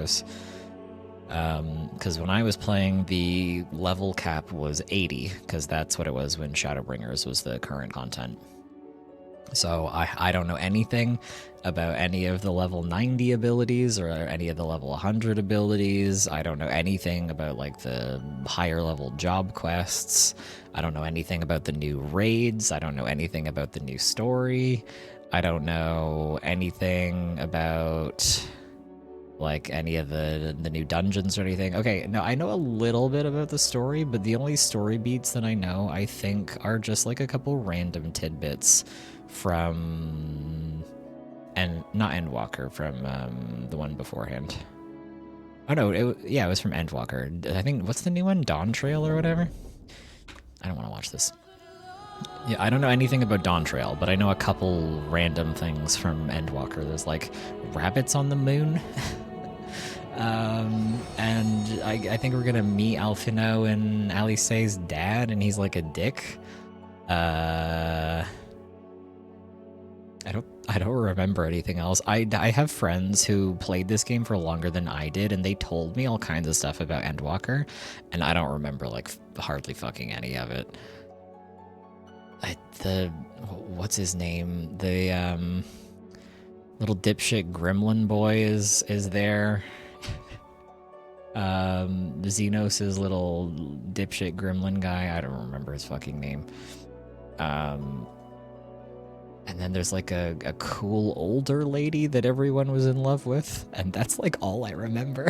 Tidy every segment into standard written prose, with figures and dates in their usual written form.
purpose. Because when I was playing, the level cap was 80, because that's what it was when Shadowbringers was the current content. So I don't know anything about any of the level 90 abilities or any of the level 100 abilities. I don't know anything about like the higher level job quests. I don't know anything about the new raids. I don't know anything about the new story. I don't know anything about like any of the new dungeons or anything. Okay, no, I know a little bit about the story, but the only story beats that I know, I think, are just like a couple random tidbits from, and not Endwalker, from the one beforehand. Oh no, it was from Endwalker. I think, what's the new one? Dawn Trail or whatever? I don't want to watch this. Yeah, I don't know anything about Dawn Trail, but I know a couple random things from Endwalker. There's like rabbits on the moon. And I think we're gonna meet Alphino and Alice's dad, and he's like a dick. I don't remember anything else. I have friends who played this game for longer than I did, and they told me all kinds of stuff about Endwalker, and I don't remember like hardly fucking any of it. What's his name? The little dipshit gremlin boy is there. Xenos' little dipshit gremlin guy. I don't remember his fucking name. And then there's like a cool older lady that everyone was in love with, and that's like all I remember.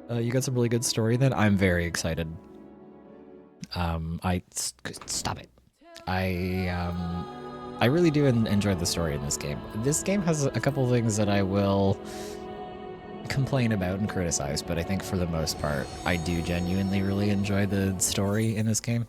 You got some really good story then? I'm very excited. Stop it. I really do enjoy the story in this game. This game has a couple things that I will complain about and criticize, but I think for the most part, I do genuinely really enjoy the story in this game.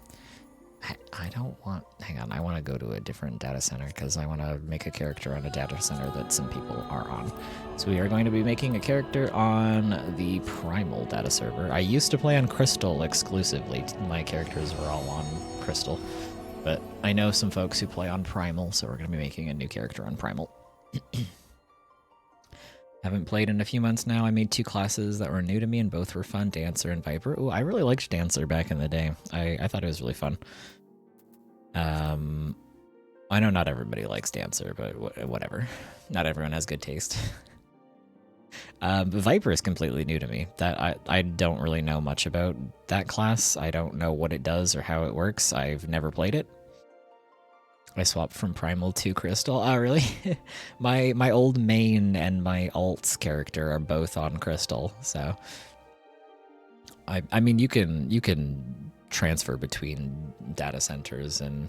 I don't want... Hang on, I want to go to a different data center because I want to make a character on a data center that some people are on. So we are going to be making a character on the Primal data server. I used to play on Crystal exclusively. My characters were all on Crystal. But I know some folks who play on Primal, so we're going to be making a new character on Primal. Haven't played in a few months now. I made 2 classes that were new to me, and both were fun, Dancer and Viper. Ooh, I really liked Dancer back in the day. I thought it was really fun. I know not everybody likes Dancer, but whatever. Not everyone has good taste. But Viper is completely new to me. That I don't really know much about that class. I don't know what it does or how it works. I've never played it. I swapped from Primal to Crystal. Oh, really? my old main and my alts character are both on Crystal, so I mean you can transfer between data centers and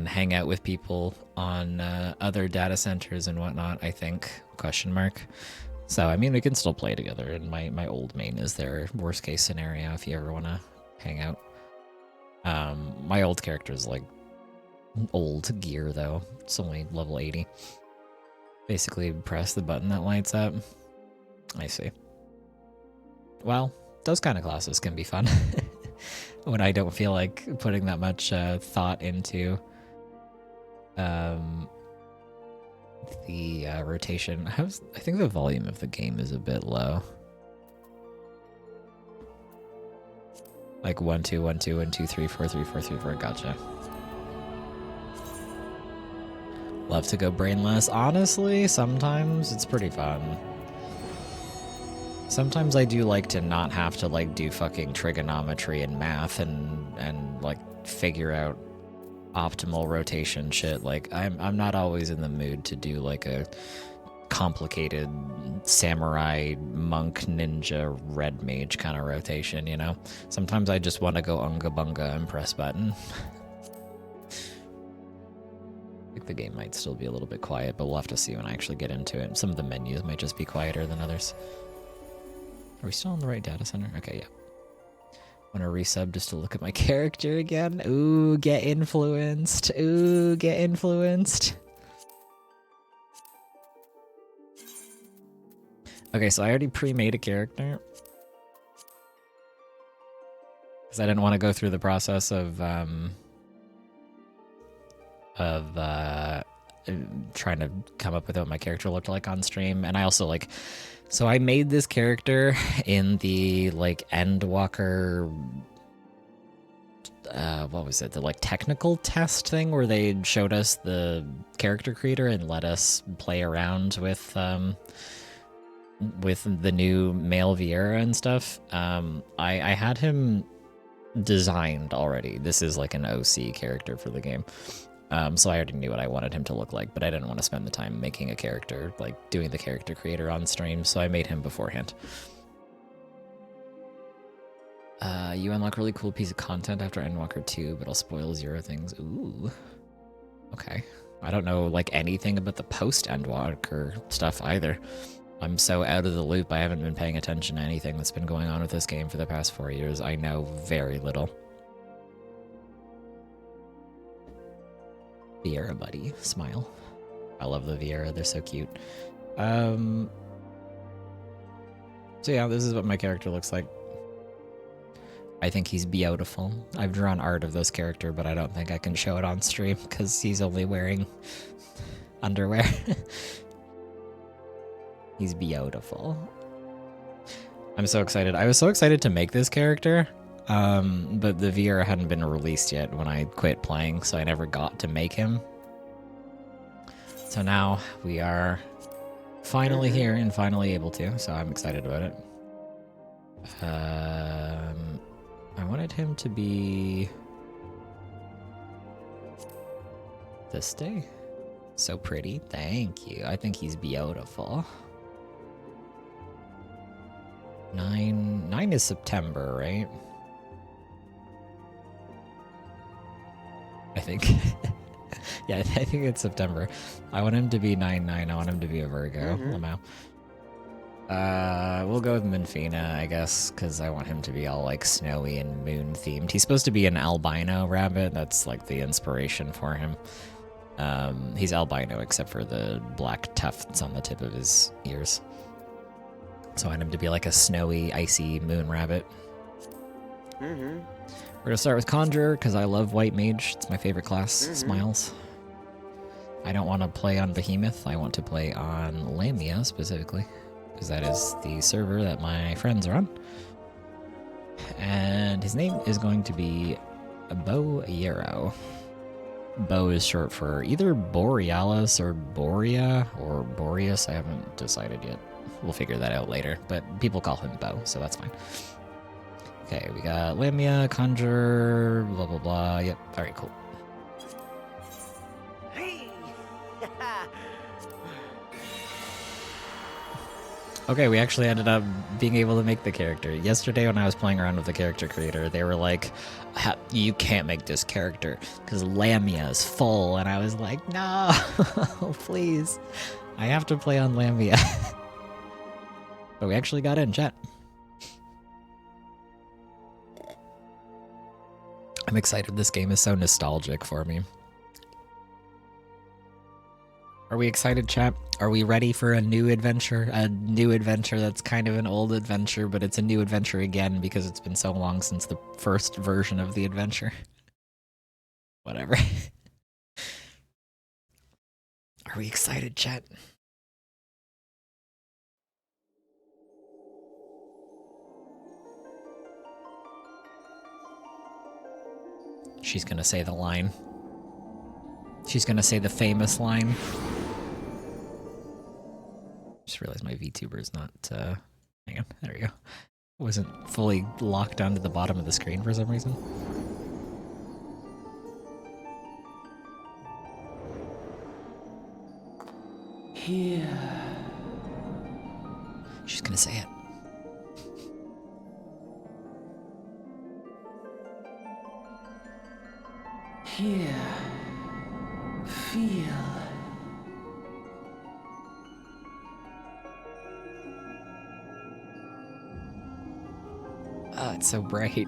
hang out with people on other data centers and whatnot, I think, question mark. So I mean we can still play together, and my old main is their worst case scenario if you ever want to hang out. My old character is like old gear though. It's only level 80. Basically press the button that lights up. I see. Well, those kind of classes can be fun when I don't feel like putting that much thought into the rotation. I think the volume of the game is a bit low. Like 1 2 1 2 1 2 3 4 3 4 3 4. Gotcha. Love to go brainless. Honestly, sometimes it's pretty fun. Sometimes I do like to not have to like do fucking trigonometry and math and like figure out optimal rotation shit. Like I'm not always in the mood to do like a complicated samurai monk ninja red mage kind of rotation, you know? Sometimes I just want to go unga bunga and press button. I think the game might still be a little bit quiet, but we'll have to see when I actually get into it. Some of the menus might just be quieter than others. Are we still in the right data center? Okay, yeah. Want to resub just to look at my character again? Ooh, get influenced. Ooh, get influenced. Okay, so I already pre-made a character. Because I didn't want to go through the process of trying to come up with what my character looked like on stream. And I also like, so I made this character in the like Endwalker, what was it? The like technical test thing where they showed us the character creator and let us play around with the new male Vieira and stuff. I had him designed already. This is like an OC character for the game. So I already knew what I wanted him to look like, but I didn't want to spend the time making a character, like doing the character creator on stream, so I made him beforehand. You unlock a really cool piece of content after Endwalker 2, but I'll spoil 0 things. Ooh. Okay. I don't know, like, anything about the post-Endwalker stuff either. I'm so out of the loop, I haven't been paying attention to anything that's been going on with this game for the past 4 years. I know very little. Vieira buddy, smile. I love the Vieira, they're so cute. So yeah, this is what my character looks like. I think he's beautiful. I've drawn art of this character, but I don't think I can show it on stream because he's only wearing underwear. He's beautiful. I'm so excited. I was so excited to make this character, but the VR hadn't been released yet when I quit playing, so I never got to make him. So now we are finally here and finally able to, so I'm excited about it. I wanted him to be this day. So pretty. Thank you. I think he's beautiful. 9 is September, right? I think. Yeah, I think it's September. I want him to be 9/9. I want him to be a Virgo. Lamau. We'll go with Minfina, I guess, because I want him to be all like snowy and moon themed. He's supposed to be an albino rabbit. That's like the inspiration for him. He's albino except for the black tufts on the tip of his ears. So I want him to be like a snowy, icy moon rabbit. We're gonna start with Conjurer because I love White Mage. It's my favorite class. Smiles. I don't want to play on Behemoth. I want to play on Lamia specifically, because that is the server that my friends are on. And his name is going to be Bo Yarrow. Bo is short for either Borealis or Borea or Boreas. I haven't decided yet. We'll figure that out later, but people call him Bo, so that's fine. Okay, we got Lamia, Conjure, blah blah blah. Yep, alright, cool. Okay, we actually ended up being able to make the character. Yesterday when I was playing around with the character creator, they were like, you can't make this character because Lamia is full. And I was like, no, please. I have to play on Lamia. But we actually got in, chat. I'm excited. This game is so nostalgic for me. Are we excited, chat? Are we ready for a new adventure? A new adventure that's kind of an old adventure, but it's a new adventure again because it's been so long since the first version of the adventure. Whatever. Are we excited, chat? She's gonna say the line. She's gonna say the famous line. Just realized my VTuber is not, hang on, there we go. Wasn't fully locked onto the bottom of the screen for some reason. Here. She's gonna say it. Here. Feel. Oh, it's so bright.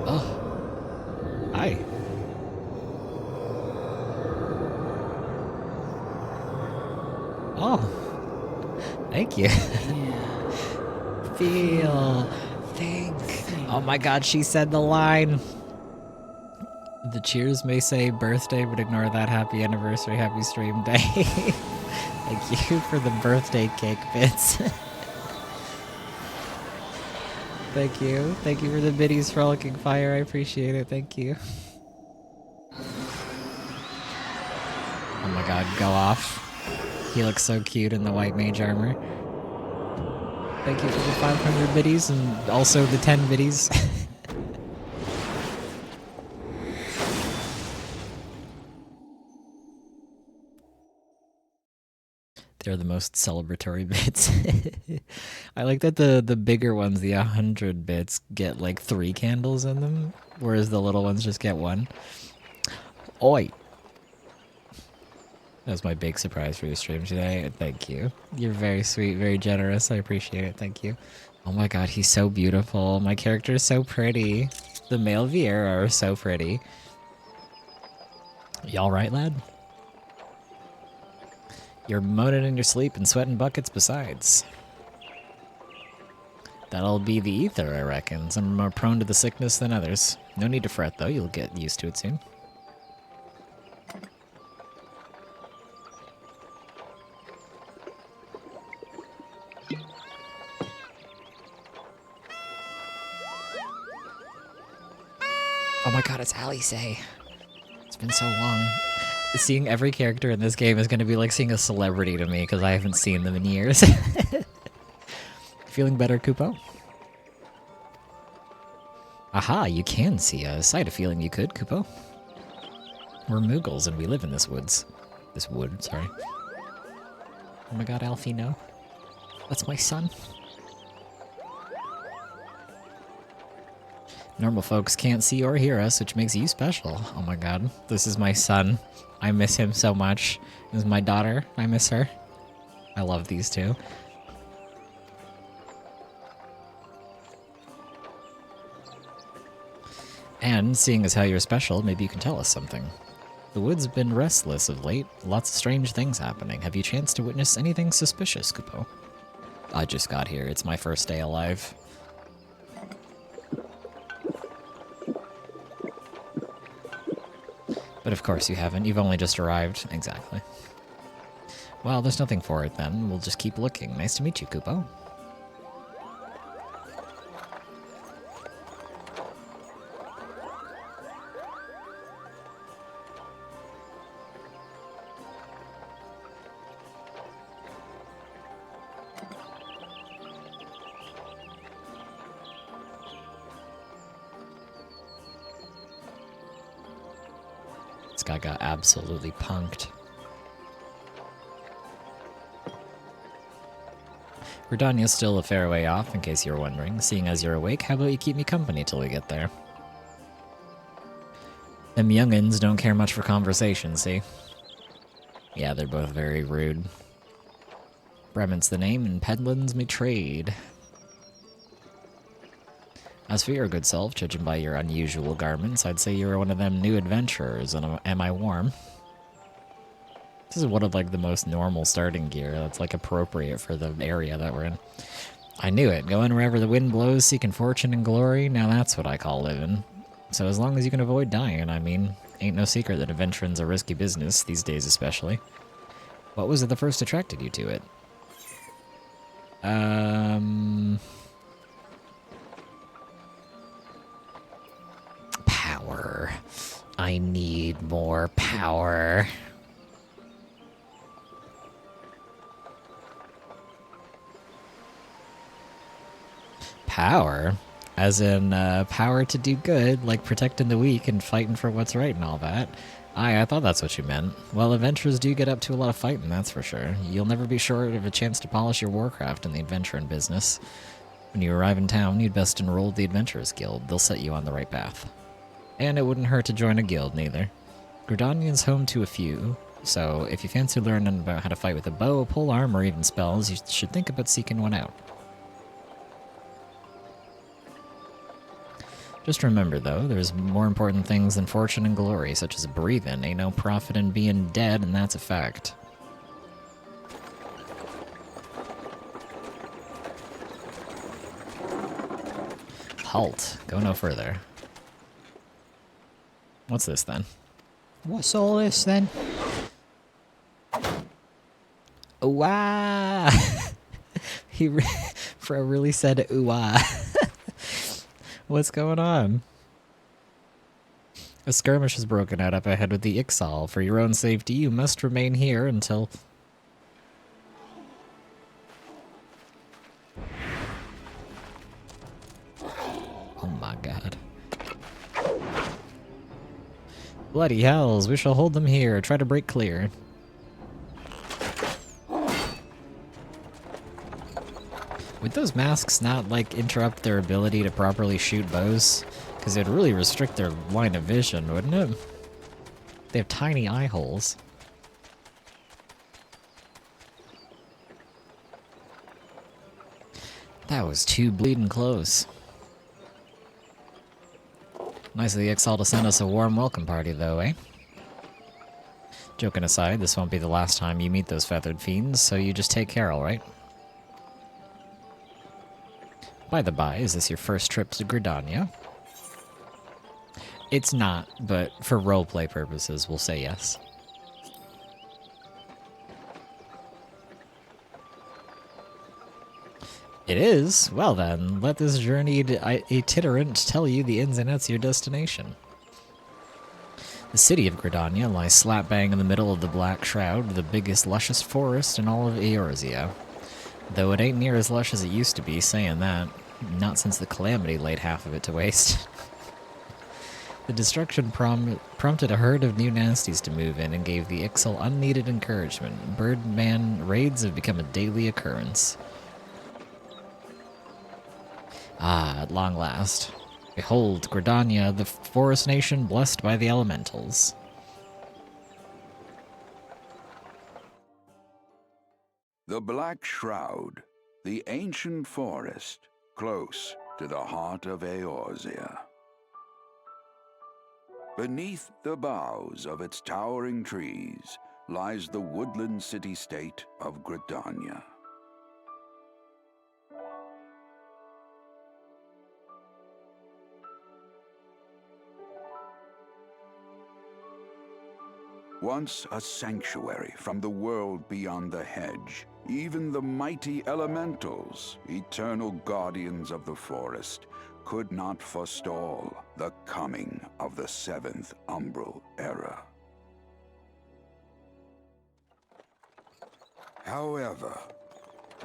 Oh. Hi. Oh. Thank you. Yeah. Feel. Think. Oh my god, she said the line. The cheers may say birthday, but ignore that. Happy anniversary, happy stream day. Thank you for the birthday cake bits. Thank you. Thank you for the biddies frolicking fire. I appreciate it. Thank you. Oh my god, go off. He looks so cute in the white mage armor. Thank you for the 500 biddies and also the 10 biddies. They're the most celebratory bits. I like that the bigger ones, the 100 bits, get like 3 candles in them, whereas the little ones just get 1. Oi! That was my big surprise for your stream today. Thank you. You're very sweet, very generous. I appreciate it. Thank you. Oh my god, he's so beautiful. My character is so pretty. The male Vieira are so pretty. Y'all right, lad? You're moaning in your sleep and sweating buckets besides. That'll be the ether, I reckon. Some are more prone to the sickness than others. No need to fret, though. You'll get used to it soon. Oh my god, it's Alice. It's been so long. Seeing every character in this game is going to be like seeing a celebrity to me because I haven't seen them in years. Feeling better, Kupo? Aha, you can see a sight. A feeling you could, Kupo. We're Moogles and we live in this woods. This wood, sorry. Oh my god, Alfie, no. That's my son. Normal folks can't see or hear us, which makes you special. Oh my god, this is my son. I miss him so much. This is my daughter. I miss her. I love these two. And seeing as how you're special, maybe you can tell us something. The wood's been restless of late. Lots of strange things happening. Have you chanced to witness anything suspicious, Kupo? I just got here. It's my first day alive. But of course you haven't. You've only just arrived. Exactly. Well, there's nothing for it then. We'll just keep looking. Nice to meet you, Kupo. This guy got absolutely punked. Redania's still a fair way off, in case you're wondering. Seeing as you're awake, how about you keep me company till we get there? Them young'uns don't care much for conversation, see? Yeah, they're both very rude. Brement's the name, and Pedlin's me trade. As for your good self, judging by your unusual garments, I'd say you're one of them new adventurers, and am I warm? This is one of, like, the most normal starting gear that's, like, appropriate for the area that we're in. I knew it. Going wherever the wind blows, seeking fortune and glory, now that's what I call living. So as long as you can avoid dying, I mean, ain't no secret that adventuring's a risky business, these days especially. What was it that first attracted you to it? Power. I need more power. Power? As in, power to do good, like protecting the weak and fighting for what's right and all that. I thought that's what you meant. Well, adventurers do get up to a lot of fighting, that's for sure. You'll never be short of a chance to polish your warcraft in the adventuring business. When you arrive in town, you'd best enroll with the Adventurers Guild. They'll set you on the right path. And it wouldn't hurt to join a guild, neither. Gridanian's home to a few, so if you fancy learning about how to fight with a bow, polearm, or even spells, you should think about seeking one out. Just remember, though, there's more important things than fortune and glory, such as breathing. Ain't no profit in being dead, and that's a fact. halt. Go no further. What's this then? What's all this then? Ooh-ah! Fro really said ooh-ah. What's going on? A skirmish has broken out up ahead with the Ixal. For your own safety, you must remain here until... Oh my god. Bloody hells, we shall hold them here. Try to break clear. Would those masks not, like, interrupt their ability to properly shoot bows? Because it'd really restrict their line of vision, wouldn't it? They have tiny eye holes. That was too bleeding close. Nice of the Ixal to send us a warm welcome party, though, eh? Joking aside, this won't be the last time you meet those feathered fiends, so you just take care, alright? By the by, is this your first trip to Gridania? It's not, but for roleplay purposes, we'll say yes. It is? Well then, let this journeyed itinerant tell you the ins and outs of your destination. The city of Gridania lies slap bang in the middle of the Black Shroud, the biggest luscious forest in all of Eorzea. Though it ain't near as lush as it used to be, saying that. Not since the Calamity laid half of it to waste. The destruction prompted a herd of new nasties to move in and gave the Ixal unneeded encouragement. Birdman raids have become a daily occurrence. Ah, at long last. Behold, Gridania, the forest nation blessed by the elementals. The Black Shroud, the ancient forest, close to the heart of Eorzea. Beneath the boughs of its towering trees lies the woodland city-state of Gridania. Once a sanctuary from the world beyond the hedge, even the mighty elementals, eternal guardians of the forest, could not forestall the coming of the seventh umbral era. However,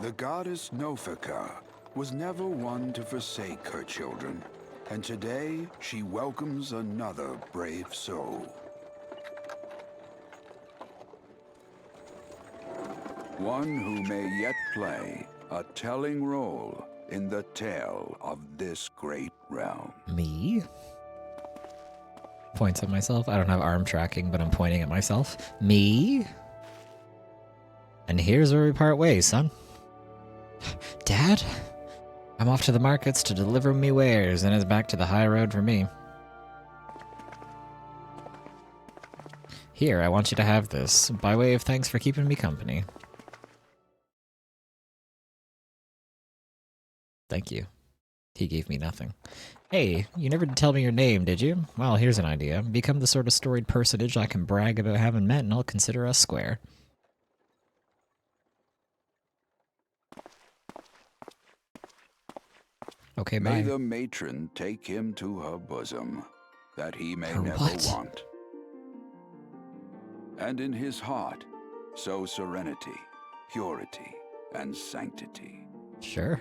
the goddess Nofika was never one to forsake her children, and today she welcomes another brave soul. One who may yet play a telling role in the tale of this great realm. Me? Points at myself. I don't have arm tracking, but I'm pointing at myself. Me? And here's where we part ways, son. Dad? I'm off to the markets to deliver me wares, and it's back to the high road for me. Here, I want you to have this, by way of thanks for keeping me company. Thank you. He gave me nothing. Hey, you never did tell me your name, did you? Well, here's an idea. Become the sort of storied personage I can brag about having met, and I'll consider us square. Okay, bye. May the matron take him to her bosom, that he may Her never what? want. And in his heart, sow serenity, purity, and sanctity. Sure.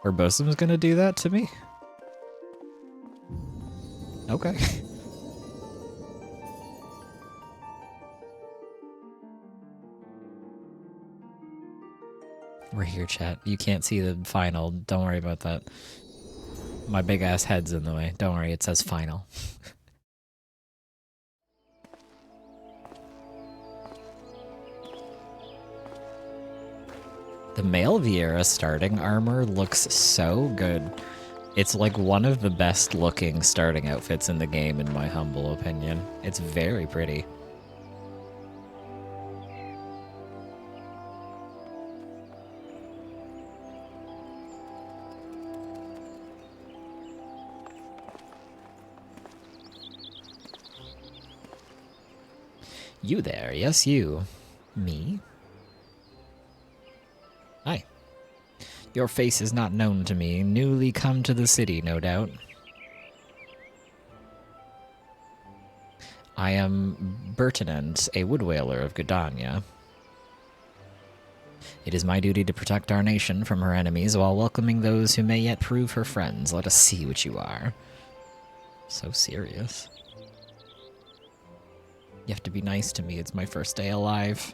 Her bosom's gonna do that to me? Okay. We're here, chat. You can't see the final. Don't worry about that. My big ass head's in the way. Don't worry, it says final. The male Viera starting armor looks so good. It's like one of the best looking starting outfits in the game, in my humble opinion. It's very pretty. You there, yes you. Me? Hi. Your face is not known to me, newly come to the city, no doubt. I am Bertinent, a woodwhaler of Gridania. It is my duty to protect our nation from her enemies while welcoming those who may yet prove her friends. Let us see what you are. So serious. You have to be nice to me, it's my first day alive.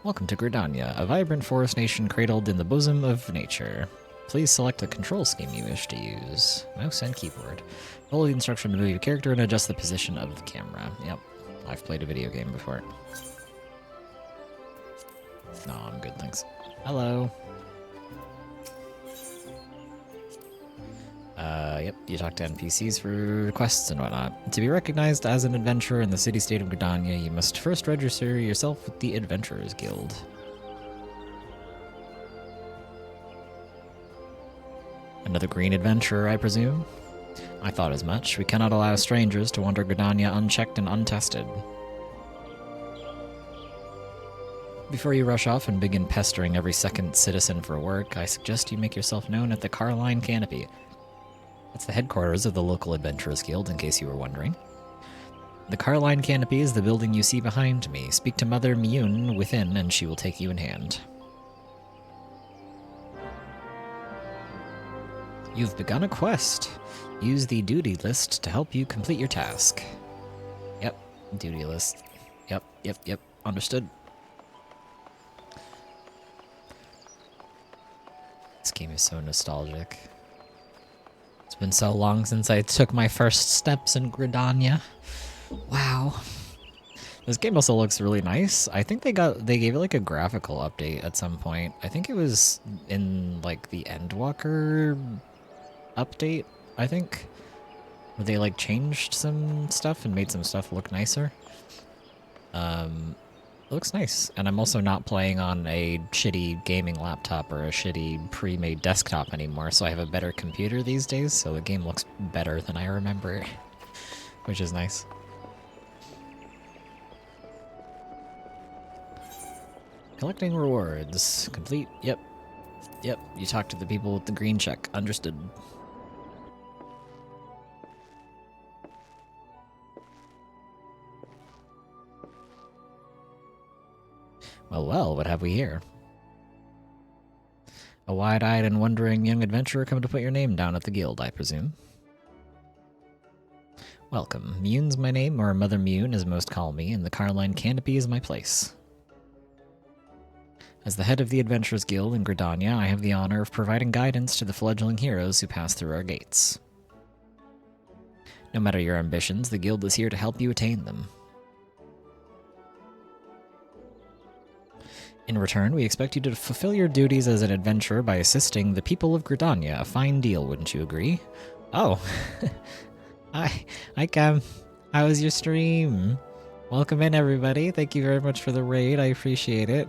Welcome to Gridania, a vibrant forest nation cradled in the bosom of nature. Please select the control scheme you wish to use. Mouse and keyboard. Follow the instruction to move your character and adjust the position of the camera. Yep, I've played a video game before. No, I'm good, thanks. Hello. Yep, you talk to NPCs for quests and whatnot. To be recognized as an adventurer in the city-state of Gridania, you must first register yourself with the Adventurers Guild. Another green adventurer, I presume? I thought as much. We cannot allow strangers to wander Gridania unchecked and untested. Before you rush off and begin pestering every second citizen for work, I suggest you make yourself known at the Carline Canopy. That's the headquarters of the local Adventurers Guild, in case you were wondering. The Carline Canopy is the building you see behind me. Speak to Mother Miyun within, and she will take you in hand. You've begun a quest. Use the duty list to help you complete your task. Yep, duty list. Yep. Understood. This game is so nostalgic. It's been so long since I took my first steps in Gridania. Wow. This game also looks really nice. I think they gave it like a graphical update at some point. I think it was in like the Endwalker update, I think. Where they like changed some stuff and made some stuff look nicer. It looks nice, and I'm also not playing on a shitty gaming laptop or a shitty pre-made desktop anymore, so I have a better computer these days, so the game looks better than I remember, which is nice. Collecting rewards. Complete. Yep. You talk to the people with the green check. Understood. Well, what have we here? A wide-eyed and wondering young adventurer come to put your name down at the guild, I presume. Welcome. Miyun's my name, or Mother Miyun as most call me, and the Carline Canopy is my place. As the head of the Adventurers Guild in Gridania, I have the honor of providing guidance to the fledgling heroes who pass through our gates. No matter your ambitions, the guild is here to help you attain them. In return, we expect you to fulfill your duties as an adventurer by assisting the people of Gridania. A fine deal, wouldn't you agree? Oh. Hi, Cam. How was your stream? Welcome in, everybody. Thank you very much for the raid. I appreciate it.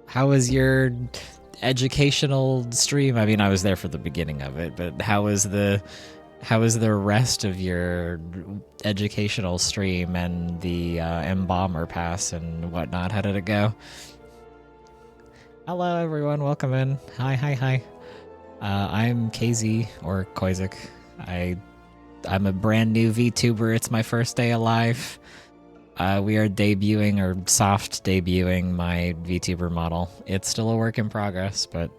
How was your educational stream? I mean, I was there for the beginning of it, but how was the rest of your educational stream and the Embomber Pass and whatnot? How did it go? Hello, everyone. Welcome in. Hi. I'm KZ, or Koizik. I'm a brand new VTuber. It's my first day alive. We are debuting, or soft debuting, my VTuber model. It's still a work in progress, but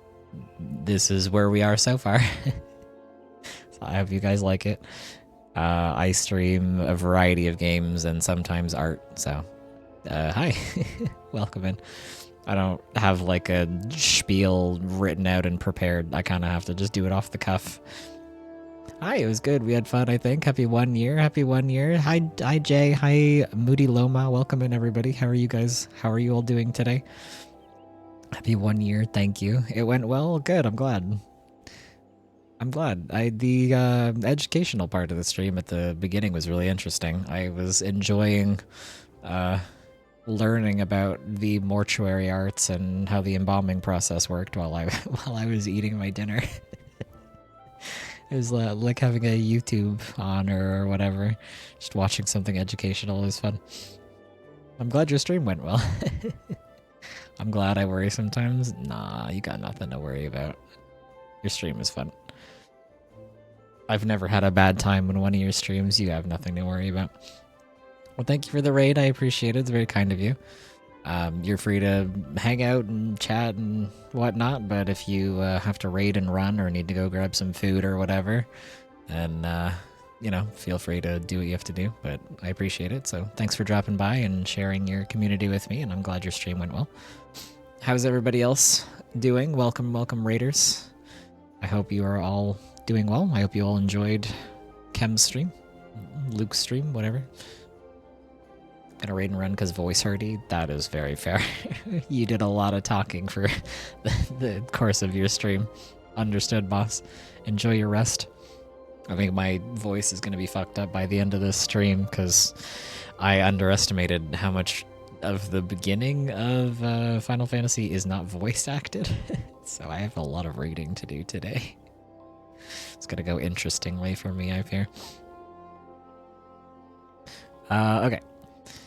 this is where we are so far. So I hope you guys like it. I stream a variety of games and sometimes art, so hi. Welcome in. I don't have like a spiel written out and prepared. I kind of have to just do it off the cuff. Hi, it was good. We had fun, I think. Happy 1 year. Happy 1 year. Hi, Jay. Hi, Moody Loma. Welcome in, everybody. How are you guys? How are you all doing today? Happy 1 year. Thank you. It went well. Good. I'm glad. The educational part of the stream at the beginning was really interesting. I was enjoying learning about the mortuary arts and how the embalming process worked while I was eating my dinner. It was like having a YouTube on or whatever. Just watching something educational is fun. I'm glad your stream went well. I'm glad I worry sometimes. Nah, you got nothing to worry about. Your stream is fun. I've never had a bad time in one of your streams. You have nothing to worry about. Well, thank you for the raid. I appreciate it. It's very kind of you. You're free to hang out and chat and whatnot, but if you have to raid and run or need to go grab some food or whatever, then, you know, feel free to do what you have to do, but I appreciate it. So thanks for dropping by and sharing your community with me, and I'm glad your stream went well. How's everybody else doing? Welcome, welcome, raiders. I hope you are all doing well. I hope you all enjoyed Kem's stream, Luke's stream, whatever. Gonna raid and run because voice hardy. That is very fair. You did a lot of talking for the course of your stream. Understood, boss. Enjoy your rest. I think my voice is gonna be fucked up by the end of this stream because I underestimated how much of the beginning of Final Fantasy is not voice acted. So I have a lot of reading to do today. It's gonna go interestingly for me, I fear. Okay.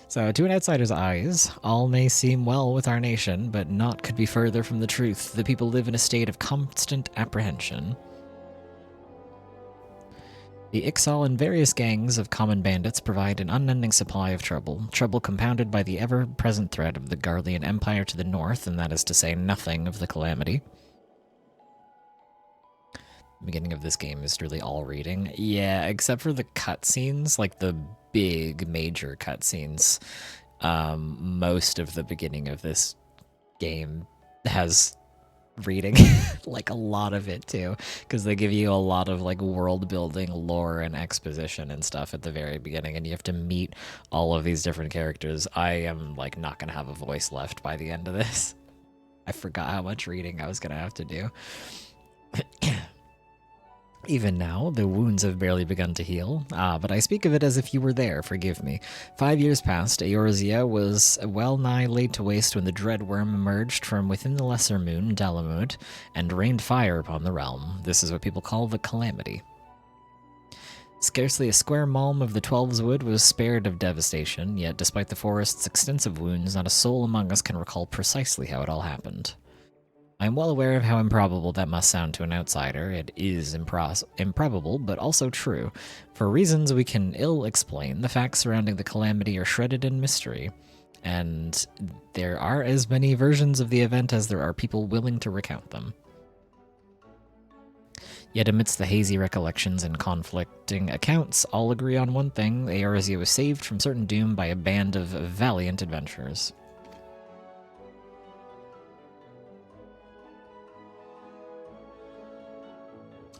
So, to an outsider's eyes, all may seem well with our nation, but naught could be further from the truth. The people live in a state of constant apprehension. The Ixal and various gangs of common bandits provide an unending supply of trouble, trouble compounded by the ever-present threat of the Garlean Empire to the north, and that is to say nothing of the Calamity. The beginning of this game is really all reading. Yeah, except for the cutscenes, like the big major cutscenes. Most of the beginning of this game has reading, like a lot of it too, because they give you a lot of like world building, lore, and exposition and stuff at the very beginning, and you have to meet all of these different characters. I am like not gonna have a voice left by the end of this. I forgot how much reading I was gonna have to do. Even now, the wounds have barely begun to heal. But I speak of it as if you were there, forgive me. 5 years past, Eorzea was well nigh laid to waste when the dread worm emerged from within the lesser moon, Dalamud, and rained fire upon the realm. This is what people call the Calamity. Scarcely a square malm of the Twelves Wood was spared of devastation, yet despite the forest's extensive wounds, not a soul among us can recall precisely how it all happened. I am well aware of how improbable that must sound to an outsider. It is improbable, but also true. For reasons we can ill explain, the facts surrounding the Calamity are shredded in mystery, and there are as many versions of the event as there are people willing to recount them. Yet amidst the hazy recollections and conflicting accounts, all agree on one thing: Eorzea was saved from certain doom by a band of valiant adventurers.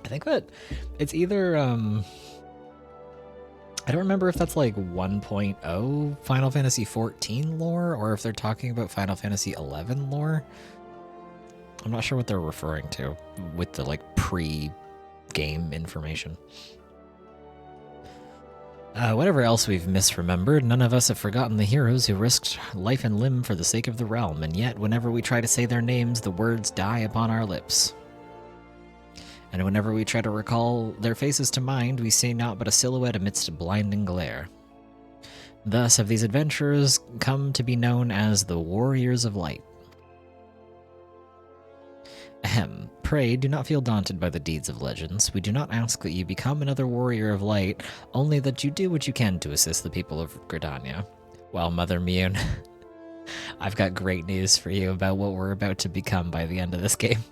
I think that it's either, I don't remember if that's like 1.0 Final Fantasy XIV lore, or if they're talking about Final Fantasy XI lore. I'm not sure what they're referring to with the like pre-game information. Whatever else we've misremembered, none of us have forgotten the heroes who risked life and limb for the sake of the realm, and yet whenever we try to say their names, the words die upon our lips. And whenever we try to recall their faces to mind, we see naught but a silhouette amidst a blinding glare. Thus have these adventurers come to be known as the Warriors of Light. Ahem. Pray, do not feel daunted by the deeds of legends. We do not ask that you become another Warrior of Light, only that you do what you can to assist the people of Gridania. Well, Mother Mune, I've got great news for you about what we're about to become by the end of this game.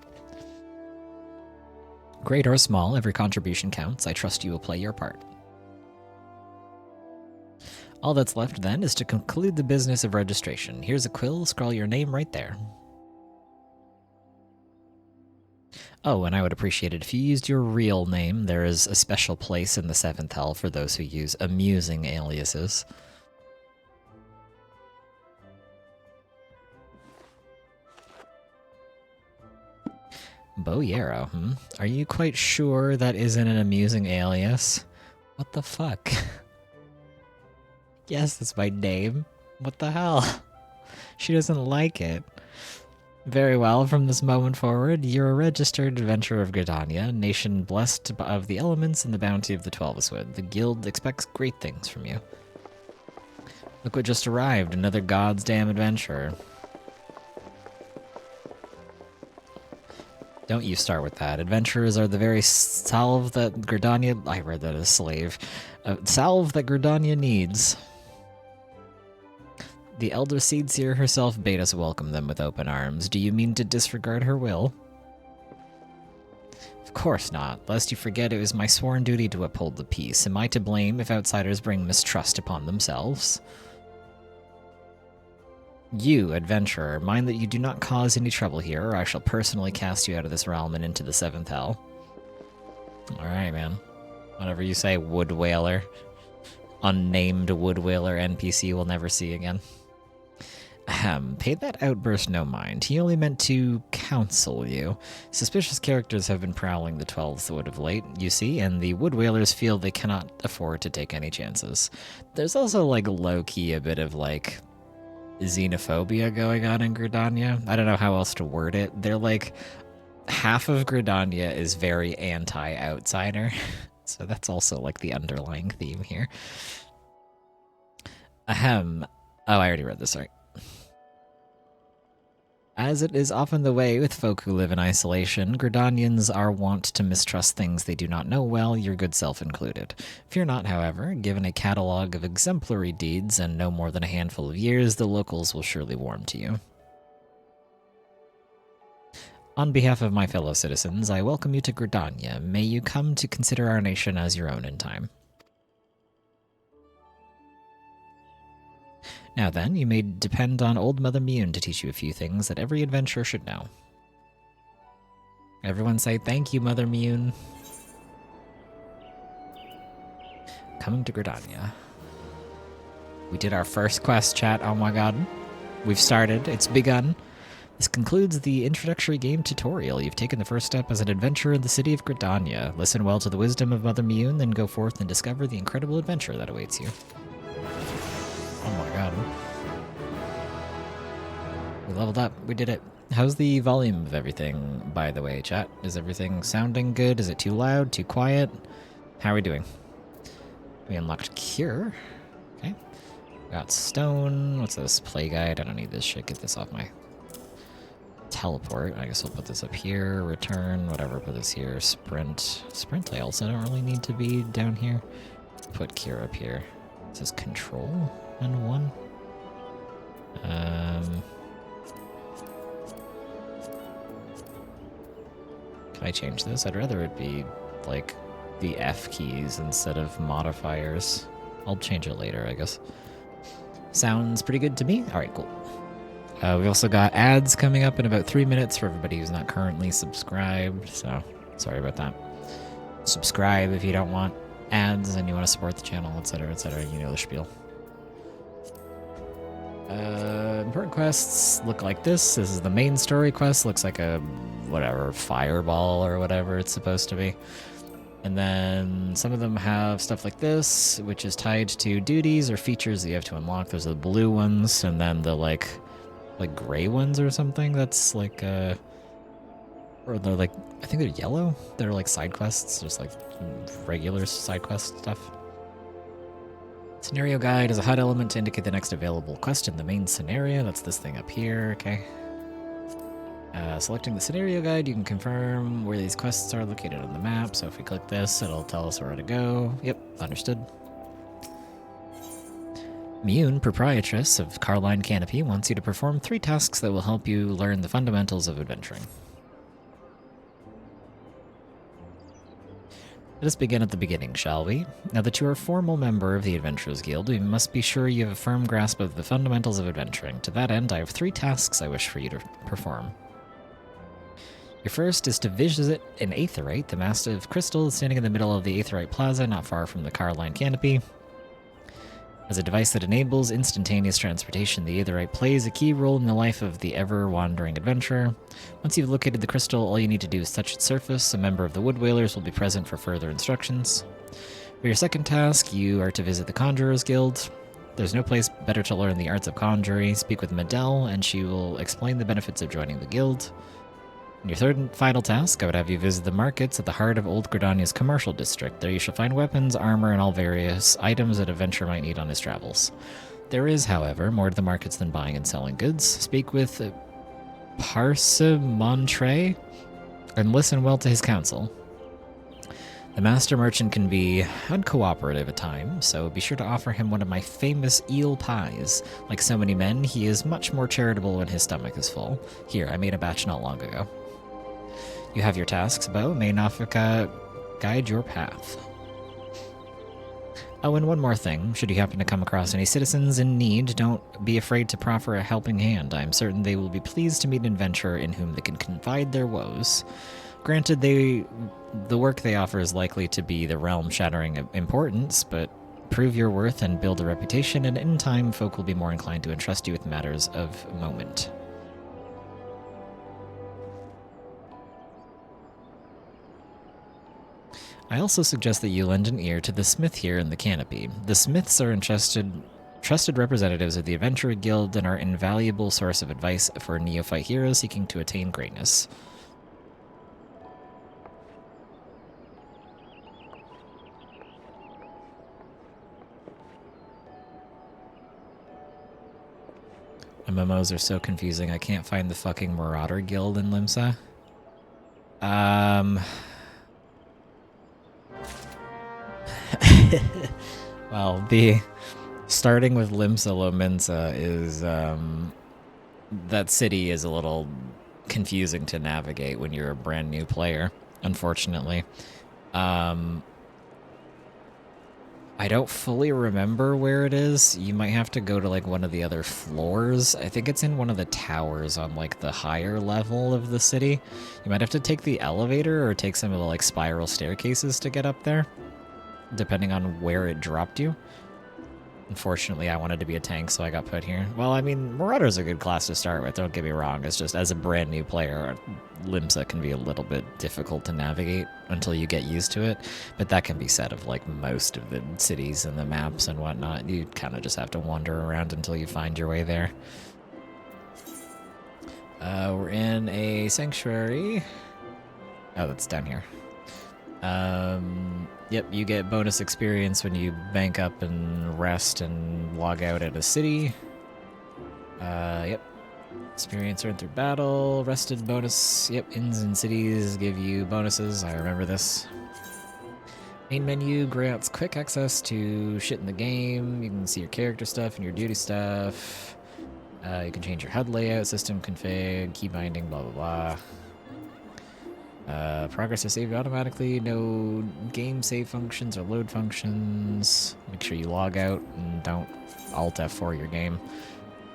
Great or small, every contribution counts. I trust you will play your part. All that's left then is to conclude the business of registration. Here's a quill, scrawl your name right there. Oh, and I would appreciate it if you used your real name. There is a special place in the 7th Hell for those who use amusing aliases. Boyero, Are you quite sure that isn't an amusing alias? What the fuck? Yes, that's my name. What the hell? She doesn't like it. Very well, from this moment forward, you're a registered adventurer of Gridania, nation blessed of the elements and the bounty of the Twelveswood. The guild expects great things from you. Look what just arrived, another god's damn adventure. Don't you start with that. Adventurers are the very salve that Gridania... I read that as slave. Salve that Gridania needs. The Elder Seedseer herself bade us welcome them with open arms. Do you mean to disregard her will? Of course not. Lest you forget, it was my sworn duty to uphold the peace. Am I to blame if outsiders bring mistrust upon themselves? You, adventurer, mind that you do not cause any trouble here, or I shall personally cast you out of this realm and into the seventh hell. Alright, man. Whatever you say, Wood Whaler. Unnamed Wood Whaler NPC we'll never see again. Ahem, pay that outburst no mind. He only meant to counsel you. Suspicious characters have been prowling the 12th Wood of late, you see, and the Wood Whalers feel they cannot afford to take any chances. There's also, like, low-key a bit of, like, xenophobia going on in Gridania. I don't know how else to word it. They're like, half of Gridania is very anti-outsider. So that's also like the underlying theme here. Ahem. Oh, I already read this, sorry. As it is often the way with folk who live in isolation, Gridanians are wont to mistrust things they do not know well, your good self included. Fear not, however, given a catalogue of exemplary deeds and no more than a handful of years, the locals will surely warm to you. On behalf of my fellow citizens, I welcome you to Gridania. May you come to consider our nation as your own in time. Now then, you may depend on Old Mother Mune to teach you a few things that every adventurer should know. Everyone say thank you, Mother Mune. Coming to Gridania. We did our first quest, chat. Oh my god. We've started. It's begun. This concludes the introductory game tutorial. You've taken the first step as an adventurer in the city of Gridania. Listen well to the wisdom of Mother Mune, then go forth and discover the incredible adventure that awaits you. Oh my god. We leveled up. We did it. How's the volume of everything, by the way, chat? Is everything sounding good? Is it too loud? Too quiet? How are we doing? We unlocked Cure. Okay. Got Stone. What's this? Play Guide. I don't need this shit. Get this off my... Teleport. I guess we'll put this up here. Return. Whatever. Put this here. Sprint. Sprint I also don't really need to be down here. Put Cure up here. This is Control. And 1. Can I change this? I'd rather it be like the F keys instead of modifiers. I'll change it later, I guess. Sounds pretty good to me. All right, cool. We've also got ads coming up in about 3 minutes for everybody who's not currently subscribed. So sorry about that. Subscribe if you don't want ads and you want to support the channel, etc., etc. You know the spiel. Important quests look like this. This is the main story quest. Looks like a, whatever, fireball or whatever it's supposed to be. And then some of them have stuff like this, which is tied to duties or features that you have to unlock. Those are the blue ones, and then the, like gray ones or something. That's like, or they're like, I think they're yellow. They're like side quests, just like regular side quest stuff. Scenario guide is a HUD element to indicate the next available quest in the main scenario. That's this thing up here, okay. Selecting the scenario guide, you can confirm where these quests are located on the map. So if we click this, it'll tell us where to go. Yep, understood. Mune, proprietress of Carline Canopy, wants you to perform 3 tasks that will help you learn the fundamentals of adventuring. Let us begin at the beginning, shall we? Now that you are a formal member of the Adventurers Guild, we must be sure you have a firm grasp of the fundamentals of adventuring. To that end, I have 3 tasks I wish for you to perform. Your first is to visit an aetheryte, the massive crystal standing in the middle of the aetheryte plaza, not far from the Carline Canopy. As a device that enables instantaneous transportation, the aetheryte plays a key role in the life of the ever-wandering adventurer. Once you've located the crystal, all you need to do is touch its surface. A member of the Wood Whalers will be present for further instructions. For your second task, you are to visit the Conjurers Guild. There's no place better to learn the arts of conjuring. Speak with Medell, and she will explain the benefits of joining the guild. In your third and final task, I would have you visit the markets at the heart of Old Gridania's commercial district. There you shall find weapons, armor, and all various items that an adventurer might need on his travels. There is, however, more to the markets than buying and selling goods. Speak with Parsimontre and listen well to his counsel. The master merchant can be uncooperative at times, so be sure to offer him one of my famous eel pies. Like so many men, he is much more charitable when his stomach is full. Here, I made a batch not long ago. You have your tasks, Bo. May Nafika guide your path. Oh, and one more thing. Should you happen to come across any citizens in need, don't be afraid to proffer a helping hand. I am certain they will be pleased to meet an adventurer in whom they can confide their woes. Granted, the work they offer is likely to be the realm-shattering importance, but prove your worth and build a reputation, and in time, folk will be more inclined to entrust you with matters of moment. I also suggest that you lend an ear to the smith here in the canopy. The smiths are trusted representatives of the Adventurer Guild and are an invaluable source of advice for neophyte heroes seeking to attain greatness. MMOs are so confusing. I can't find the fucking Marauder Guild in Limsa. Well, starting with Limsa Lominsa is, that city is a little confusing to navigate when you're a brand new player, unfortunately. I don't fully remember where it is. You might have to go to like one of the other floors. I think it's in one of the towers on like the higher level of the city. You might have to take the elevator or take some of the like spiral staircases to get up there, depending on where it dropped you. Unfortunately, I wanted to be a tank, so I got put here. Well, I mean, Marauder's a good class to start with, don't get me wrong. It's just, as a brand new player, Limsa can be a little bit difficult to navigate until you get used to it. But that can be said of, like, most of the cities and the maps and whatnot. You kind of just have to wander around until you find your way there. We're in a sanctuary. Oh, that's down here. Yep, you get bonus experience when you bank up and rest and log out at a city. Yep. Experience earned through battle, rested bonus. Yep, inns and cities give you bonuses. I remember this. Main menu grants quick access to shit in the game. You can see your character stuff and your duty stuff. You can change your HUD layout, system config, key binding, blah, blah, blah. Progress is saved automatically, no game save functions or load functions. Make sure you log out and don't Alt F4 your game.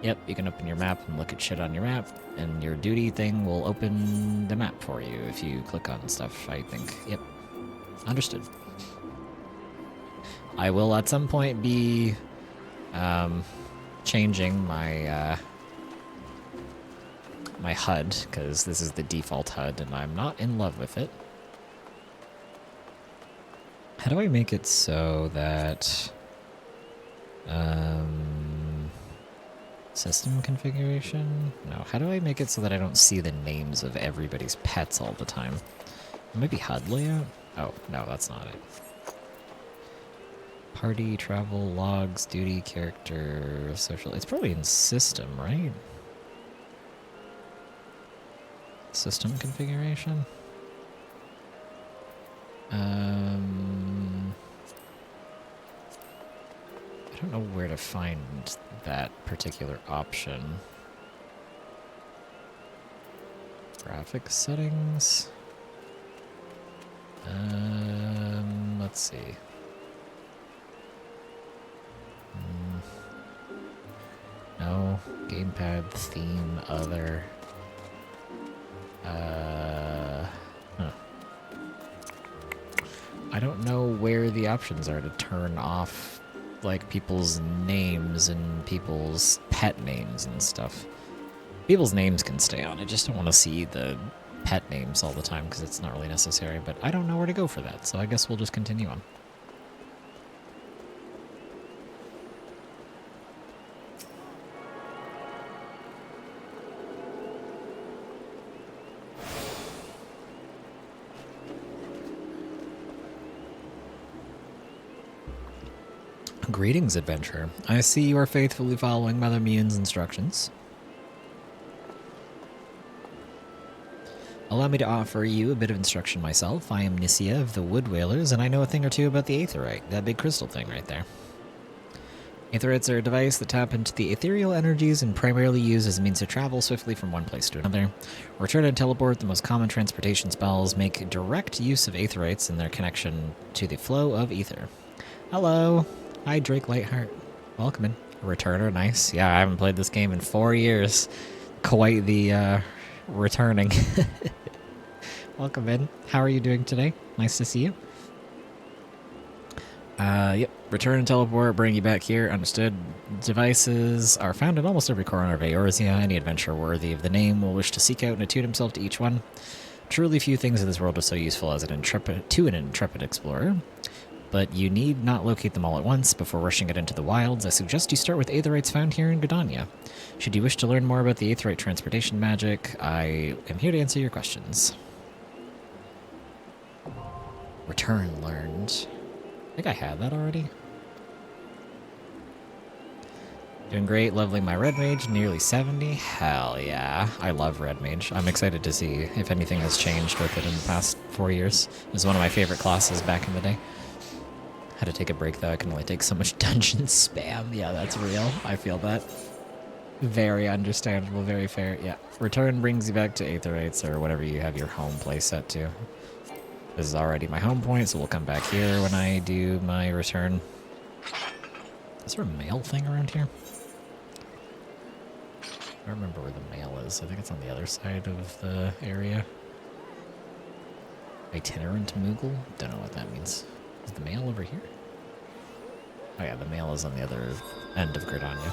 Yep, you can open your map and look at shit on your map, and your duty thing will open the map for you if you click on stuff, I think. Yep. Understood. I will at some point be changing my my HUD, because this is the default HUD and I'm not in love with it. How do I make it so that system configuration? No, how do I make it so that I don't see the names of everybody's pets all the time? Maybe HUD layout? Oh, no, that's not it. Party, travel, logs, duty, character, social. It's probably in system, right? System configuration? I don't know where to find that particular option. Graphics settings? Let's see. No, gamepad, theme, other. Huh. I don't know where the options are to turn off, like, people's names and people's pet names and stuff. People's names can stay on. I just don't want to see the pet names all the time because it's not really necessary, but I don't know where to go for that, so I guess we'll just continue on. Greetings, adventurer. I see you are faithfully following Mother Mune's instructions. Allow me to offer you a bit of instruction myself. I am Nisia of the Wood Whalers, and I know a thing or two about the Aetheryte, that big crystal thing right there. Aetherytes are a device that tap into the ethereal energies and primarily use as a means to travel swiftly from one place to another. Return and teleport, the most common transportation spells, make direct use of Aetherytes in their connection to the flow of ether. Hello! Hi, Drake Lightheart. Welcome in. Returner, nice. Yeah, I haven't played this game in 4 years. Quite the, returning. Welcome in. How are you doing today? Nice to see you. Yep. Return and teleport, bring you back here. Understood. Devices are found in almost every corner of Eorzea. Any adventurer worthy of the name will wish to seek out and attune himself to each one. Truly few things in this world are so useful as an intrepid explorer. But you need not locate them all at once before rushing it into the wilds. I suggest you start with Aetherytes found here in Gridania. Should you wish to learn more about the Aetheryte transportation magic, I am here to answer your questions. Return learned. I think I had that already. Doing great, leveling my Red Mage, nearly 70. Hell yeah. I love Red Mage. I'm excited to see if anything has changed with it in the past 4 years. It was one of my favorite classes back in the day. Had to take a break though, I can only take so much dungeon spam. Yeah, that's real. I feel that. Very understandable, very fair. Yeah. Return brings you back to Aetherytes or whatever you have your home place set to. This is already my home point, so we'll come back here when I do my return. Is there a mail thing around here? I don't remember where the mail is. I think it's on the other side of the area. Itinerant Moogle? Don't know what that means. Is the mail over here? Oh yeah, the mail is on the other end of Gridania.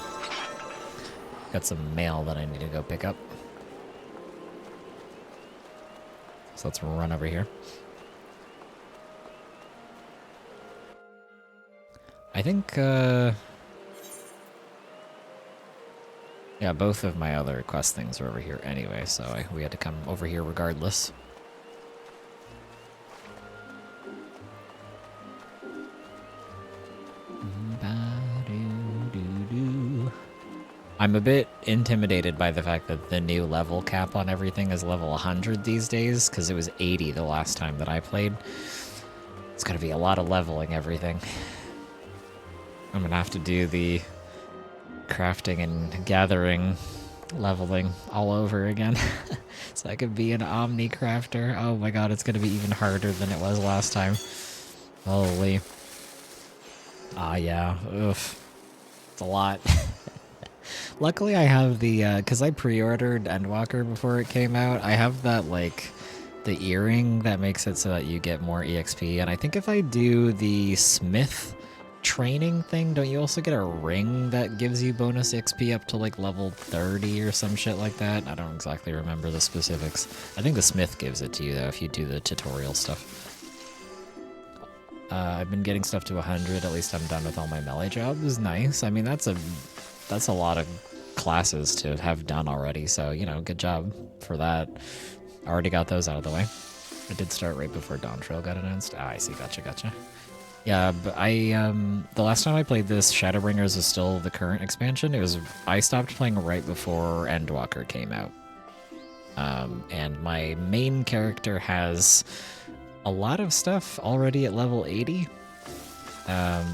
Got some mail that I need to go pick up. So let's run over here. I think, yeah, both of my other quest things are over here anyway, so we had to come over here regardless. I'm a bit intimidated by the fact that the new level cap on everything is level 100 these days, because it was 80 the last time that I played. It's gonna be a lot of leveling everything. I'm gonna have to do the crafting and gathering leveling all over again. So I could be an Omni crafter. Oh my god, it's gonna be even harder than it was last time. Holy. Ah yeah, oof. It's a lot. Luckily I have the, because I pre-ordered Endwalker before it came out, I have that, like, the earring that makes it so that you get more EXP, and I think if I do the Smith training thing, don't you also get a ring that gives you bonus XP up to, like, level 30 or some shit like that? I don't exactly remember the specifics. I think the Smith gives it to you, though, if you do the tutorial stuff. I've been getting stuff to 100, at least I'm done with all my melee jobs. Nice. I mean, that's a lot of classes to have done already, so, you know, good job for that. Already got those out of the way. I did start right before Dawn Trail got announced. Ah, I see, gotcha. Yeah, but the last time I played this, Shadowbringers is still the current expansion. I stopped playing right before Endwalker came out. And my main character has a lot of stuff already at level 80.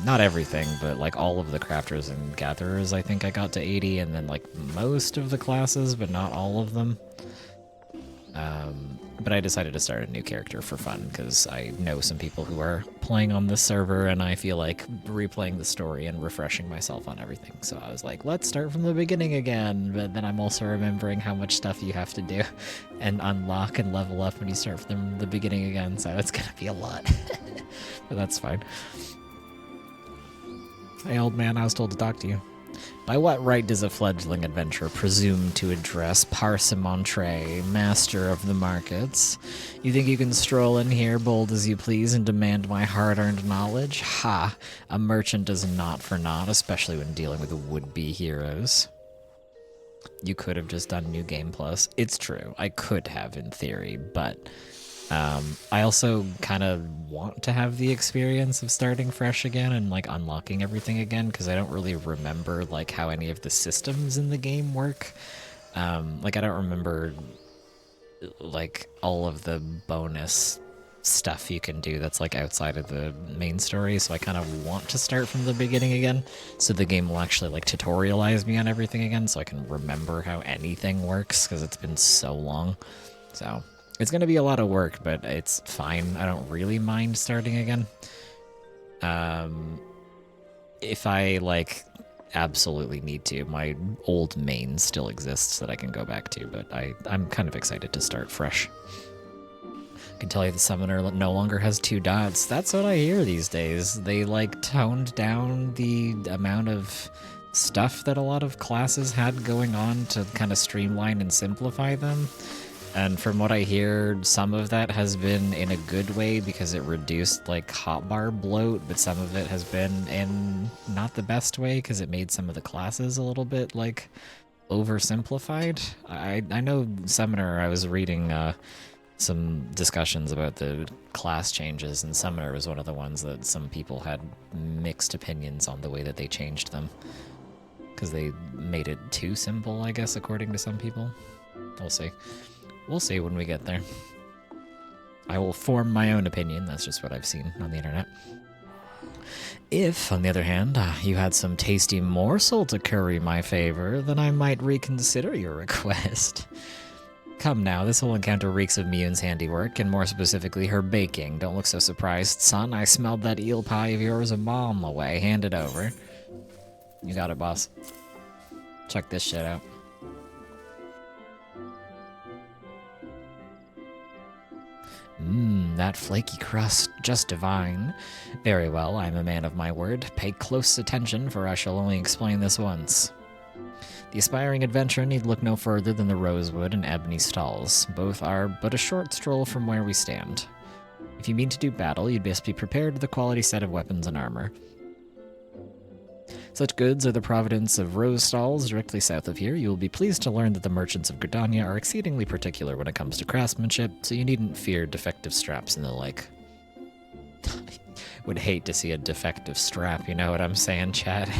Not everything, but like all of the crafters and gatherers I think I got to 80, and then like most of the classes, but not all of them. But I decided to start a new character for fun, because I know some people who are playing on this server, and I feel like replaying the story and refreshing myself on everything. So I was like, let's start from the beginning again, but then I'm also remembering how much stuff you have to do and unlock and level up when you start from the beginning again, so it's gonna be a lot. But that's fine. Hey, old man, I was told to talk to you. By what right does a fledgling adventurer presume to address Parsimontre, master of the markets? You think you can stroll in here bold as you please and demand my hard-earned knowledge? Ha! A merchant does not for naught, especially when dealing with would-be heroes. You could have just done New Game Plus. It's true, I could have in theory, but I also kind of want to have the experience of starting fresh again and like unlocking everything again, because I don't really remember like how any of the systems in the game work. Like I don't remember like all of the bonus stuff you can do that's like outside of the main story, so I kind of want to start from the beginning again, so the game will actually like tutorialize me on everything again, so I can remember how anything works, because it's been so long. So it's going to be a lot of work, but it's fine. I don't really mind starting again. If I like absolutely need to, my old main still exists that I can go back to, but I'm kind of excited to start fresh. I can tell you the summoner no longer has 2 dots. That's what I hear these days. They like toned down the amount of stuff that a lot of classes had going on to kind of streamline and simplify them. And from what I hear, some of that has been in a good way because it reduced like hotbar bloat, but some of it has been in not the best way because it made some of the classes a little bit like oversimplified. I know Summoner, I was reading some discussions about the class changes, and Summoner was one of the ones that some people had mixed opinions on the way that they changed them, because they made it too simple, I guess, according to some people. We'll see. We'll see when we get there. I will form my own opinion. That's just what I've seen on the internet. If, on the other hand, you had some tasty morsel to curry my favor, then I might reconsider your request. Come now, this whole encounter reeks of Mion's handiwork, and more specifically her baking. Don't look so surprised, son. I smelled that eel pie of yours a mile away. Hand it over. You got it, boss. Check this shit out. That flaky crust, just divine. Very well, I'm a man of my word. Pay close attention, for I shall only explain this once. The aspiring adventurer need look no further than the Rosewood and Ebony Stalls. Both are but a short stroll from where we stand. If you mean to do battle, you'd best be prepared with a quality set of weapons and armor. Such goods are the providence of Rose Stalls, directly south of here. You will be pleased to learn that the merchants of Gridania are exceedingly particular when it comes to craftsmanship, so you needn't fear defective straps and the like. Would hate to see a defective strap, you know what I'm saying, Chad?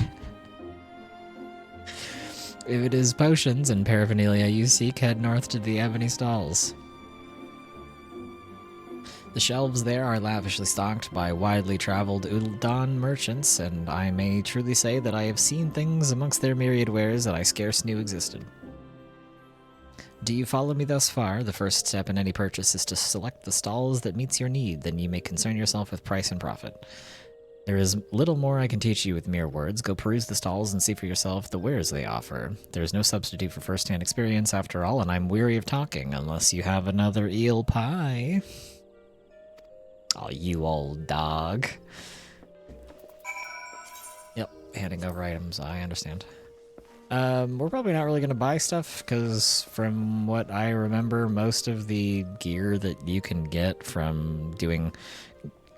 If it is potions and paraphernalia you seek, head north to the Ebony Stalls. The shelves there are lavishly stocked by widely traveled Ul'dan merchants, and I may truly say that I have seen things amongst their myriad wares that I scarce knew existed. Do you follow me thus far? The first step in any purchase is to select the stalls that meets your need, then you may concern yourself with price and profit. There is little more I can teach you with mere words. Go peruse the stalls and see for yourself the wares they offer. There is no substitute for first-hand experience after all, and I'm weary of talking, unless you have another eel pie. Oh, you old dog. Yep, handing over items, I understand. We're probably not really going to buy stuff, because from what I remember, most of the gear that you can get from doing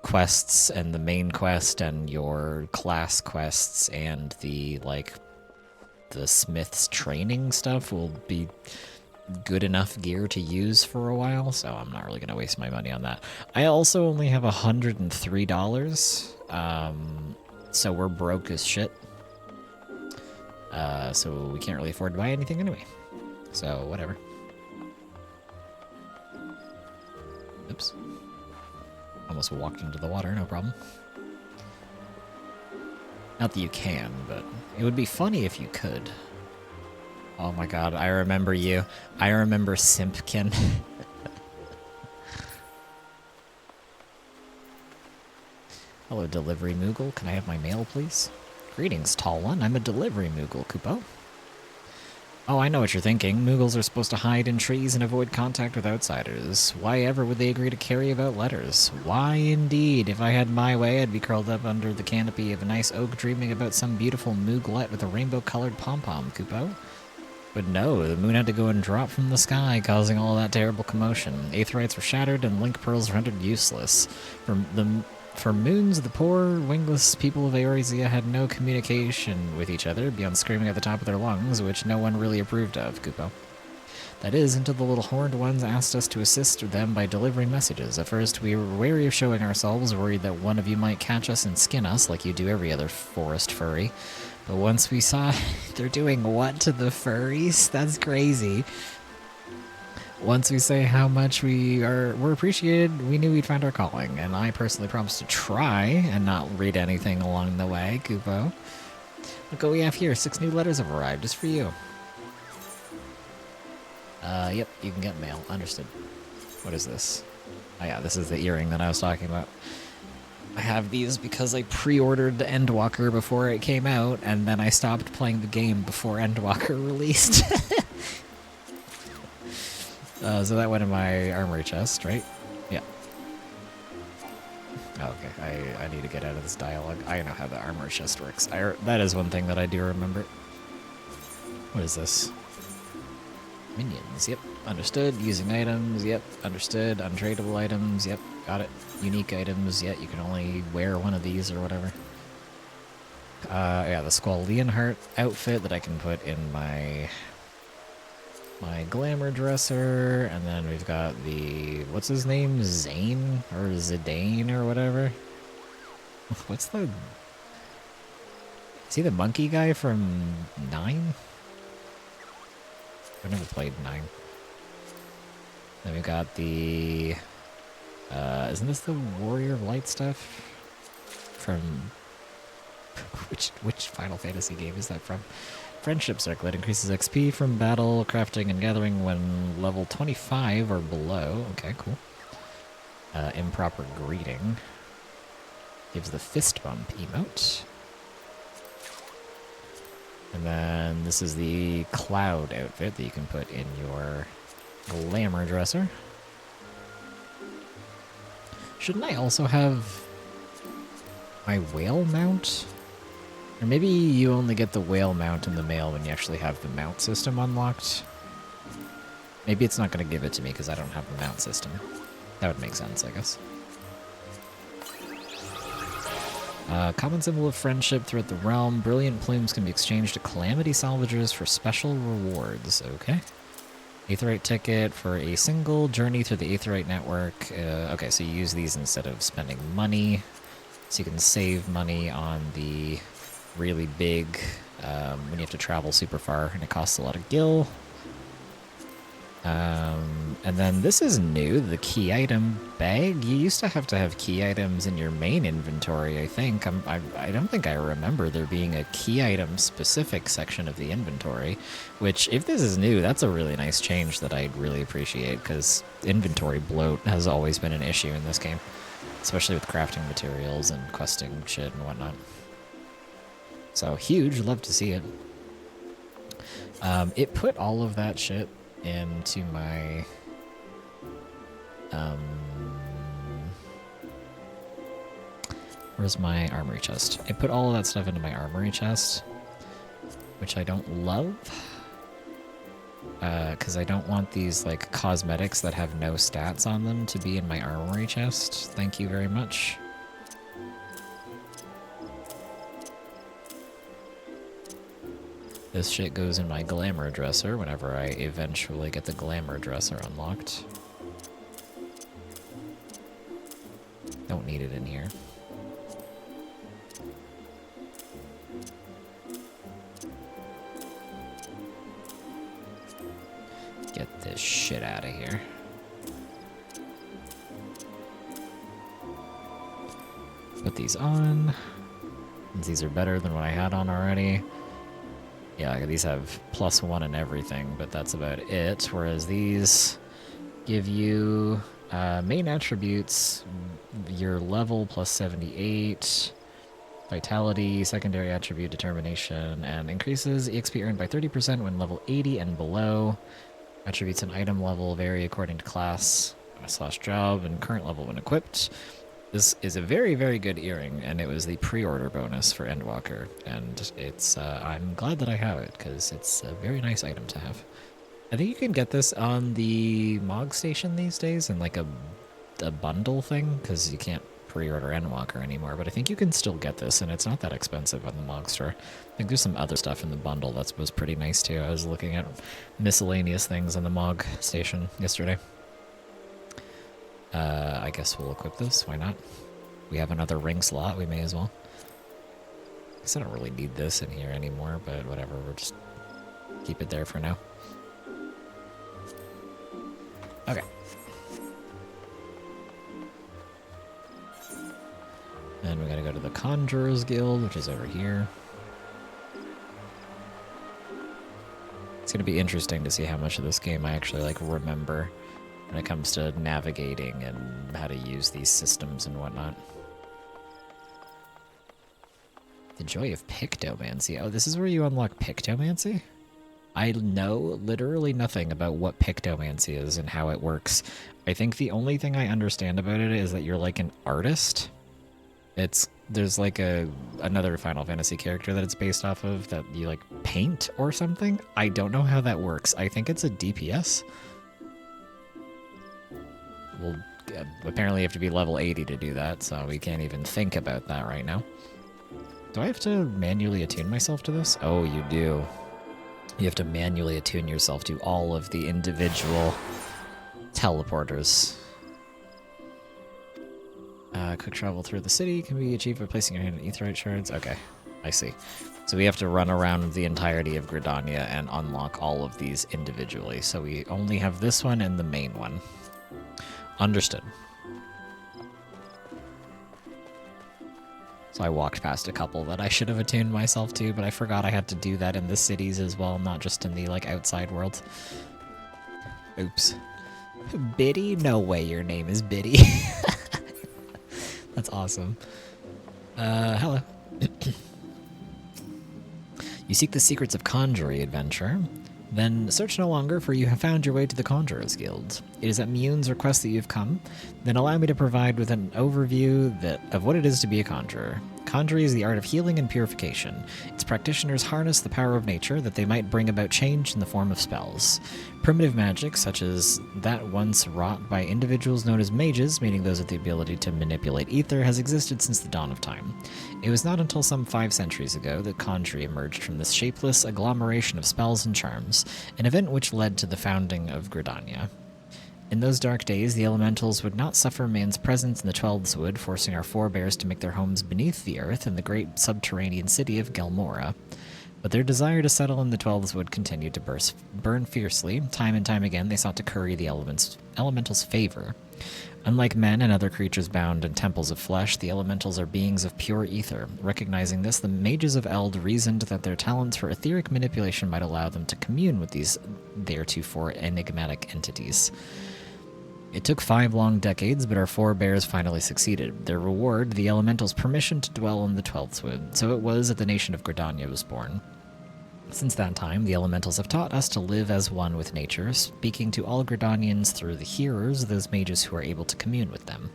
quests and the main quest and your class quests and the, like, the smith's training stuff will be good enough gear to use for a while, so I'm not really going to waste my money on that. I also only have $103, so we're broke as shit. So we can't really afford to buy anything anyway. So, whatever. Oops. Almost walked into the water, no problem. Not that you can, but it would be funny if you could. Oh my god, I remember you. I remember Simpkin. Hello, Delivery Moogle. Can I have my mail, please? Greetings, Tall One. I'm a Delivery Moogle, Kupo. Oh, I know what you're thinking. Moogles are supposed to hide in trees and avoid contact with outsiders. Why ever would they agree to carry about letters? Why indeed? If I had my way, I'd be curled up under the canopy of a nice oak dreaming about some beautiful Mooglet with a rainbow-colored pom-pom, Kupo. But no, the moon had to go and drop from the sky, causing all that terrible commotion. Aetherites were shattered and link pearls rendered useless. For moons, the poor, wingless people of Eorzea had no communication with each other beyond screaming at the top of their lungs, which no one really approved of, Kupo. That is, until the little horned ones asked us to assist them by delivering messages. At first, we were wary of showing ourselves, worried that one of you might catch us and skin us like you do every other forest furry. But once we saw they're doing what to the furries? That's crazy. Once we say how much we're appreciated, we knew we'd find our calling, and I personally promised to try and not read anything along the way, Kupo. Look what we have here. 6 new letters have arrived just for you. Yep, you can get mail. Understood. What is this? Oh yeah, this is the earring that I was talking about. I have these because I pre-ordered the Endwalker before it came out, and then I stopped playing the game before Endwalker released. So that went in my armory chest, right? Yeah. Oh, okay, I need to get out of this dialogue. I know how the armory chest works. That is one thing that I do remember. What is this? Minions, yep, understood. Using items, yep, understood. Untradeable items, yep, got it. Unique items, yeah, you can only wear one of these or whatever. Yeah, the Squall Leonhardt outfit that I can put in my glamour dresser, and then we've got the, what's his name, Zane or Zidane or whatever. What's the? Is he the monkey guy from 9? I've never played 9. Then we've got the, isn't this the Warrior of Light stuff? From, which Final Fantasy game is that from? Friendship Circlet increases XP from battle, crafting, and gathering when level 25 or below. Okay, cool. Improper Greeting gives the fist bump emote. And then this is the Cloud outfit that you can put in your glamour dresser. Shouldn't I also have my whale mount? Or maybe you only get the whale mount in the mail when you actually have the mount system unlocked. Maybe it's not going to give it to me because I don't have the mount system. That would make sense, I guess. Common symbol of friendship throughout the realm. Brilliant plumes can be exchanged to calamity salvagers for special rewards. Okay. Aetheryte ticket for a single journey through the Aetheryte network. Okay, so you use these instead of spending money. So you can save money on the really big, when you have to travel super far and it costs a lot of gil. And then this is new, the key item bag. You used to have key items in your main inventory, I think. I don't think I remember there being a key item specific section of the inventory, which, if this is new, that's a really nice change that I'd really appreciate, because inventory bloat has always been an issue in this game, especially with crafting materials and questing shit and whatnot. So huge, love to see it. It put all of that shit into my where's my armory chest? It put all of that stuff into my armory chest, which I don't love, because I don't want these like cosmetics that have no stats on them to be in my armory chest. Thank you very much. This shit goes in my glamour dresser whenever I eventually get the glamour dresser unlocked. Don't need it in here. Get this shit out of here. Put these on. These are better than what I had on already. Yeah, these have +1 and everything, but that's about it. Whereas these give you main attributes, your level +78, vitality, secondary attribute determination, and increases EXP earned by 30% when level 80 and below. Attributes and item level vary according to class / job and current level when equipped. This is a very, very good earring, and it was the pre-order bonus for Endwalker, and it's, I'm glad that I have it, because it's a very nice item to have. I think you can get this on the Mog Station these days in like a bundle thing, because you can't pre-order Endwalker anymore, but I think you can still get this, and it's not that expensive on the Mog Store. I think there's some other stuff in the bundle that was pretty nice too. I was looking at miscellaneous things on the Mog station yesterday. I guess we'll equip this. Why not? We have another ring slot. We may as well. I guess I don't really need this in here anymore, but whatever. We'll just keep it there for now. Okay. And we gotta go to the Conjurer's Guild, which is over here. It's gonna be interesting to see how much of this game I actually like remember when it comes to navigating and how to use these systems and whatnot. The joy of Pictomancy. Oh, this is where you unlock Pictomancy? I know literally nothing about what Pictomancy is and how it works. I think the only thing I understand about it is that you're like an artist. There's like another Final Fantasy character that it's based off of that you like paint or something. I don't know how that works. I think it's a DPS. Well, apparently you have to be level 80 to do that, so we can't even think about that right now. Do I have to manually attune myself to this? Oh, you do. You have to manually attune yourself to all of the individual teleporters. Quick travel through the city can be achieved by placing your hand in aetheryte shards. Okay, I see. So we have to run around the entirety of Gridania and unlock all of these individually. So we only have this one and the main one. Understood. So I walked past a couple that I should have attuned myself to, but I forgot I had to do that in the cities as well, not just in the like outside world. Oops. Biddy? No way your name is Biddy. That's awesome. Hello. You seek the secrets of Conjury adventure? Then search no longer, for you have found your way to the Conjurer's Guild. It is at Mioun's request that you have come. Then allow me to provide with an overview of what it is to be a conjurer. Conjury is the art of healing and purification. Its practitioners harness the power of nature that they might bring about change in the form of spells. Primitive magic, such as that once wrought by individuals known as mages, meaning those with the ability to manipulate ether, has existed since the dawn of time. It was not until some 5 centuries ago that Conjury emerged from this shapeless agglomeration of spells and charms, an event which led to the founding of Gridania. In those dark days, the elementals would not suffer man's presence in the Twelfth Wood, forcing our forebears to make their homes beneath the earth in the great subterranean city of Gelmora. But their desire to settle in the Twelfth Wood continued to burn fiercely. Time and time again, they sought to curry the elementals' favor. Unlike men and other creatures bound in temples of flesh, the elementals are beings of pure ether. Recognizing this, the mages of Eld reasoned that their talents for etheric manipulation might allow them to commune with these theretofore enigmatic entities. It took 5 long decades, but our forebears finally succeeded. Their reward, the elementals' permission to dwell in the Twelfth Wood. So it was that the nation of Gridania was born. Since that time, the elementals have taught us to live as one with nature, speaking to all Gridanians through the hearers, those mages who are able to commune with them.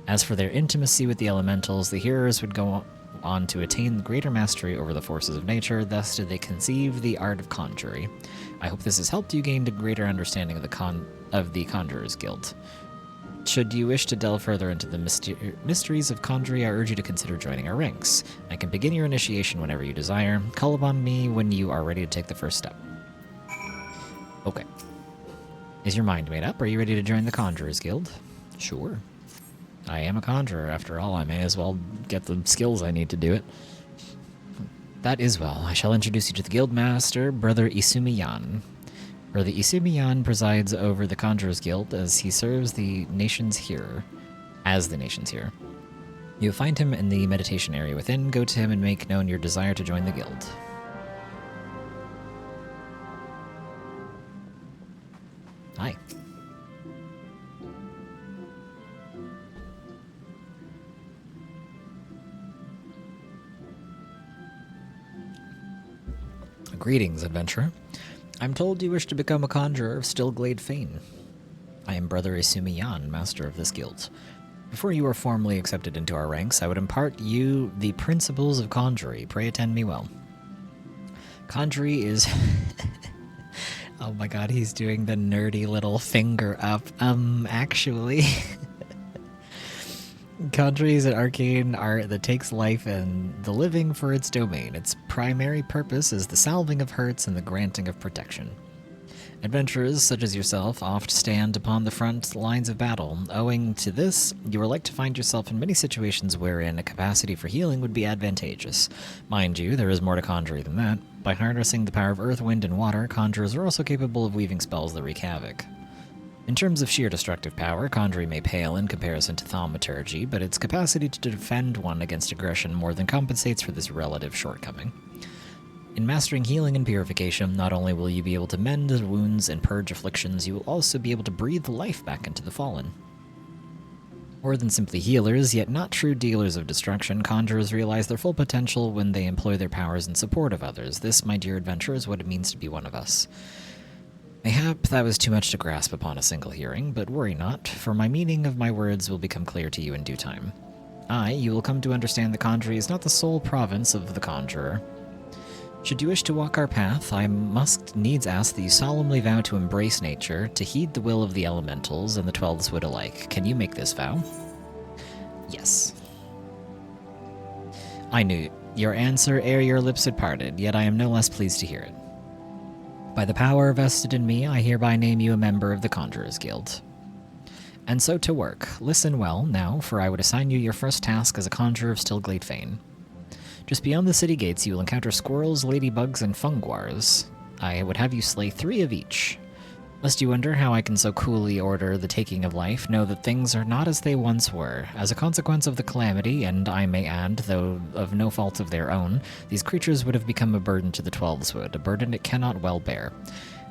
As for their intimacy with the elementals, the hearers would go on to attain greater mastery over the forces of nature, thus did they conceive the art of conjury. I hope this has helped you gain a greater understanding of the Conjurer's Guild. Should you wish to delve further into the mysteries of conjury, I urge you to consider joining our ranks. I can begin your initiation whenever you desire. Call upon me when you are ready to take the first step. Okay. Is your mind made up? Are you ready to join the Conjurer's Guild? Sure. I am a conjurer, after all. I may as well get the skills I need to do it. That is well. I shall introduce you to the Guildmaster, Brother Isumiyan. Brother Isumiyan presides over the Conjurer's Guild as he serves the nation's hearer. You'll find him in the meditation area within. Go to him and make known your desire to join the guild. Hi. Greetings, adventurer. I'm told you wish to become a conjurer of Stillglade fame. I am Brother Isumiyan, master of this guild. Before you are formally accepted into our ranks, I would impart you the principles of conjury. Pray attend me well. Conjury is... Oh my god, he's doing the nerdy little finger up. Actually... Conjuring is an arcane art that takes life and the living for its domain. Its primary purpose is the salving of hurts and the granting of protection. Adventurers such as yourself oft stand upon the front lines of battle. Owing to this, you are like to find yourself in many situations wherein a capacity for healing would be advantageous. Mind you, there is more to conjuring than that. By harnessing the power of earth, wind, and water, conjurers are also capable of weaving spells that wreak havoc. In terms of sheer destructive power, conjuring may pale in comparison to thaumaturgy, but its capacity to defend one against aggression more than compensates for this relative shortcoming. In mastering healing and purification, not only will you be able to mend wounds and purge afflictions, you will also be able to breathe life back into the fallen. More than simply healers, yet not true dealers of destruction, conjurers realize their full potential when they employ their powers in support of others. This, my dear adventurer, is what it means to be one of us. Mayhap that was too much to grasp upon a single hearing, but worry not, for my meaning of my words will become clear to you in due time. You will come to understand that conjuring is not the sole province of the conjurer. Should you wish to walk our path, I must needs ask that you solemnly vow to embrace nature, to heed the will of the elementals and the 12s would alike. Can you make this vow? Yes. I knew your answer ere your lips had parted, yet I am no less pleased to hear it. By the power vested in me, I hereby name you a member of the Conjurers Guild. And so to work. Listen well, now, for I would assign you your first task as a conjurer of Stillglade Fane. Just beyond the city gates, you will encounter squirrels, ladybugs, and funguars. I would have you slay 3 of each. Lest you wonder how I can so coolly order the taking of life, know that things are not as they once were. As a consequence of the calamity, and I may add, though of no fault of their own, these creatures would have become a burden to the 12's wood, a burden it cannot well bear.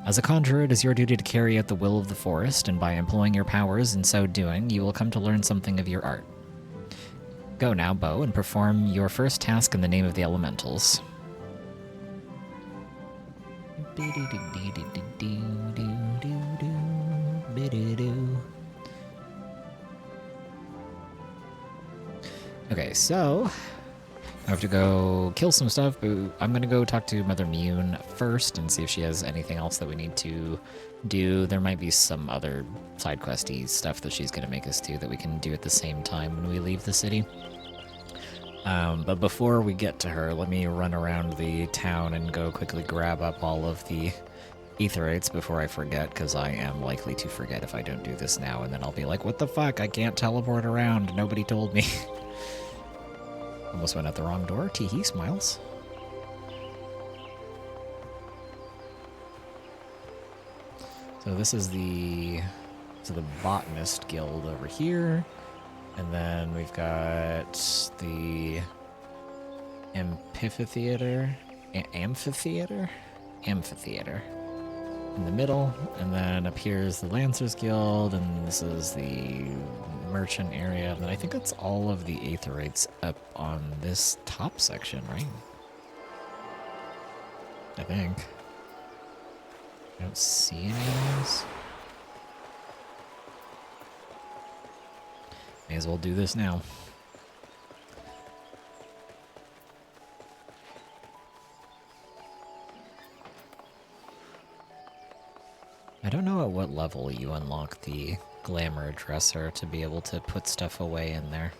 As a conjurer, it is your duty to carry out the will of the forest, and by employing your powers in so doing, you will come to learn something of your art. Go now, Bo, and perform your first task in the name of the elementals. Okay, so I have to go kill some stuff, but I'm gonna go talk to Mother Mune first and see if she has anything else that we need to do. There might be some other side questy stuff that she's gonna make us do that we can do at the same time when we leave the city. But before we get to her, let me run around the town and go quickly grab up all of the Aetherites before I forget, because I am likely to forget if I don't do this now, and then I'll be like, what the fuck, I can't teleport around, nobody told me. Almost went out the wrong door. Teehee smiles. So this is the Botanist Guild over here. And then we've got the Amphitheater in the middle, and then up here is the Lancers Guild, and this is the merchant area, and I think that's all of the Aetherites up on this top section, right? I think. I don't see any of those. May as well do this now. I don't know at what level you unlock the Glamour Dresser to be able to put stuff away in there.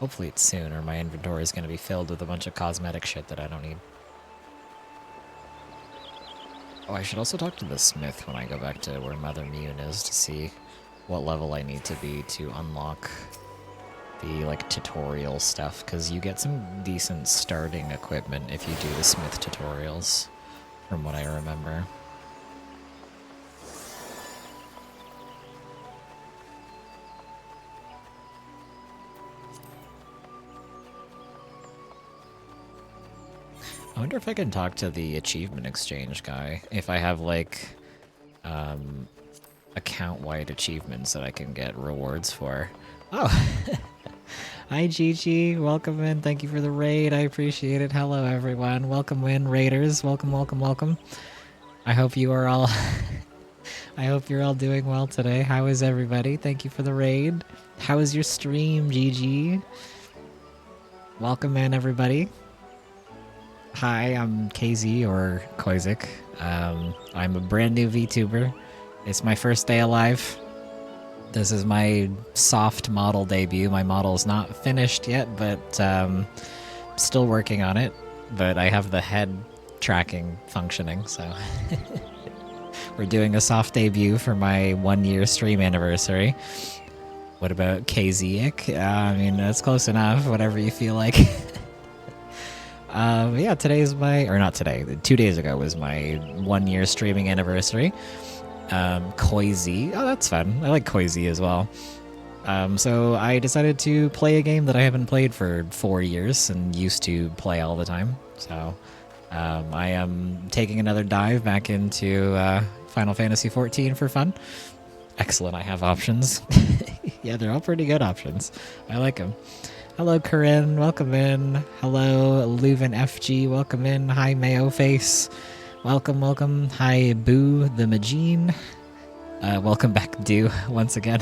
Hopefully it's soon, or my inventory is going to be filled with a bunch of cosmetic shit that I don't need. Oh, I should also talk to the smith when I go back to where Mother Mune is to see what level I need to be to unlock the, like, tutorial stuff, because you get some decent starting equipment if you do the smith tutorials, from what I remember. I wonder if I can talk to the achievement exchange guy, if I have, like, account-wide achievements that I can get rewards for. Oh! Hi, Gigi. Welcome in. Thank you for the raid. I appreciate it. Hello, everyone. Welcome in, raiders. Welcome, welcome, welcome. I hope you are all... I hope you're all doing well today. How is everybody? Thank you for the raid. How is your stream, Gigi? Welcome in, everybody. Hi, I'm KZ, or Koizik. I'm a brand new VTuber. It's my first day alive. This is my soft model debut. My model's not finished yet, but still working on it. But I have the head tracking functioning, so we're doing a soft debut for my 1-year stream anniversary. What about koizik? I mean, that's close enough, whatever you feel like. Yeah, today's my, or not today, 2 days ago was my 1-year streaming anniversary. Koizik. Oh, that's fun. I like Koizik as well. So I decided to play a game that I haven't played for 4 years and used to play all the time. So I am taking another dive back into Final Fantasy XIV for fun. Excellent, I have options. Yeah, they're all pretty good options. I like them. Hello, Corinne. Welcome in. Hello, Leuven FG. Welcome in. Hi, Mayo Face. Welcome, welcome. Hi, Boo the Magine. Welcome back, Do, once again.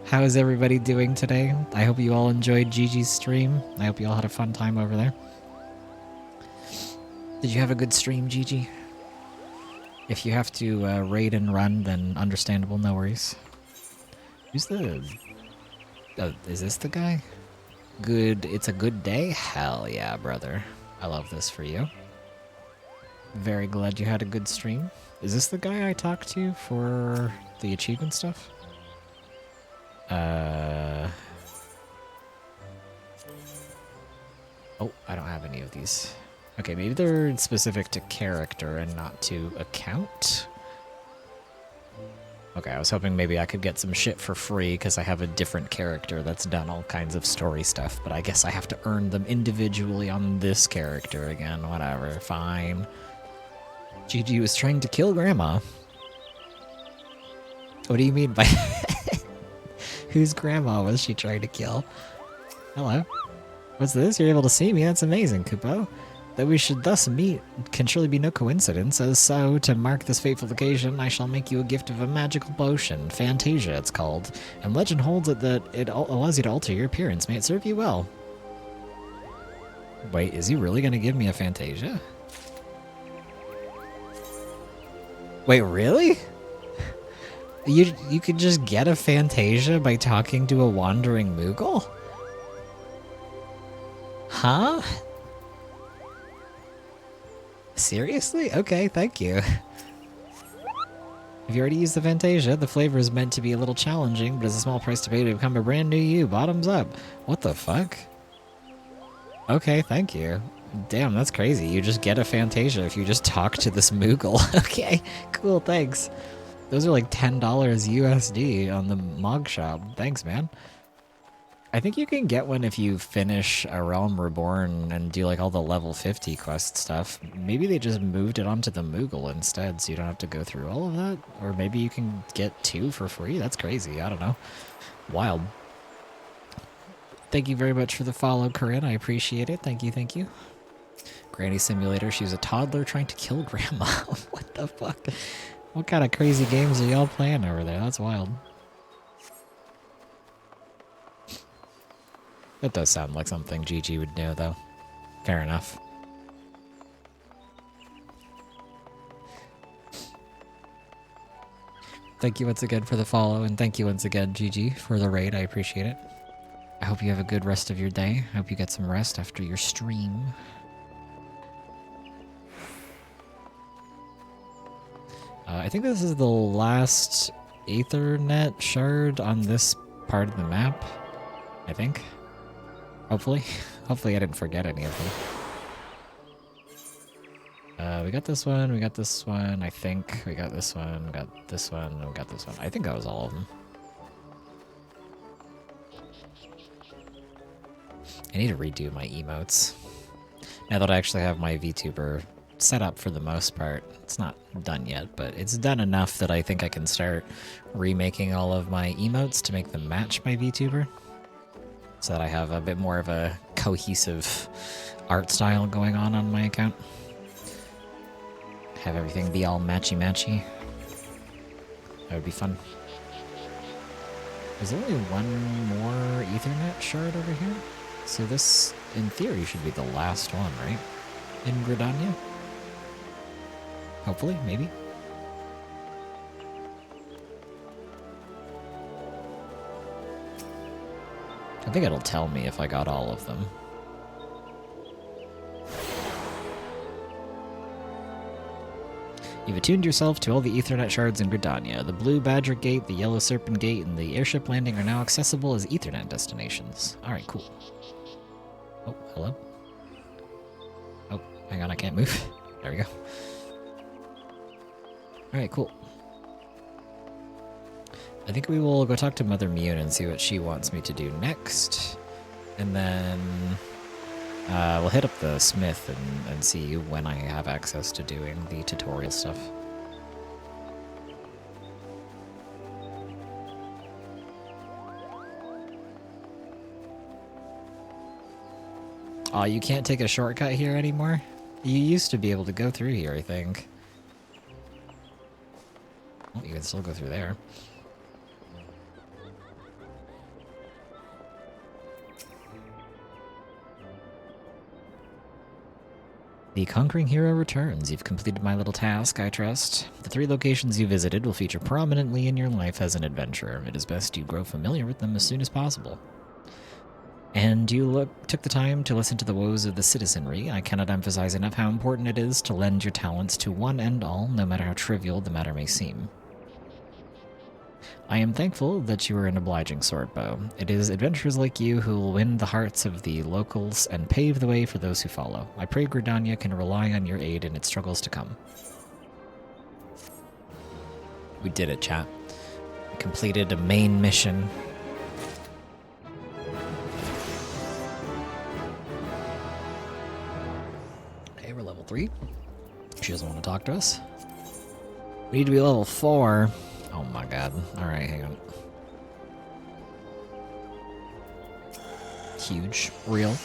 How is everybody doing today? I hope you all enjoyed Gigi's stream. I hope you all had a fun time over there. Did you have a good stream, Gigi? If you have to raid and run, then understandable, no worries. Who's the... Oh, is this the guy? Good, it's a good day? Hell yeah, brother. I love this for you. Very glad you had a good stream. Is this the guy I talked to for the achievement stuff? Oh, I don't have any of these. Okay, maybe they're specific to character and not to account. Okay, I was hoping maybe I could get some shit for free because I have a different character that's done all kinds of story stuff, but I guess I have to earn them individually on this character again. Whatever, fine. Gigi was trying to kill Grandma. What do you mean by... Whose grandma was she trying to kill? Hello? What's this? You're able to see me? That's amazing, Kupo. That we should thus meet can surely be no coincidence, as so, to mark this fateful occasion, I shall make you a gift of a magical potion. Fantasia, it's called. And legend holds it that it allows you to alter your appearance. May it serve you well. Wait, is he really gonna give me a Fantasia? Wait, really? You could just get a Fantasia by talking to a wandering Moogle? Huh? Seriously? Okay, thank you. If you already used the Fantasia, the flavor is meant to be a little challenging, but it's a small price to pay to become a brand new you. Bottoms up. What the fuck? Okay, thank you. Damn, that's crazy. You just get a Fantasia if you just talk to this Moogle. Okay, cool, thanks. Those are like $10 USD on the Mog Shop. Thanks, man. I think you can get one if you finish A Realm Reborn and do like all the level 50 quest stuff. Maybe they just moved it onto the Moogle instead, so you don't have to go through all of that. Or maybe you can get 2 for free. That's crazy. I don't know. Wild. Thank you very much for the follow, Corinne. I appreciate it. Thank you, thank you. Granny Simulator. She was a toddler trying to kill Grandma. What the fuck? What kind of crazy games are y'all playing over there? That's wild. That does sound like something Gigi would know, though. Fair enough. Thank you once again for the follow, and thank you once again, Gigi, for the raid. I appreciate it. I hope you have a good rest of your day. I hope you get some rest after your stream. I think this is the last Ethernet shard on this part of the map. I think. Hopefully. Hopefully I didn't forget any of them. We got this one, we got this one, I think. We got this one, we got this one, we got this one. I think that was all of them. I need to redo my emotes. Now that I actually have my VTuber set up for the most part. It's not done yet, but it's done enough that I think I can start remaking all of my emotes to make them match my VTuber. So that I have a bit more of a cohesive art style going on my account. Have everything be all matchy-matchy. That would be fun. There's only one more Ethernet shard over here. So this, in theory, should be the last one, right? In Gridania? Hopefully, maybe. think it'll tell me if I got all of them. You've attuned yourself to all the Ethernet shards in Gridania. The Blue Badger Gate, the Yellow Serpent Gate, and the airship landing are now accessible as Ethernet destinations. Alright, cool. Oh, hello? Oh, hang on, I can't move. There we go. Alright, cool. I think we will go talk to Mother Mune and see what she wants me to do next. And then we'll hit up the smith and see when I have access to doing the tutorial stuff. Oh, you can't take a shortcut here anymore? You used to be able to go through here, I think. Well, you can still go through there. The Conquering Hero returns. You've completed my little task, I trust. The 3 locations you visited will feature prominently in your life as an adventurer. It is best you grow familiar with them as soon as possible. And you took the time to listen to the woes of the citizenry. I cannot emphasize enough how important it is to lend your talents to one and all, no matter how trivial the matter may seem. I am thankful that you are an obliging swordbow. It is adventurers like you who will win the hearts of the locals and pave the way for those who follow. I pray Gridania can rely on your aid in its struggles to come. We did it, chat. We completed a main mission. Okay, we're level 3. She doesn't want to talk to us. We need to be level 4. Oh my god. Alright, hang on. Huge. Real.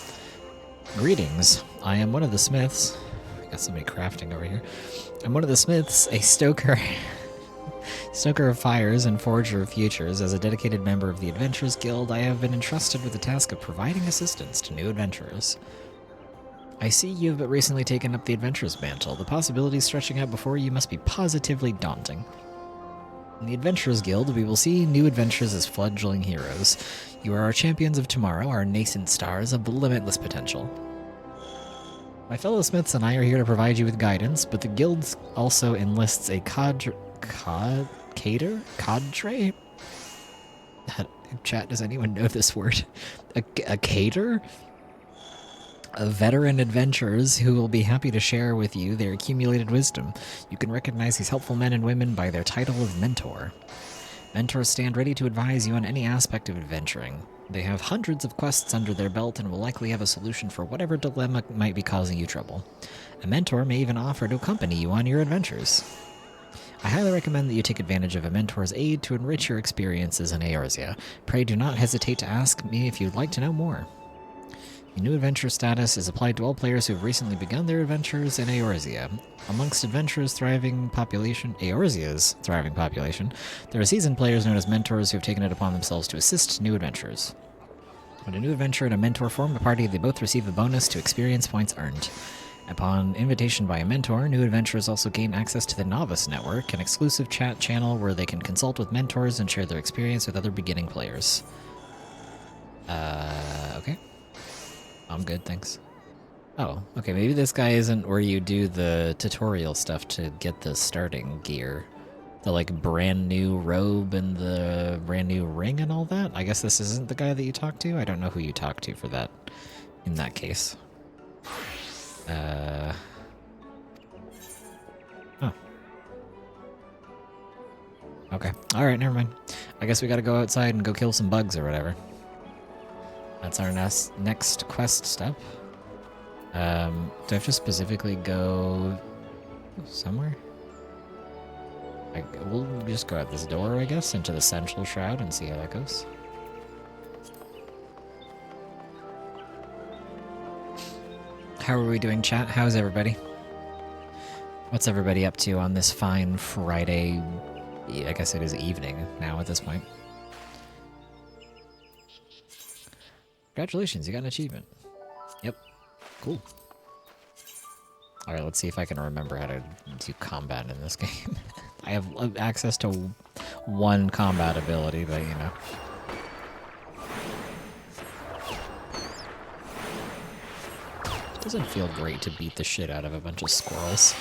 Greetings. I am one of the smiths. I got somebody crafting over here. I'm one of the smiths, a stoker. Stoker of fires and forger of futures. As a dedicated member of the Adventurers Guild, I have been entrusted with the task of providing assistance to new adventurers. I see you have recently taken up the Adventurer's mantle. The possibilities stretching out before you must be positively daunting. In the Adventurers Guild, we will see new adventures as fledgling heroes. You are our champions of tomorrow, our nascent stars of limitless potential. My fellow smiths and I are here to provide you with guidance, but the guild also enlists a cadre? Chat, does anyone know this word? A cater? Of veteran adventurers who will be happy to share with you their accumulated wisdom. You can recognize these helpful men and women by their title of mentor. Mentors stand ready to advise you on any aspect of adventuring. They have hundreds of quests under their belt and will likely have a solution for whatever dilemma might be causing you trouble. A mentor may even offer to accompany you on your adventures. I highly recommend that you take advantage of a mentor's aid to enrich your experiences in Eorzea. Pray do not hesitate to ask me if you'd like to know more. The new adventure status is applied to all players who have recently begun their adventures in Eorzea. Amongst Eorzea's thriving population, there are seasoned players known as mentors who have taken it upon themselves to assist new adventurers. When a new adventurer and a mentor form a party, they both receive a bonus to experience points earned. Upon invitation by a mentor, new adventurers also gain access to the Novice Network, an exclusive chat channel where they can consult with mentors and share their experience with other beginning players. Okay. I'm good, thanks. Oh, okay, maybe this guy isn't where you do the tutorial stuff to get the starting gear. The, like, brand new robe and the brand new ring and all that? I guess this isn't the guy that you talk to? I don't know who you talk to for that, in that case. Oh. Okay, alright, never mind. I guess we gotta go outside and go kill some bugs or whatever. That's our next quest step. Do I have to specifically go somewhere? We'll just go out this door, I guess, into the Central Shroud and see how that goes. How are we doing, chat? How's everybody? What's everybody up to on this fine Friday? I guess it is evening now at this point. Congratulations, you got an achievement. Yep. Cool. Alright, let's see if I can remember how to do combat in this game. I have access to one combat ability, but you know. Doesn't feel great to beat the shit out of a bunch of squirrels.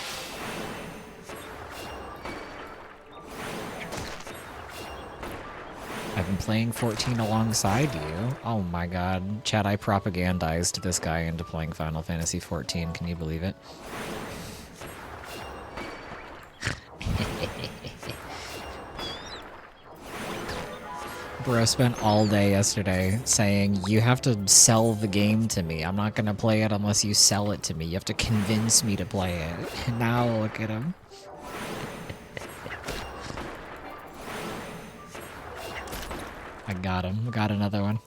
I've been playing 14 alongside you. Oh my god. Chad, I propagandized this guy into playing Final Fantasy XIV. Can you believe it? Bro spent all day yesterday saying, you have to sell the game to me. I'm not gonna play it unless you sell it to me. You have to convince me to play it. And now look at him. I got him. Got another one.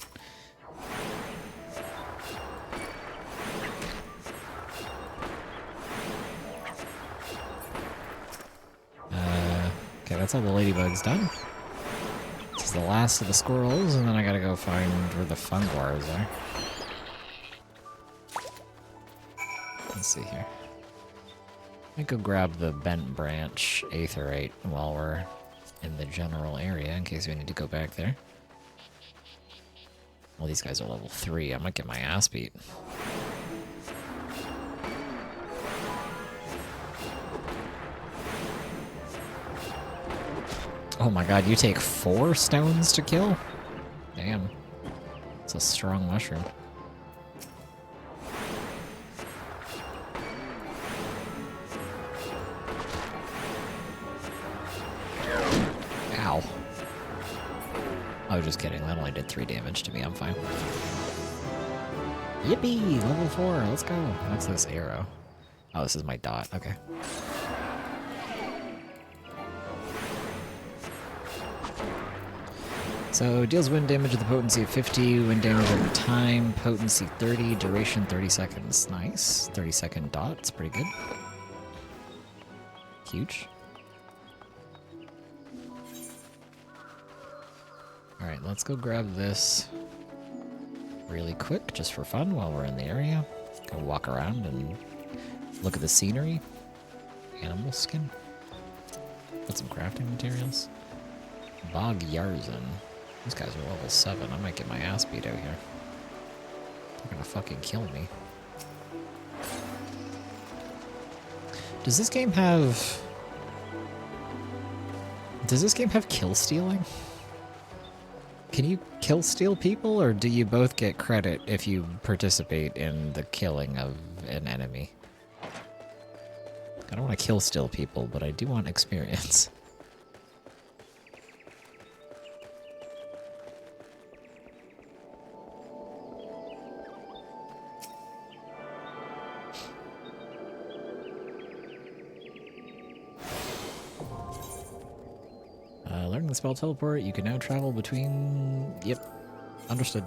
Okay, that's all the ladybug's done. This is the last of the squirrels, and then I gotta go find where the fungwars are. Let's see here. I might go grab the bent branch aetherite while we're in the general area, in case we need to go back there. Well, these guys are level 3. I might get my ass beat. Oh my god, you take 4 stones to kill? Damn. It's a strong mushroom. Ow. I was just kidding. That only did 3 damage to me. I'm fine. Yippee! Level 4. Let's go. What's this arrow? Oh, this is my dot. Okay. So, deals wind damage with a potency of 50, wind damage over time, potency 30, duration 30 seconds. Nice. 30-second dot. It's pretty good. Huge. Alright, let's go grab this really quick, just for fun, while we're in the area. Go walk around and look at the scenery. Animal skin. Put some crafting materials. Bog Yarzan. These guys are level 7. I might get my ass beat out here. They're gonna fucking kill me. Does this game have... Does this game have kill stealing? Can you kill steal people, or do you both get credit if you participate in the killing of an enemy? I don't want to kill steal people, but I do want experience. Learning the spell teleport, you can now travel between... Yep, understood.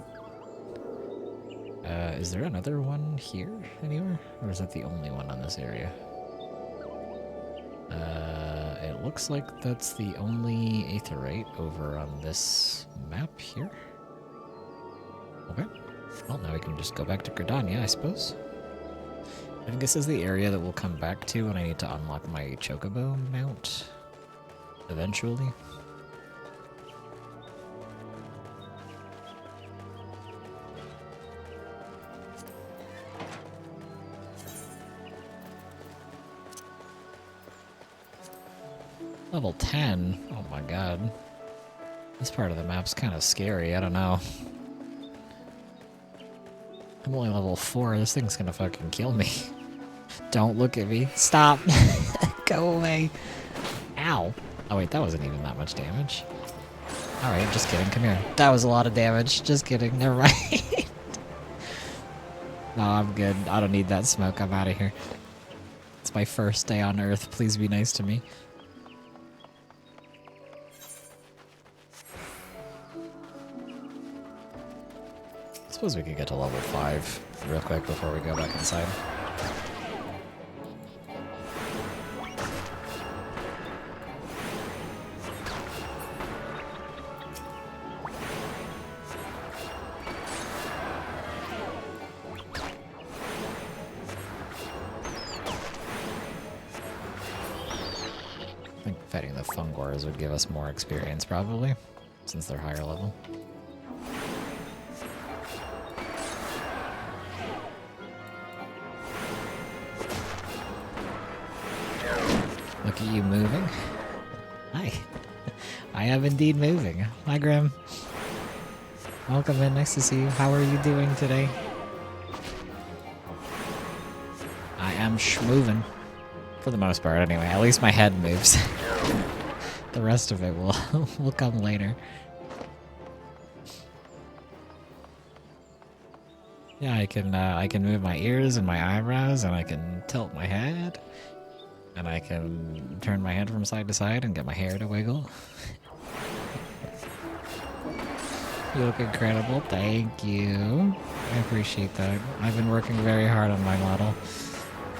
Is there another one here anywhere? Or is that the only one on this area? It looks like that's the only aetherite over on this map here. Okay. Well, now we can just go back to Gridania, I suppose. I think this is the area that we'll come back to when I need to unlock my chocobo mount. Eventually. Level 10? Oh my god. This part of the map's kind of scary, I don't know. I'm only level 4, this thing's gonna fucking kill me. Don't look at me. Stop! Go away! Ow! Oh wait, that wasn't even that much damage. Alright, just kidding, come here. That was a lot of damage, just kidding, never mind. No, I'm good. I don't need that smoke, I'm out of here. It's my first day on Earth, please be nice to me. I suppose we could get to level 5 real quick before we go back inside. I think fighting the fungwars would give us more experience probably, since they're higher level. Look at you moving. Hi. I am indeed moving. Hi, Grim. Welcome in. Nice to see you. How are you doing today? I am moving. For the most part, anyway. At least my head moves. The rest of it will come later. Yeah, I can move my ears and my eyebrows, and I can tilt my head, and I can turn my head from side to side and get my hair to wiggle. You look incredible. Thank you. I appreciate that. I've been working very hard on my model.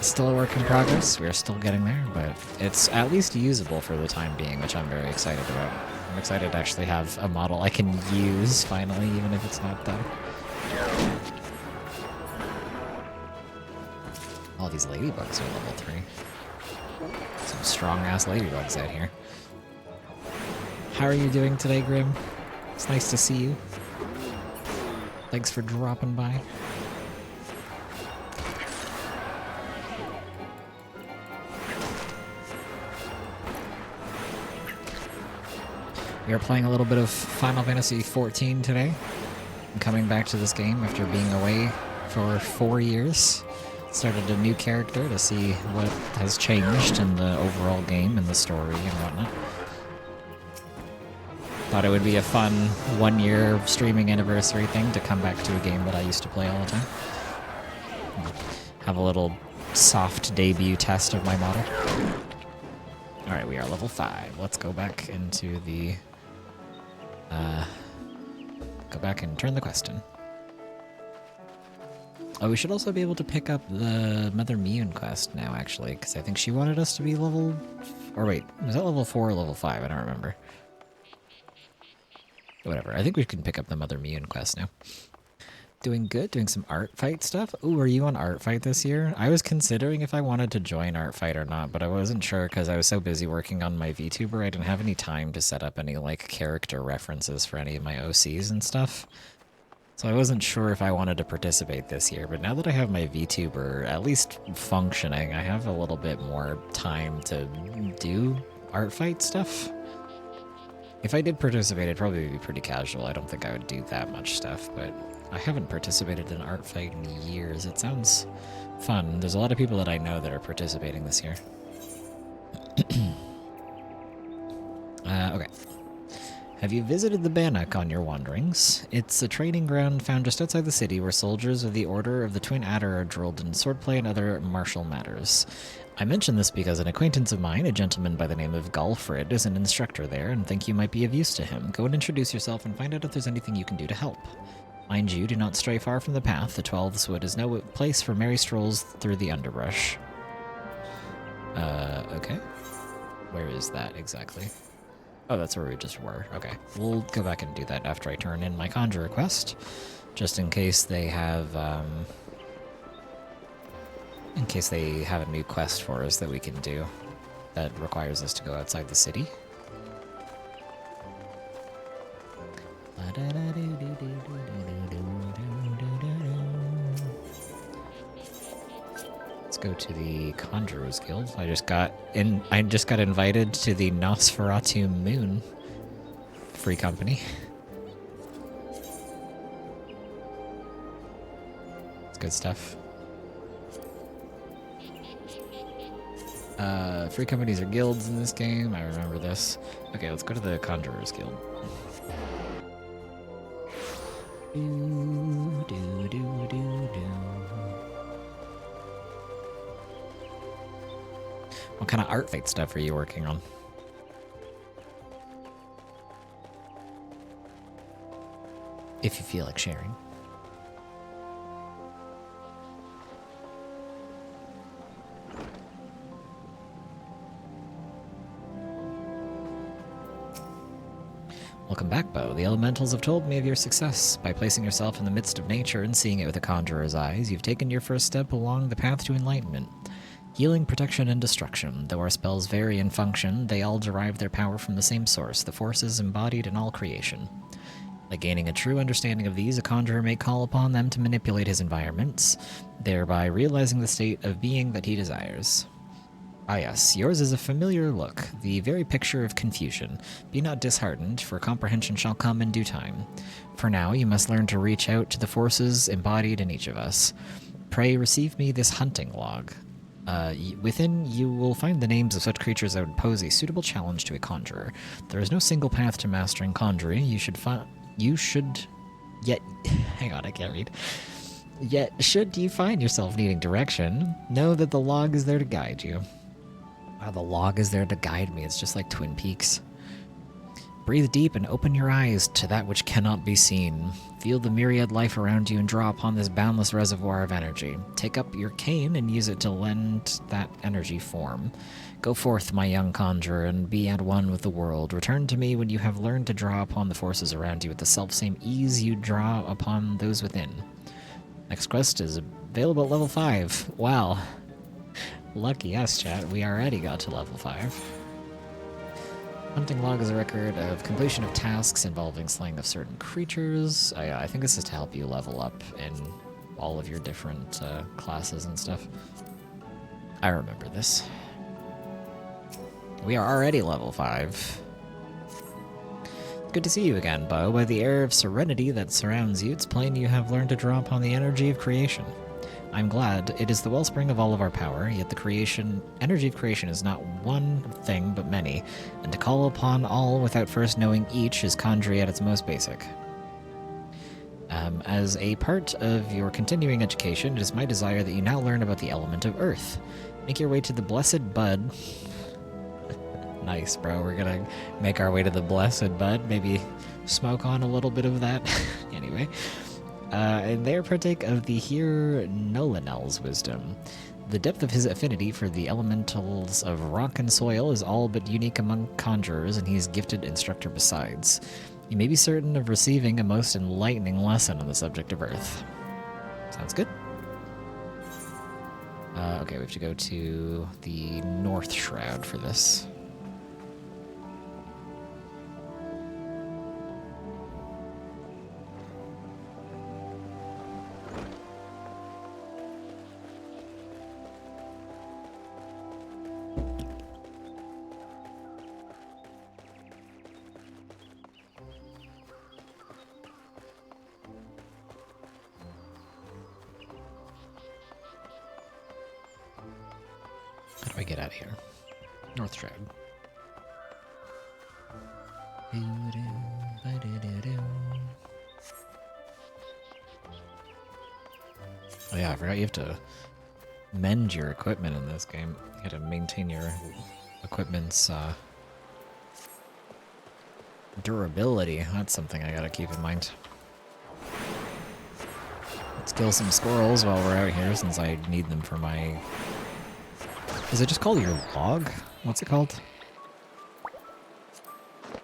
Still a work in progress. We're still getting there, but it's at least usable for the time being, which I'm very excited about. I'm excited to actually have a model I can use finally, even if it's not done. All these ladybugs are level 3. Some strong-ass ladybugs out here. How are you doing today, Grim? It's nice to see you. Thanks for dropping by. We are playing a little bit of Final Fantasy XIV today. I'm coming back to this game after being away for 4 years. Started a new character to see what has changed in the overall game and the story and whatnot. Thought it would be a fun 1-year streaming anniversary thing to come back to a game that I used to play all the time. Have a little soft debut test of my model. Alright, we are level 5. Let's go back into the... go back and turn the quest in. Oh, we should also be able to pick up the Mother Mune quest now, actually, because I think she wanted us to be level... Or wait, was that level 4 or level 5? I don't remember. Whatever, I think we can pick up the Mother Mune quest now. Doing good, doing some art fight stuff. Ooh, are you on art fight this year? I was considering if I wanted to join art fight or not, but I wasn't sure because I was so busy working on my VTuber, I didn't have any time to set up any, like, character references for any of my OCs and stuff. So I wasn't sure if I wanted to participate this year, but now that I have my VTuber at least functioning, I have a little bit more time to do art fight stuff. If I did participate, it'd probably be pretty casual. I don't think I would do that much stuff, but I haven't participated in art fight in years. It sounds fun. There's a lot of people that I know that are participating this year. Okay. Have you visited the Bannock on your wanderings? It's a training ground found just outside the city where soldiers of the Order of the Twin Adder are drilled in swordplay and other martial matters. I mention this because an acquaintance of mine, a gentleman by the name of Galfred, is an instructor there and think you might be of use to him. Go and introduce yourself and find out if there's anything you can do to help. Mind you, do not stray far from the path. The Twelfth's Wood is no place for merry strolls through the underbrush. Okay. Where is that exactly? Oh, that's where we just were. Okay. We'll go back and do that after I turn in my Conjurer quest, just in case they have, a new quest for us that we can do that requires us to go outside the city. Let's go to the Conjurers Guild. I just got invited to the Nosferatu Moon free company. It's good stuff. Free companies are guilds in this game. I remember this. Okay, let's go to the Conjurers Guild. What kind of art fight stuff are you working on? If you feel like sharing. Welcome back, Bo. The elementals have told me of your success. By placing yourself in the midst of nature and seeing it with a conjurer's eyes, you've taken your first step along the path to enlightenment. Healing, protection, and destruction. Though our spells vary in function, they all derive their power from the same source, the forces embodied in all creation. By gaining a true understanding of these, a conjurer may call upon them to manipulate his environments, thereby realizing the state of being that he desires. Ah yes, yours is a familiar look, the very picture of confusion. Be not disheartened, for comprehension shall come in due time. For now, you must learn to reach out to the forces embodied in each of us. Pray receive me this hunting log. Within, you will find the names of such creatures that would pose a suitable challenge to a conjurer. There is no single path to mastering conjuring. You should yet... Hang on, I can't read. Yet, should you find yourself needing direction, know that the log is there to guide you. Wow, the log is there to guide me. It's just like Twin Peaks. Breathe deep and open your eyes to that which cannot be seen. Feel the myriad life around you and draw upon this boundless reservoir of energy. Take up your cane and use it to lend that energy form. Go forth, my young conjurer, and be at one with the world. Return to me when you have learned to draw upon the forces around you with the selfsame ease you draw upon those within. Next quest is available at level 5. Wow. Lucky us, chat. We already got to level 5. Hunting log is a record of completion of tasks involving slaying of certain creatures. I think this is to help you level up in all of your different classes and stuff. I remember this. We are already level 5. Good to see you again, Bo. By the air of serenity that surrounds you, it's plain you have learned to draw upon the energy of creation. I'm glad. It is the wellspring of all of our power, yet the energy of creation is not one thing, but many, and to call upon all without first knowing each is conjury at its most basic. As a part of your continuing education, it is my desire that you now learn about the element of earth. Make your way to the Blessed Bud. Nice, bro. We're gonna make our way to the Blessed Bud. Maybe smoke on a little bit of that. Anyway. And there partake of the here Nolanel's wisdom. The depth of his affinity for the elementals of rock and soil is all but unique among conjurers, and he is a gifted instructor besides. You may be certain of receiving a most enlightening lesson on the subject of Earth. Sounds good. Okay, we have to go to the North Shroud for this. How do I get out of here? North Shroud. Oh yeah, I forgot you have to mend your equipment in this game. You gotta maintain your equipment's durability. That's something I gotta keep in mind. Let's kill some squirrels while we're out here, since I need them for my... Is it just called your log? What's it called?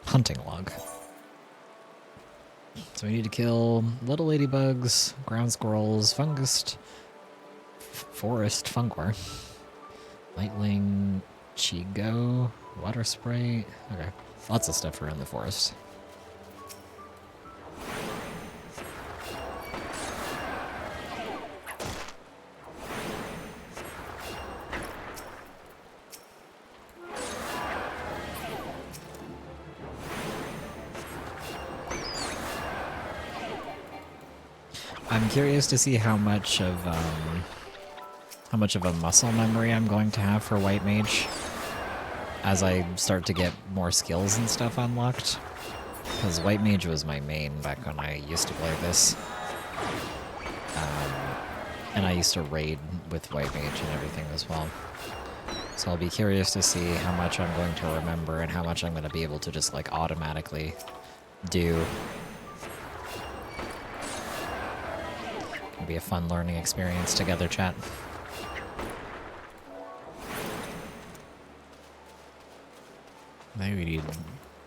Hunting log. So we need to kill little ladybugs, ground squirrels, forest funguar, lightling, chigo, water sprite. Okay, lots of stuff around the forest. I'm curious to see how much of a muscle memory I'm going to have for White Mage as I start to get more skills and stuff unlocked. Because White Mage was my main back when I used to play this. And I used to raid with White Mage and everything as well. So I'll be curious to see how much I'm going to remember and how much I'm going to be able to just like automatically do. It'll be a fun learning experience together, chat. Maybe we need...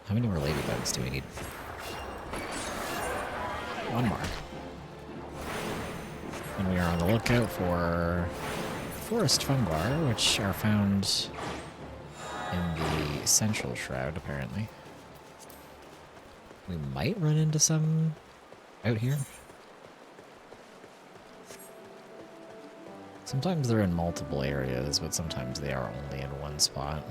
How many more ladybugs do we need? One more. And we are on the lookout for forest funguar, which are found in the central shroud, apparently. We might run into some out here. Sometimes they're in multiple areas, but sometimes they are only in one spot.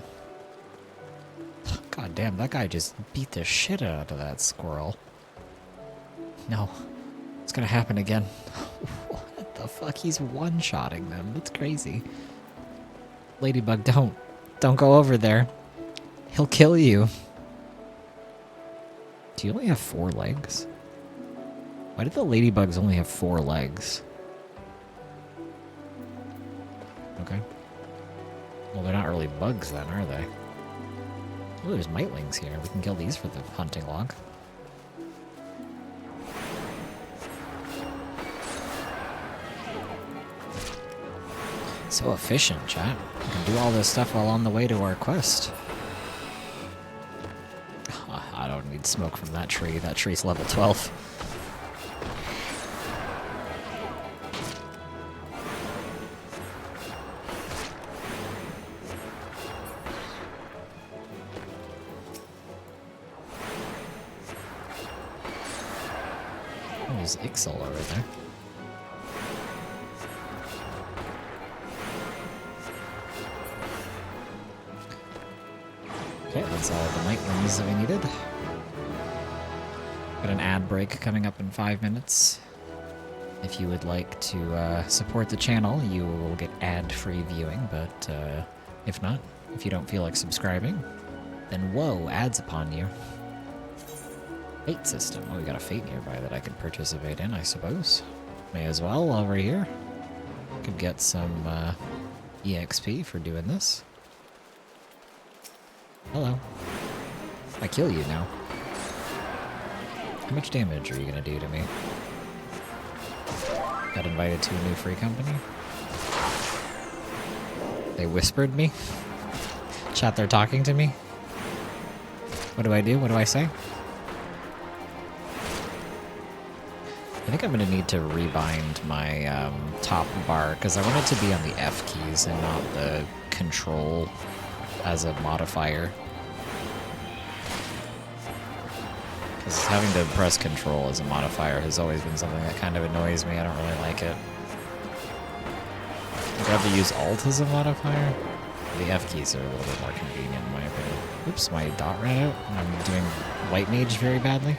God damn, that guy just beat the shit out of that squirrel. No, it's gonna happen again. What the fuck? He's one-shotting them. That's crazy. Ladybug, don't. Don't go over there. He'll kill you. Do you only have 4 legs? Why did the ladybugs only have 4 legs? Okay. Well, they're not really bugs then, are they? Oh, there's mitlings here. We can kill these for the hunting log. So efficient, chat. We can do all this stuff while on the way to our quest. I don't need smoke from that tree. That tree's level 12. Oh, there's Ixal over there. Okay, that's all the nightlings that we needed. Got an ad break coming up in 5 minutes. If you would like to support the channel, you will get ad-free viewing, but if not, if you don't feel like subscribing, then whoa, ads upon you. Fate system. Oh, we got a fate nearby that I could participate in, I suppose. May as well over here. Could get some EXP for doing this. Hello. I kill you now. How much damage are you gonna do to me? Got invited to a new free company. They whispered me. Chat, they're talking to me. What do I do? What do I say? I think I'm gonna need to rebind my top bar because I want it to be on the F keys and not the control as a modifier. Because having to press control as a modifier has always been something that kind of annoys me. I don't really like it. I'd rather use Alt as a modifier. The F keys are a little bit more convenient in my opinion. Oops, my dot ran out. I'm doing White Mage very badly.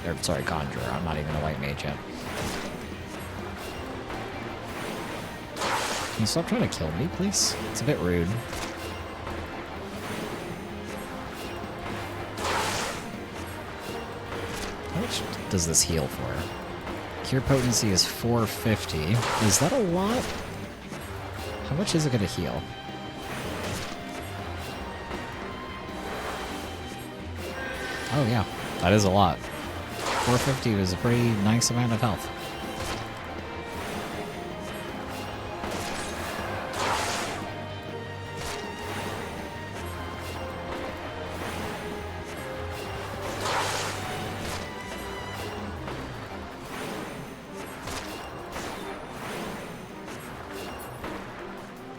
Or, sorry, Conjurer. I'm not even a White Mage yet. Can you stop trying to kill me, please? It's a bit rude. How much does this heal for? Cure potency is 450. Is that a lot? How much is it going to heal? Oh yeah, that is a lot. 450 was a pretty nice amount of health.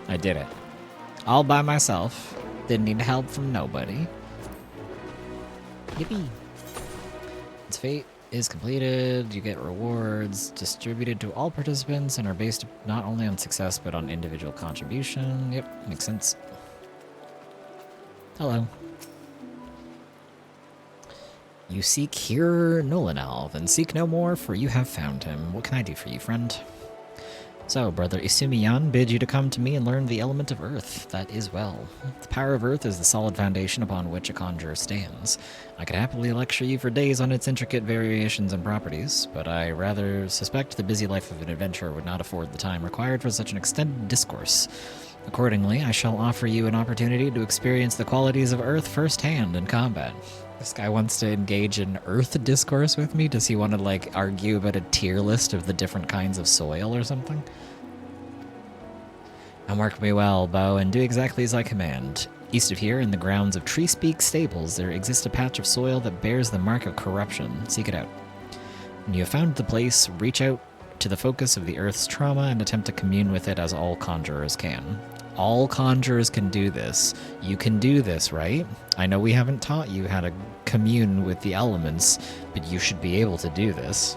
I did it. All by myself. Didn't need help from nobody. Yippee. Its fate is completed. You get rewards distributed to all participants and are based not only on success but on individual contribution. Yep, makes sense. Hello. You seek here Nolanel, then seek no more, for you have found him. What can I do for you, friend? So, Brother Isumiyan bid you to come to me and learn the element of earth. That is well. The power of earth is the solid foundation upon which a conjurer stands. I could happily lecture you for days on its intricate variations and properties, but I rather suspect the busy life of an adventurer would not afford the time required for such an extended discourse. Accordingly, I shall offer you an opportunity to experience the qualities of earth firsthand in combat. This guy wants to engage in earth discourse with me? Does he want to, like, argue about a tier list of the different kinds of soil or something? Now mark me well, Bo, and do exactly as I command. East of here, in the grounds of Treespeak Stables, there exists a patch of soil that bears the mark of corruption. Seek it out. When you have found the place, reach out to the focus of the earth's trauma and attempt to commune with it as all conjurers can. All conjurers can do this. You can do this, right? I know we haven't taught you how to commune with the elements, but you should be able to do this.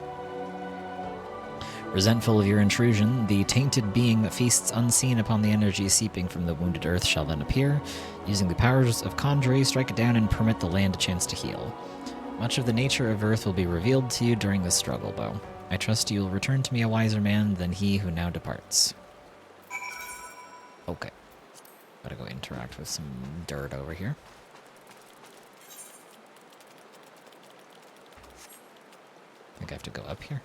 Resentful of your intrusion, the tainted being that feasts unseen upon the energy seeping from the wounded earth shall then appear. Using the powers of Conjurer, strike it down and permit the land a chance to heal. Much of the nature of Earth will be revealed to you during this struggle, Bo. I trust you will return to me a wiser man than he who now departs. Okay. Gotta go interact with some dirt over here. I think I have to go up here.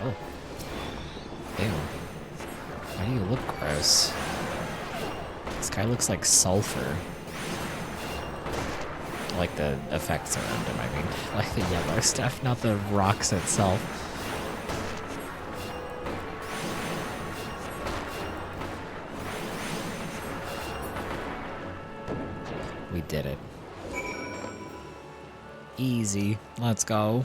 Oh. Ew. Why do you look gross? This guy looks like sulfur. Like the effects around him, I mean. Like the yellow stuff, not the rocks itself. We did it. Easy. Let's go.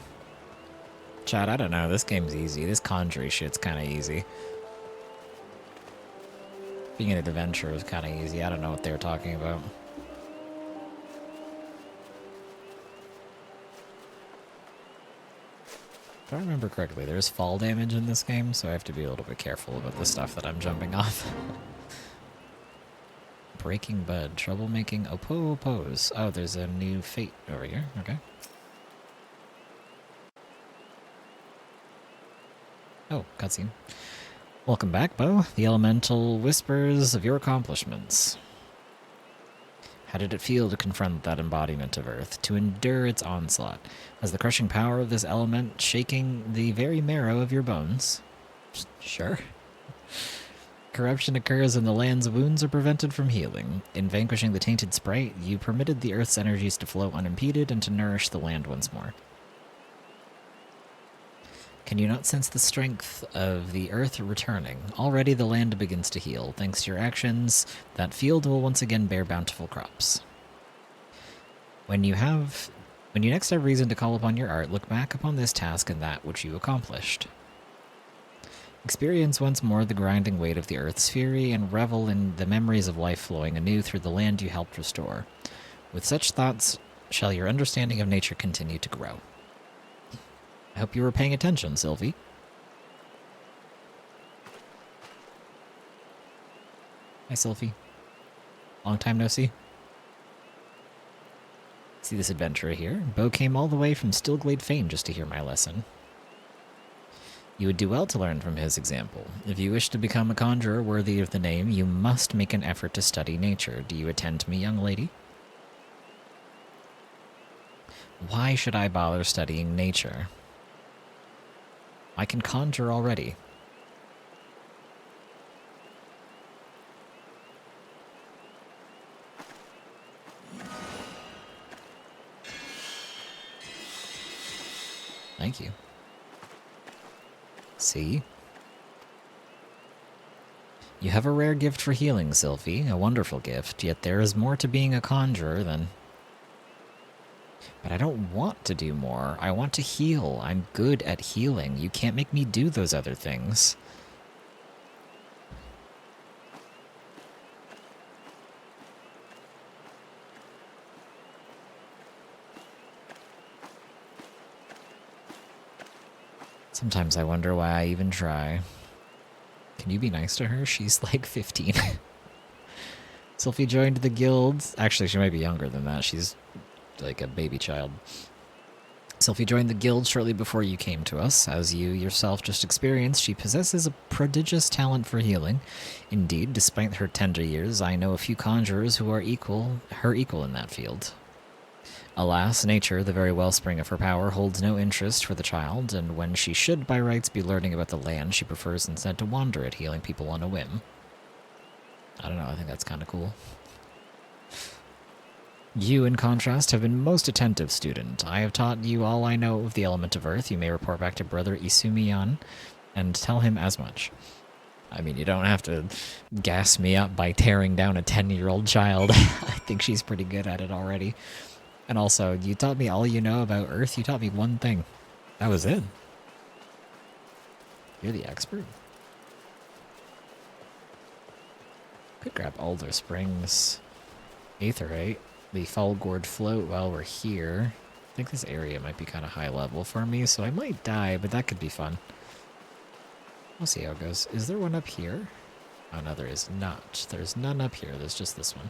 Chat, I don't know. This game's easy. This Conjury shit's kind of easy. Being an adventure is kind of easy. I don't know what they were talking about. If I remember correctly, there's fall damage in this game, so I have to be a little bit careful about the stuff that I'm jumping off. Breaking Bud. Troublemaking. Oppose. Oh, there's a new fate over here. Okay. Oh, cutscene. Welcome back, Bo. The elemental whispers of your accomplishments. How did it feel to confront that embodiment of Earth, to endure its onslaught? Has the crushing power of this element shaking the very marrow of your bones? Sure. Corruption occurs and the land's wounds are prevented from healing. In vanquishing the tainted sprite, you permitted the Earth's energies to flow unimpeded and to nourish the land once more. Can you not sense the strength of the earth returning? Already the land begins to heal. Thanks to your actions, that field will once again bear bountiful crops. When you next have reason to call upon your art, look back upon this task and that which you accomplished. Experience once more the grinding weight of the earth's fury and revel in the memories of life flowing anew through the land you helped restore. With such thoughts shall your understanding of nature continue to grow. I hope you were paying attention, Sylvie. Hi, Sylvie. Long time no see. See this adventurer here? Bo came all the way from Stillglade Fane just to hear my lesson. You would do well to learn from his example. If you wish to become a conjurer worthy of the name, you must make an effort to study nature. Do you attend me, young lady? Why should I bother studying nature? I can conjure already. Thank you. See? You have a rare gift for healing, Sylvie, a wonderful gift, yet there is more to being a conjurer than... But I don't want to do more. I want to heal. I'm good at healing. You can't make me do those other things. Sometimes I wonder why I even try. Can you be nice to her? She's like 15. Sylvie joined the guild. Actually, she might be younger than that. She's like a baby child. Sylvie joined the guild shortly before you came to us. As you yourself just experienced, she possesses a prodigious talent for healing. Indeed, despite her tender years, I know a few conjurers who are her equal in that field. Alas, nature, the very wellspring of her power, holds no interest for the child, and when she should by rights be learning about the land, she prefers instead to wander it, healing people on a whim. I don't know, I think that's kind of cool. You, in contrast, have been most attentive, student. I have taught you all I know of the element of earth. You may report back to Brother Isumiyan and tell him as much. I mean, you don't have to gas me up by tearing down a 10-year-old child. I think she's pretty good at it already. And also, you taught me all you know about Earth. You taught me one thing. That was it. You're the expert. Could grab Alder Springs. Aetherite. The Falgord float while we're here. I think this area might be kind of high level for me, so I might die, but that could be fun. We'll see how it goes. Is there one up here? Oh, no, there is not. There's none up here. There's just this one.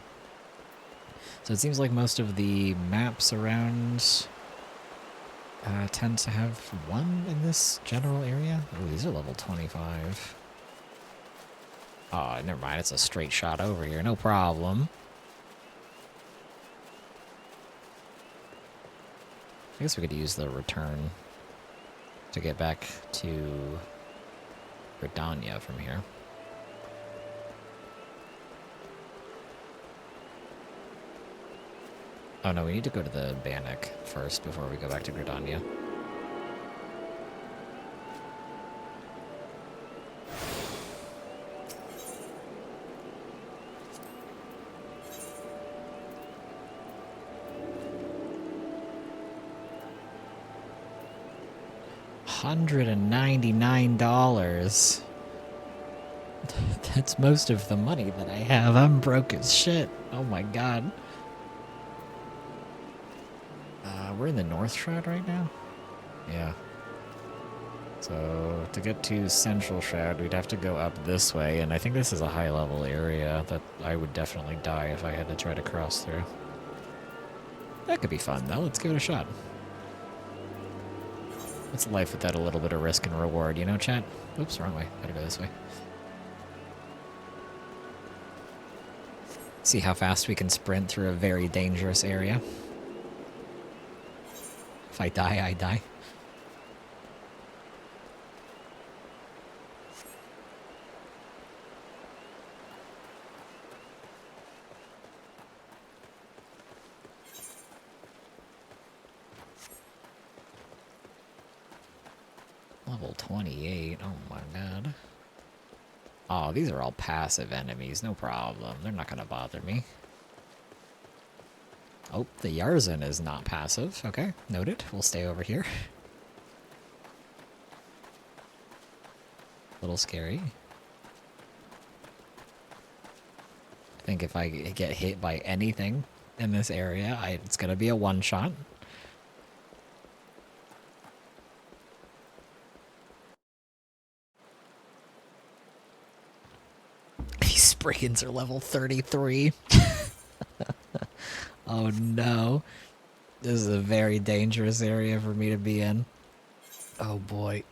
So it seems like most of the maps around tend to have one in this general area. Oh, these are level 25. Oh, never mind. It's a straight shot over here. No problem. I guess we could use the return to get back to Redania from here. Oh no, we need to go to the Bannock first before we go back to Gridania. $199. That's most of the money that I have. I'm broke as shit. Oh my god. We're in the North Shroud right now? Yeah. So, to get to Central Shroud, we'd have to go up this way, and I think this is a high-level area that I would definitely die if I had to try to cross through. That could be fun, though. Let's give it a shot. What's life without a little bit of risk and reward, you know, chat? Oops, wrong way. Gotta go this way. See how fast we can sprint through a very dangerous area. If I die, I die. Level 28, oh my god. Oh, these are all passive enemies, no problem. They're not gonna bother me. Oh, the Yarzan is not passive. Okay, noted. We'll stay over here. A little scary. I think if I get hit by anything in this area, it's gonna be a one-shot. These Spriggans are level 33. Oh no. This is a very dangerous area for me to be in. Oh boy.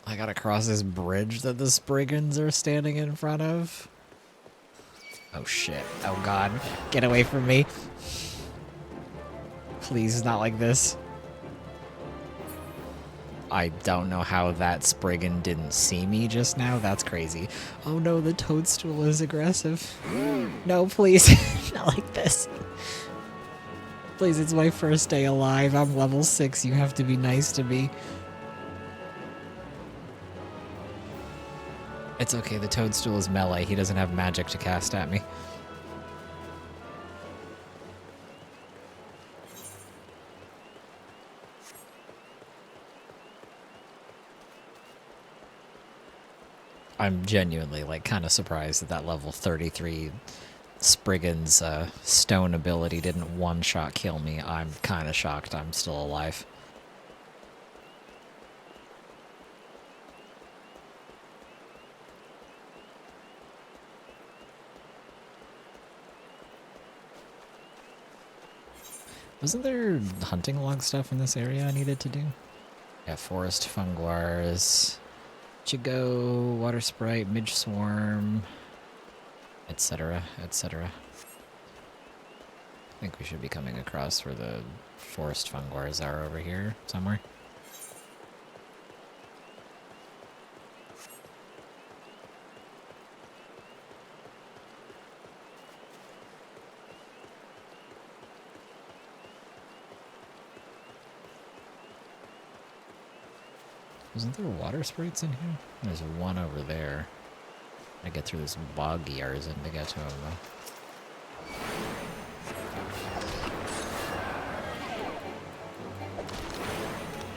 I gotta cross this bridge that the Spriggans are standing in front of. Oh shit. Oh god. Get away from me. Please, not like this. I don't know how that Spriggan didn't see me just now. That's crazy. Oh no, the toadstool is aggressive. No, please. Not like this. Please, it's my first day alive. I'm level 6. You have to be nice to me. It's okay. The toadstool is melee. He doesn't have magic to cast at me. I'm genuinely, like, kind of surprised that level 33 Spriggan's stone ability didn't one-shot kill me. I'm kind of shocked I'm still alive. Wasn't there hunting log stuff in this area I needed to do? Yeah, forest funguars. Chigo, water sprite, midge swarm, etc., etc. I think we should be coming across where the forest funguars are over here somewhere. Isn't there water sprites in here? There's one over there. I get through this bog Yarzin to get to him, though.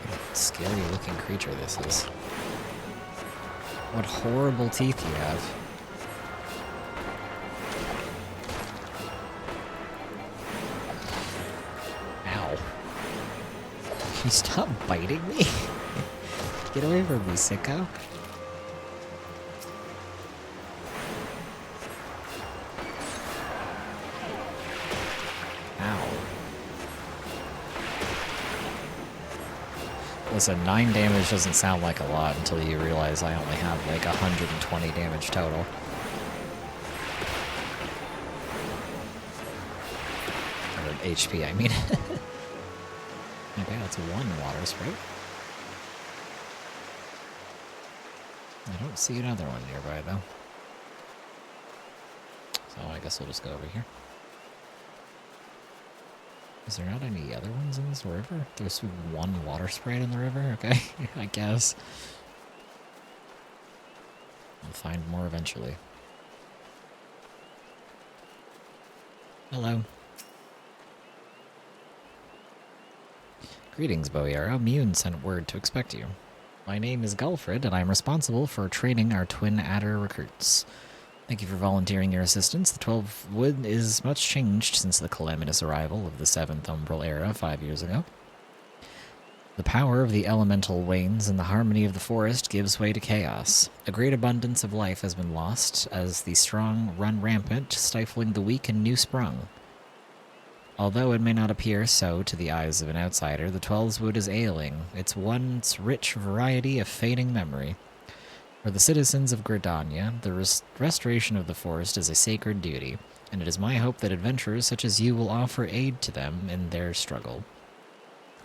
What a scary looking creature this is. What horrible teeth you have. Ow. Can you stop biting me? Get away from me, sicko. Ow. Listen, 9 damage doesn't sound like a lot until you realize I only have like 120 damage total. Or HP, I mean. Okay, that's one water sprite. I don't see another one nearby, though. So I guess we'll just go over here. Is there not any other ones in this river? There's one water sprite in the river? Okay, I guess. I'll find more eventually. Hello. Greetings, Boyara. Mune sent word to expect you. My name is Gulfred, and I'm responsible for training our twin adder recruits. Thank you for volunteering your assistance. The 12 Wood is much changed since the calamitous arrival of the 7th Umbral Era 5 years ago. The power of the elemental wanes, and the harmony of the forest gives way to chaos. A great abundance of life has been lost, as the strong run rampant, stifling the weak and new-sprung. Although it may not appear so to the eyes of an outsider, the Twelveswood is ailing, its once rich variety of fading memory. For the citizens of Gridania, the restoration of the forest is a sacred duty, and it is my hope that adventurers such as you will offer aid to them in their struggle.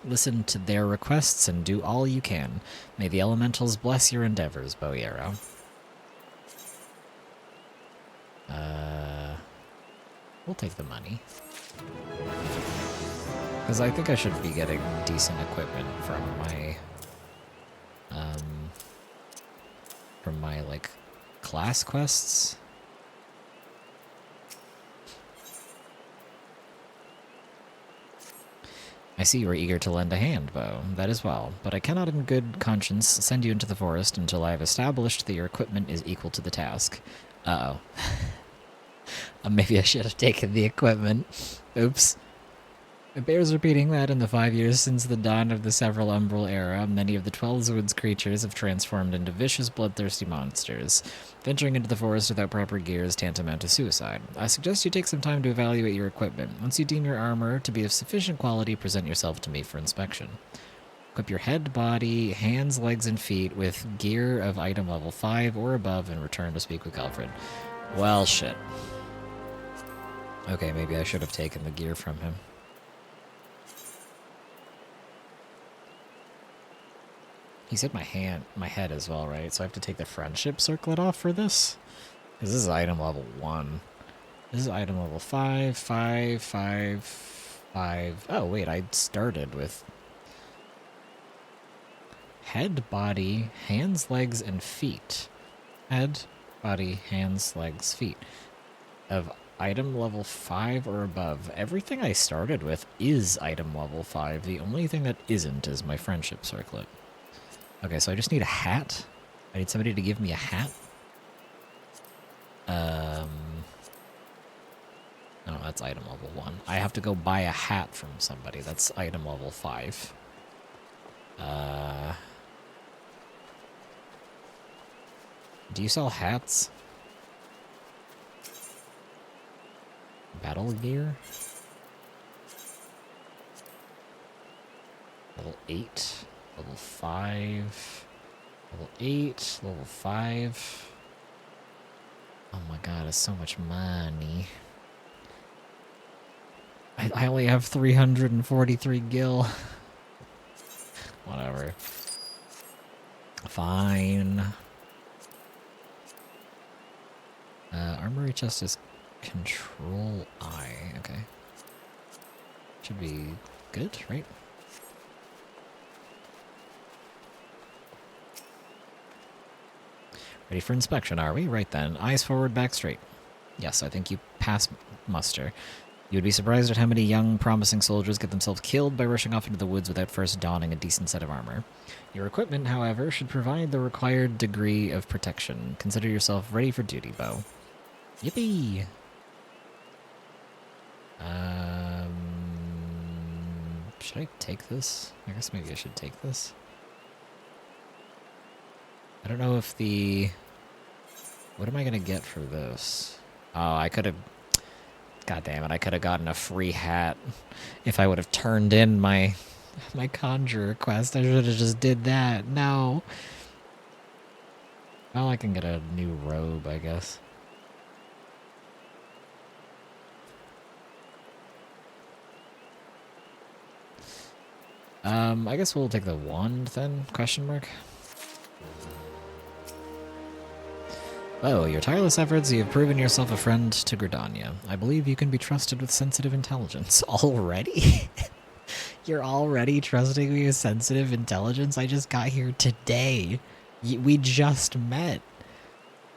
Listen to their requests and do all you can. May the elementals bless your endeavors, Boyero. We'll take the money. Because I think I should be getting decent equipment from my, like, class quests. I see you are eager to lend a hand, Bo. That is well, but I cannot in good conscience send you into the forest until I have established that your equipment is equal to the task. Uh-oh. Maybe I should have taken the equipment. Oops. It bears repeating that in the 5 years since the dawn of the several Umbral Era, many of the Twelveswood's creatures have transformed into vicious, bloodthirsty monsters. Venturing into the forest without proper gear is tantamount to suicide. I suggest you take some time to evaluate your equipment. Once you deem your armor to be of sufficient quality, present yourself to me for inspection. Equip your head, body, hands, legs, and feet with gear of item level 5 or above and return to speak with Alfred. Well, shit. Okay, maybe I should have taken the gear from him. He said my head as well, right? So I have to take the friendship circlet off for this? Because this is item level 1. This is item level 5, 5, 5, 5. Oh, wait, I started with head, body, hands, legs, and feet. Head, body, hands, legs, feet. Of item level 5 or above. Everything I started with is item level 5. The only thing that isn't is my friendship circlet. Okay, so I just need a hat. I need somebody to give me a hat. No, that's item level 1. I have to go buy a hat from somebody. That's item level 5. Do you sell hats? Battle gear? Level 8. Level 5. Level 8. Level 5. Oh my god, it's so much money. I only have 343 gil. Whatever. Fine. Armory chest is Control I. Okay. Should be good, right? Ready for inspection, are we? Right then. Eyes forward, back straight. Yes, I think you pass muster. You would be surprised at how many young, promising soldiers get themselves killed by rushing off into the woods without first donning a decent set of armor. Your equipment, however, should provide the required degree of protection. Consider yourself ready for duty, Bo. Yippee! Should I take this? I guess maybe I should take this. I don't know if the... What am I gonna get for this? Oh, I could have... God damn it, I could have gotten a free hat if I would have turned in my conjurer quest. I should have just did that. No. Well, I can get a new robe, I guess. I guess we'll take the wand then, question mark. Oh, your tireless efforts, you have proven yourself a friend to Gridania. I believe you can be trusted with sensitive intelligence. Already? You're already trusting me with sensitive intelligence? I just got here today. We just met.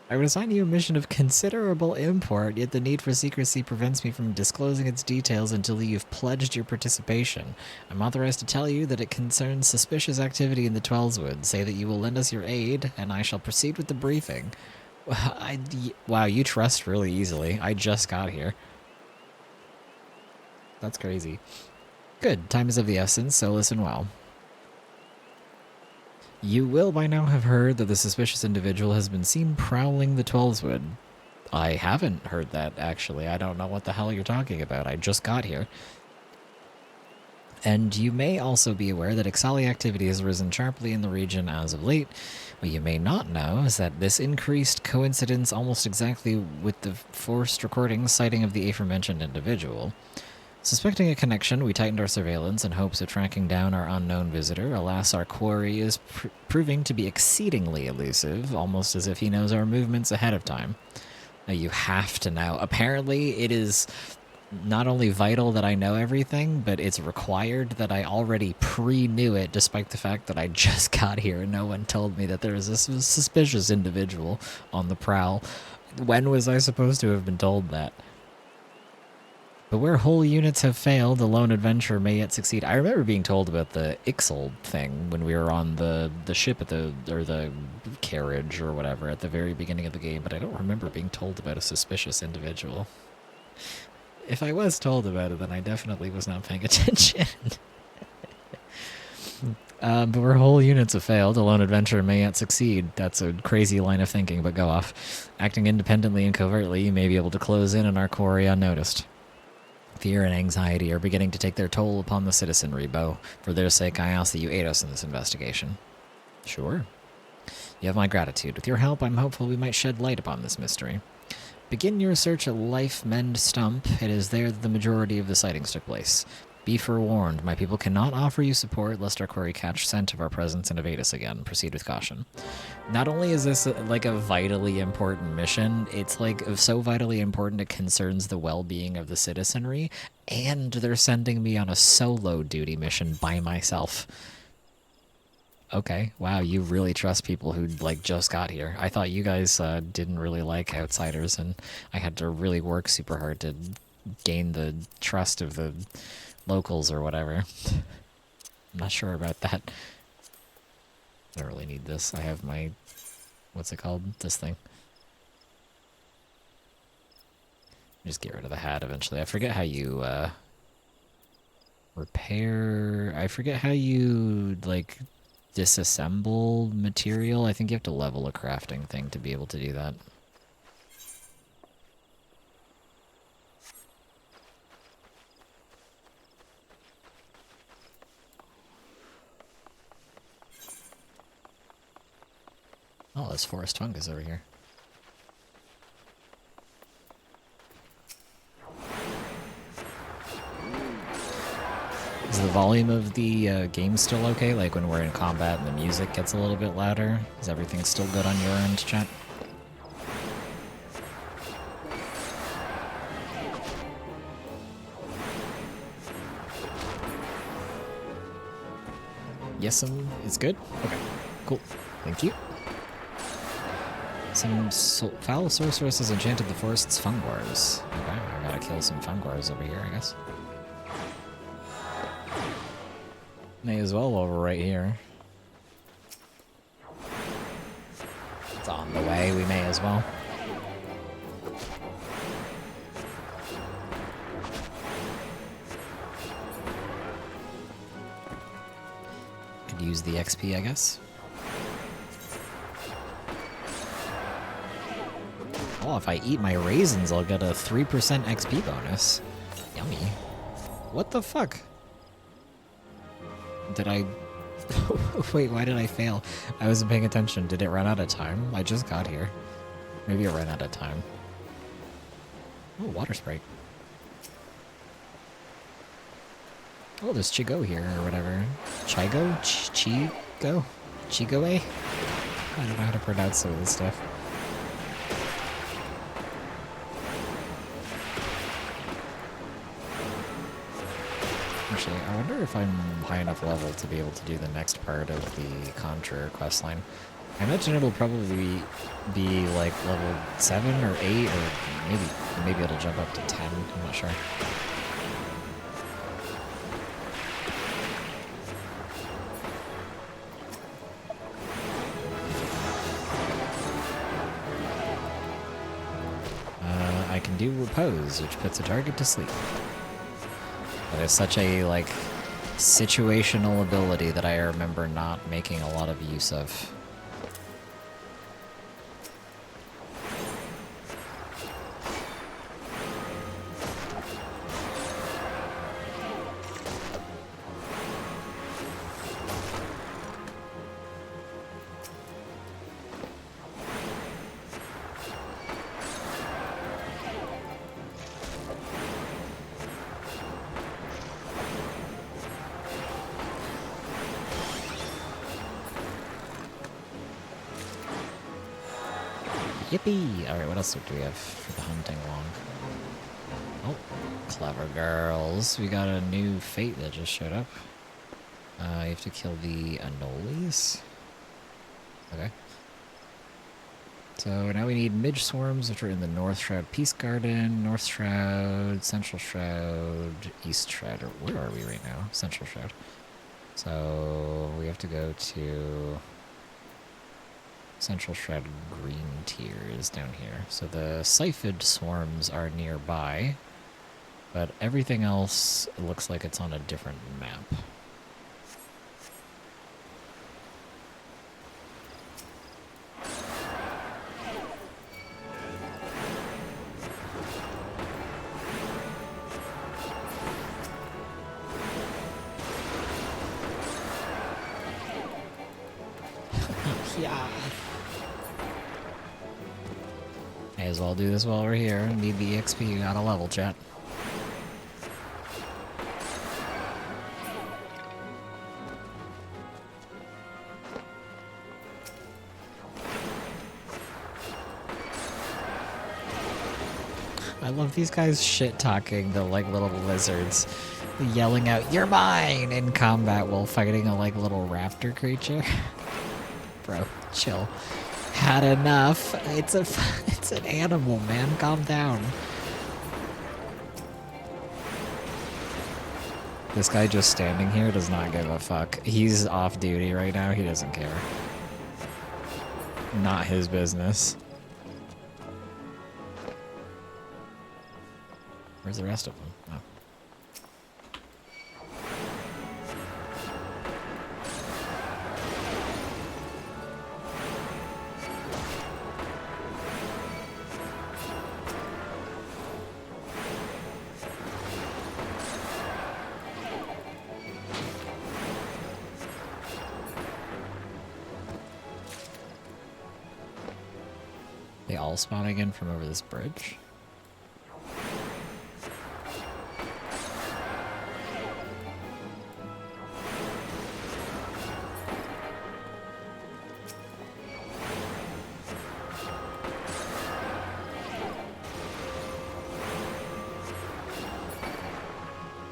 I would assign you a mission of considerable import, yet the need for secrecy prevents me from disclosing its details until you've pledged your participation. I'm authorized to tell you that it concerns suspicious activity in the Twellswood. Say that you will lend us your aid, and I shall proceed with the briefing. Wow, you trust really easily. I just got here. That's crazy. Good, time is of the essence, so listen well. You will by now have heard that the suspicious individual has been seen prowling the Twellswood. I haven't heard that, actually. I don't know what the hell you're talking about. I just got here. And you may also be aware that Ixali activity has risen sharply in the region as of late. What you may not know is that this increased coincidence almost exactly with the forced recording sighting of the aforementioned individual. Suspecting a connection, we tightened our surveillance in hopes of tracking down our unknown visitor. Alas, our quarry is proving to be exceedingly elusive, almost as if he knows our movements ahead of time. Now, you have to know. Apparently, it is not only vital that I know everything, but it's required that I already pre-knew it, despite the fact that I just got here and no one told me that there was a suspicious individual on the prowl. When was I supposed to have been told that? But where whole units have failed, the lone adventurer may yet succeed. I remember being told about the Ixal thing when we were on the ship or the carriage or whatever at the very beginning of the game, but I don't remember being told about a suspicious individual. If I was told about it, then I definitely was not paying attention. But where whole units have failed, a lone adventurer may yet succeed. That's a crazy line of thinking, but go off. Acting independently and covertly, you may be able to close in on our quarry unnoticed. Fear and anxiety are beginning to take their toll upon the citizenry, Bo. For their sake, I ask that you aid us in this investigation. Sure. You have my gratitude. With your help, I'm hopeful we might shed light upon this mystery. Begin your search at Life Mend Stump. It is there that the majority of the sightings took place. Be forewarned, my people cannot offer you support lest our quarry catch scent of our presence and evade us again. Proceed with caution. Not only is this like a vitally important mission, it's like so vitally important it concerns the well-being of the citizenry, and they're sending me on a solo duty mission by myself. Okay, wow, you really trust people who like just got here. I thought you guys didn't really like outsiders, and I had to really work super hard to gain the trust of the locals or whatever. I'm not sure about that. I don't really need this. I have my... what's it called? This thing. Just get rid of the hat eventually. I forget how you, repair... I forget how you, like, disassemble material. I think you have to level a crafting thing to be able to do that. Oh, there's forest fungus over here. Is the volume of the game still okay? Like when we're in combat and the music gets a little bit louder? Is everything still good on your end, chat? Yes, it's good? Okay, cool. Thank you. Some foul sorceress has enchanted the forest's fungors. Okay, I gotta kill some fungors over here, I guess. May as well while we're right here. It's on the way, we may as well. Could use the XP, I guess. Oh, if I eat my raisins, I'll get a 3% XP bonus. Yummy. What the fuck? Did I... Wait, why did I fail? I wasn't paying attention. Did it run out of time? I just got here. Maybe it ran out of time. Oh, water sprite. Oh, there's Chigo here, or whatever. Chigo? Chigo? Chigoe? I don't know how to pronounce some of this stuff. Actually, I wonder if I'm high enough level to be able to do the next part of the Contra questline. I imagine it'll probably be like level 7 or 8, or maybe it'll jump up to 10, I'm not sure. I can do Repose, which puts a target to sleep. That is such a, like, situational ability that I remember not making a lot of use of. Yippee! Alright, what else do we have for the hunting log? Oh, clever girls. We got a new fate that just showed up. You have to kill the Anoles. Okay. So now we need Midge Swarms, which are in the North Shroud Peace Garden, North Shroud, Central Shroud, East Shroud. Or where are we right now? Central Shroud. So we have to go to... Central Shroud Green Tier is down here. So the Scyphid Swarms are nearby, but everything else looks like it's on a different map. Yeah. May as well do this while we're here. Need the XP out of level, chat. I love these guys shit-talking the, like, little lizards. Yelling out, "You're mine!" in combat while fighting a, like, little raptor creature. Bro, chill. Had enough. It's an animal, man. Calm down. This guy just standing here does not give a fuck. He's off duty right now. He doesn't care. Not his business. Where's the rest of them? Oh. They all spawn again from over this bridge?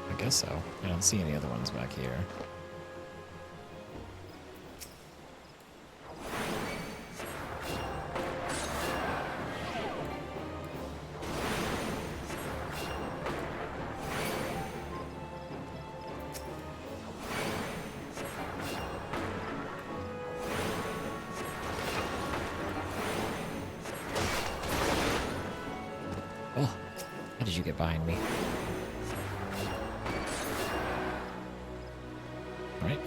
I guess so. I don't see any other ones back here. you get behind me? Right.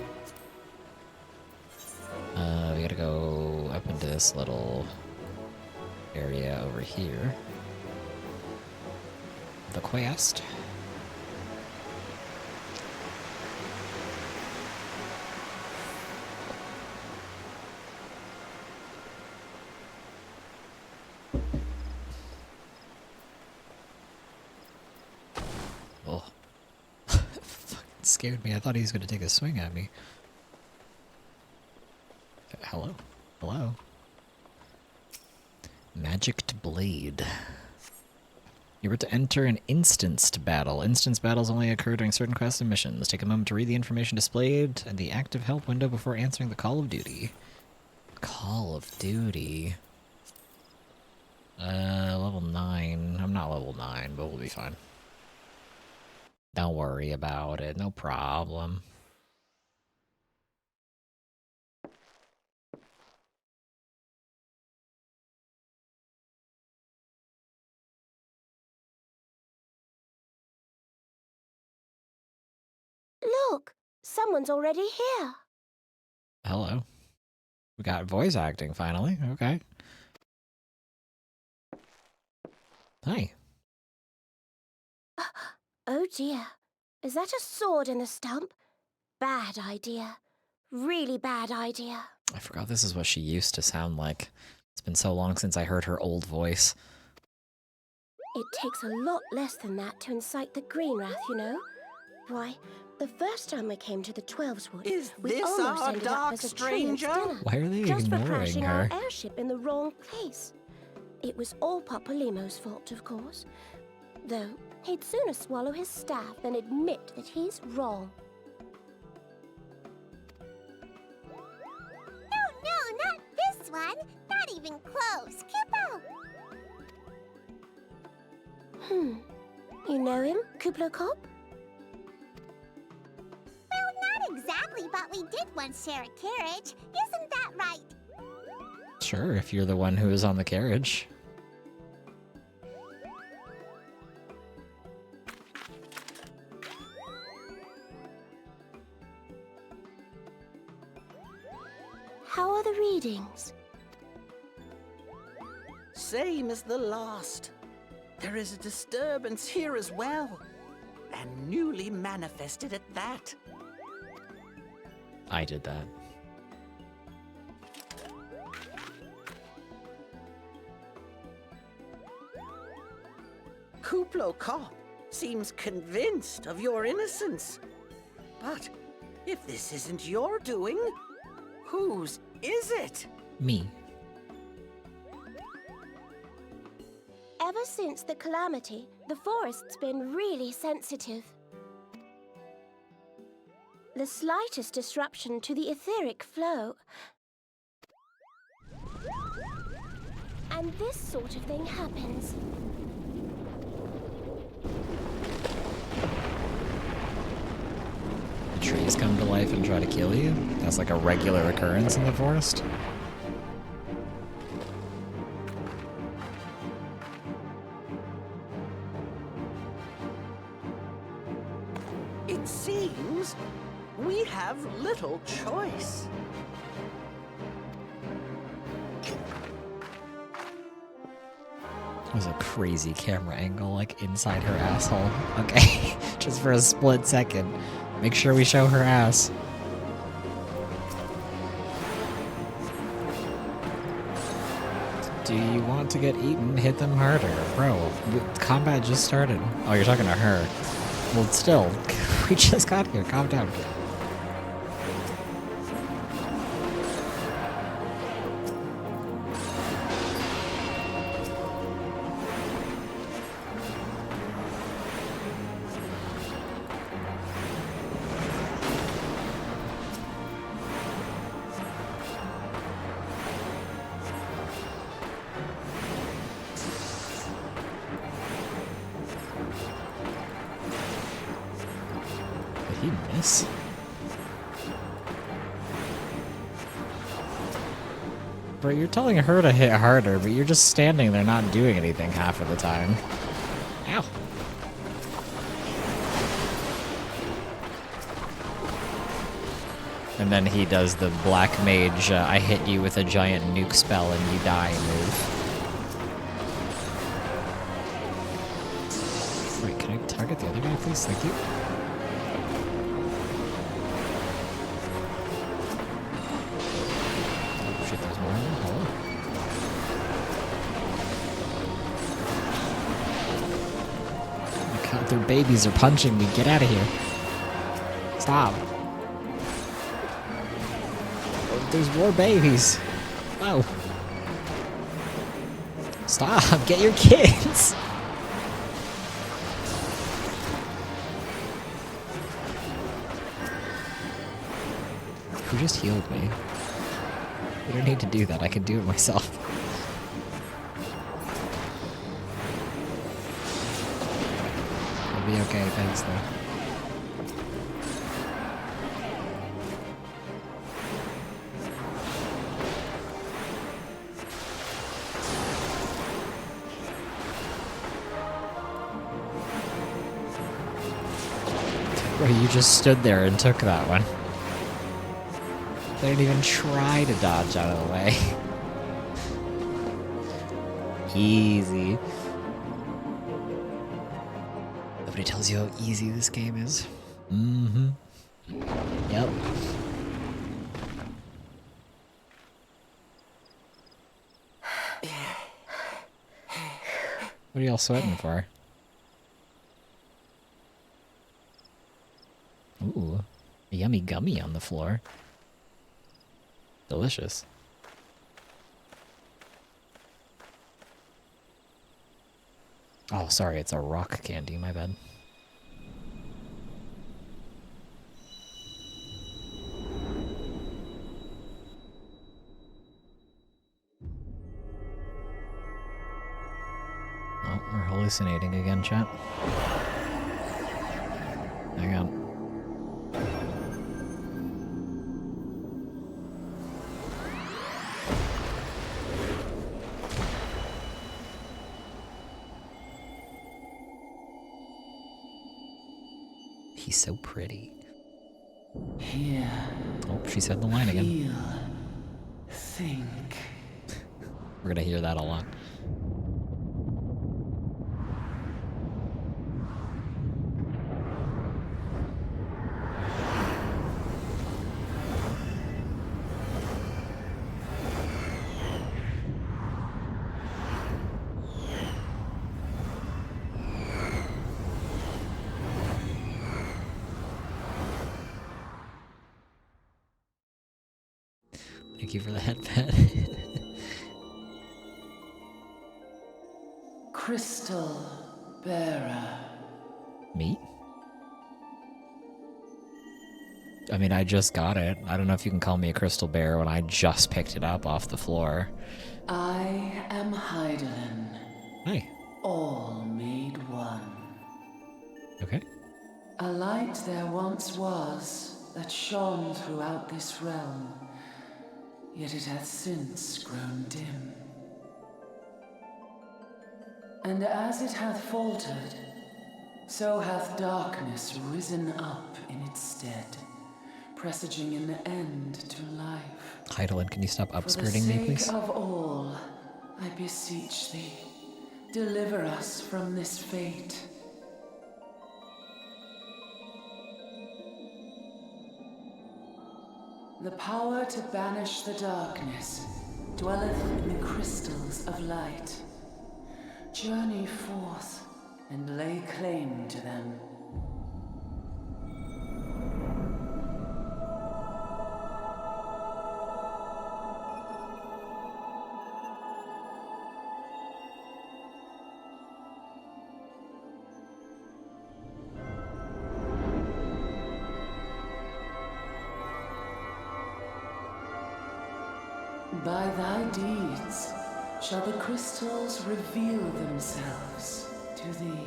We gotta go up into this little area over here. The quest. Oh. Fucking scared me. I thought he was gonna take a swing at me. Hello? Hello? Magicked Blade. You were to enter an instanced battle. Instance battles only occur during certain quests and missions. Take a moment to read the information displayed in the active help window before answering the call of duty. Call of Duty. Level 9. I'm not level 9, but we'll be fine. Don't worry about it. No problem. Look, someone's already here. Hello. We got voice acting finally. Okay. Hi. Oh dear. Is that a sword in a stump? Bad idea. Really bad idea. I forgot this is what she used to sound like. It's been so long since I heard her old voice. It takes a lot less than that to incite the green wrath, you know. Why, the first time we came to the Twelveswood, we almost ended up as a treant's dinner. Why are they just for ignoring crashing her? our airship in the wrong place. It was all Papalimos's fault, of course. Though, he'd sooner swallow his staff than admit that he's wrong. No, not this one. Not even close. Kupo! You know him, Kuplo Kop? Well, not exactly, but we did once share a carriage. Isn't that right? Sure, if you're the one who was on the carriage. How are the readings? Same as the last. There is a disturbance here as well. And newly manifested at that. I did that. Kuplo Kop seems convinced of your innocence. But if this isn't your doing, whose is it? Me. Ever since the calamity, the forest's been really sensitive. The slightest disruption to the etheric flow, and this sort of thing happens. The trees come to life and try to kill you? That's like a regular occurrence in the forest? It seems we have little choice. There's a crazy camera angle, like, inside her asshole. Okay, just for a split second. Make sure we show her ass. Do you want to get eaten? Hit them harder. Bro, combat just started. Oh, you're talking to her. Well, still, we just got here. Calm down. Did he miss? Bro, you're telling her to hit harder, but you're just standing there not doing anything half of the time. Ow. And then he does the black mage, I hit you with a giant nuke spell and you die move. Wait, can I target the other guy, please? Thank you. Oh shit, there's more in there? Hello? Oh my god, their babies are punching me. Get out of here. Stop. There's more babies. Oh. Stop. Get your kids. Who just healed me? You don't need to do that. I can do it myself. I'll be okay. Thanks, though. Bro, you just stood there and took that one. They didn't even try to dodge out of the way. Easy. Nobody tells you how easy this game is. Mm-hmm. Yep. What are y'all sweating for? Ooh, a yummy gummy on the floor. Delicious. Oh, sorry, it's a rock candy, my bad. Oh, we're hallucinating again, chat. Hang on. He's so pretty. Here. Oh, she said the line again. Feel. Think. We're gonna hear that a lot. Thank you for the headband. Crystal bearer. Me? I mean, I just got it. I don't know if you can call me a crystal bear when I just picked it up off the floor. I am Heidelin. Hi. All made one. Okay. A light there once was that shone throughout this realm, yet it hath since grown dim. And as it hath faltered, so hath darkness risen up in its stead, presaging an end to life. Heidelin, can you stop For the upskirting me, please? sake of all, I beseech thee, deliver us from this fate. The power to banish the darkness dwelleth in the crystals of light. Journey forth and lay claim to them. By thy deeds shall the crystals reveal themselves to thee.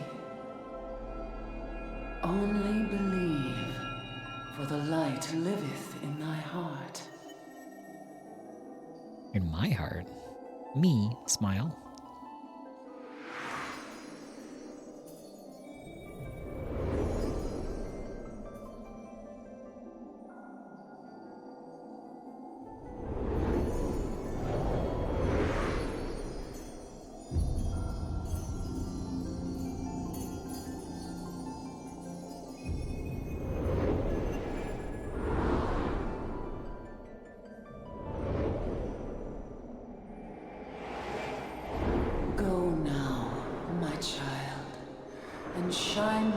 Only believe, for the light liveth in thy heart. In my heart? Me? Smile.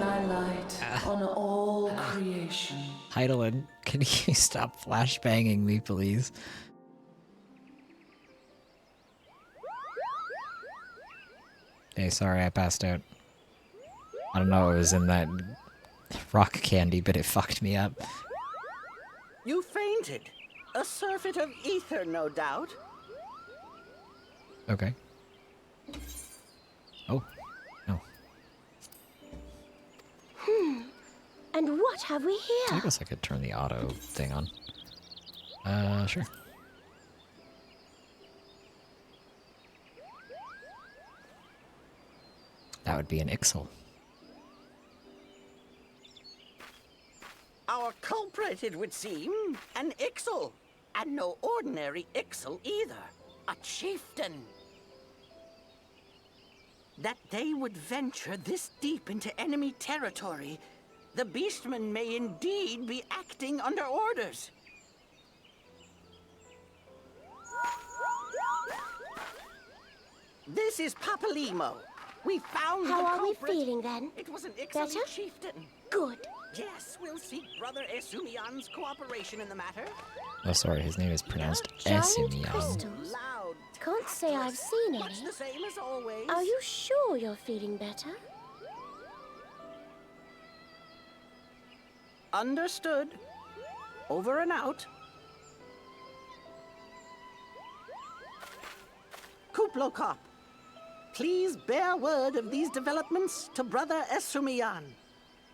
thy light on all creation. Heidelin, can you stop flashbanging me, please? Hey, sorry I passed out. I don't know what was in that rock candy, but it fucked me up. You fainted. A surfeit of ether, no doubt. Okay. Oh, no. And what have we I here? guess I could turn the auto thing on. Sure. That would be an Ixal. Our culprit, it would seem, an Ixal. And no ordinary Ixal either. A chieftain. That they would venture this deep into enemy territory, the beastmen may indeed be acting under orders. This is Papalimo. We found How the are we culprit. feeling then? It was an Better? Ixali chieftain. Good. Yes, we'll seek Brother Esumian's cooperation in the matter. Oh, sorry, his name is pronounced Giant Esimian. crystals. Loud. Can't say I've seen any. Much the same as always. Are you sure you're feeling better? Understood. Over and out. Kuplokop, please bear word of these developments to Brother Esumian.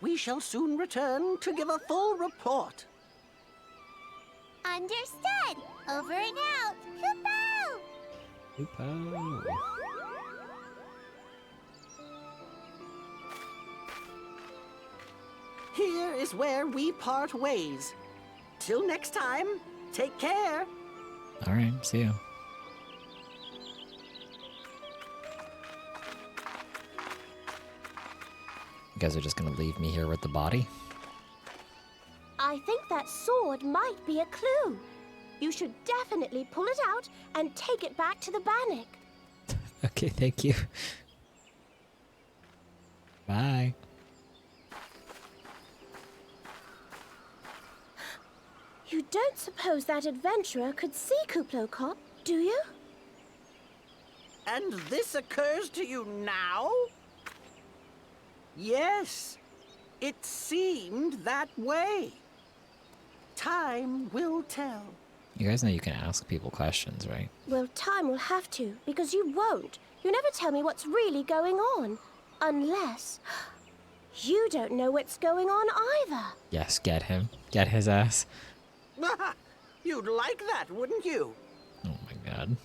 We shall soon return to give a full report. Understood. Over and out. Kupo! Hoopo. Here is where we part ways. Till next time, take care. Alright, see ya. You guys are just gonna leave me here with the body? I think that sword might be a clue. You should definitely pull it out and take it back to the Bannock. Okay, thank you. Bye. You don't suppose that adventurer could see Kuplokop, do you? And this occurs to you now? Yes, it seemed that way. Time will tell. You guys know you can ask people questions, right? Well, time will have to, because you won't. You never tell me what's really going on. Unless... you don't know what's going on either. Yes, get him. Get his ass. You'd like that, wouldn't you? Oh my god.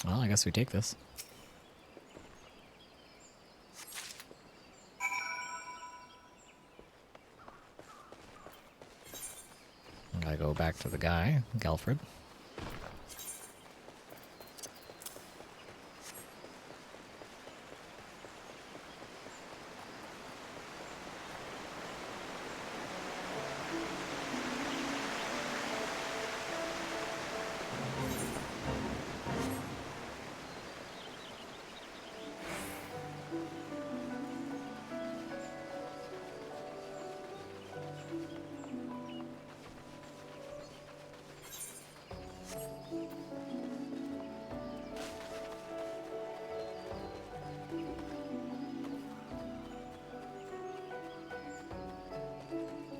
Well, I guess we take this. I gotta go back to the guy, Gelfred.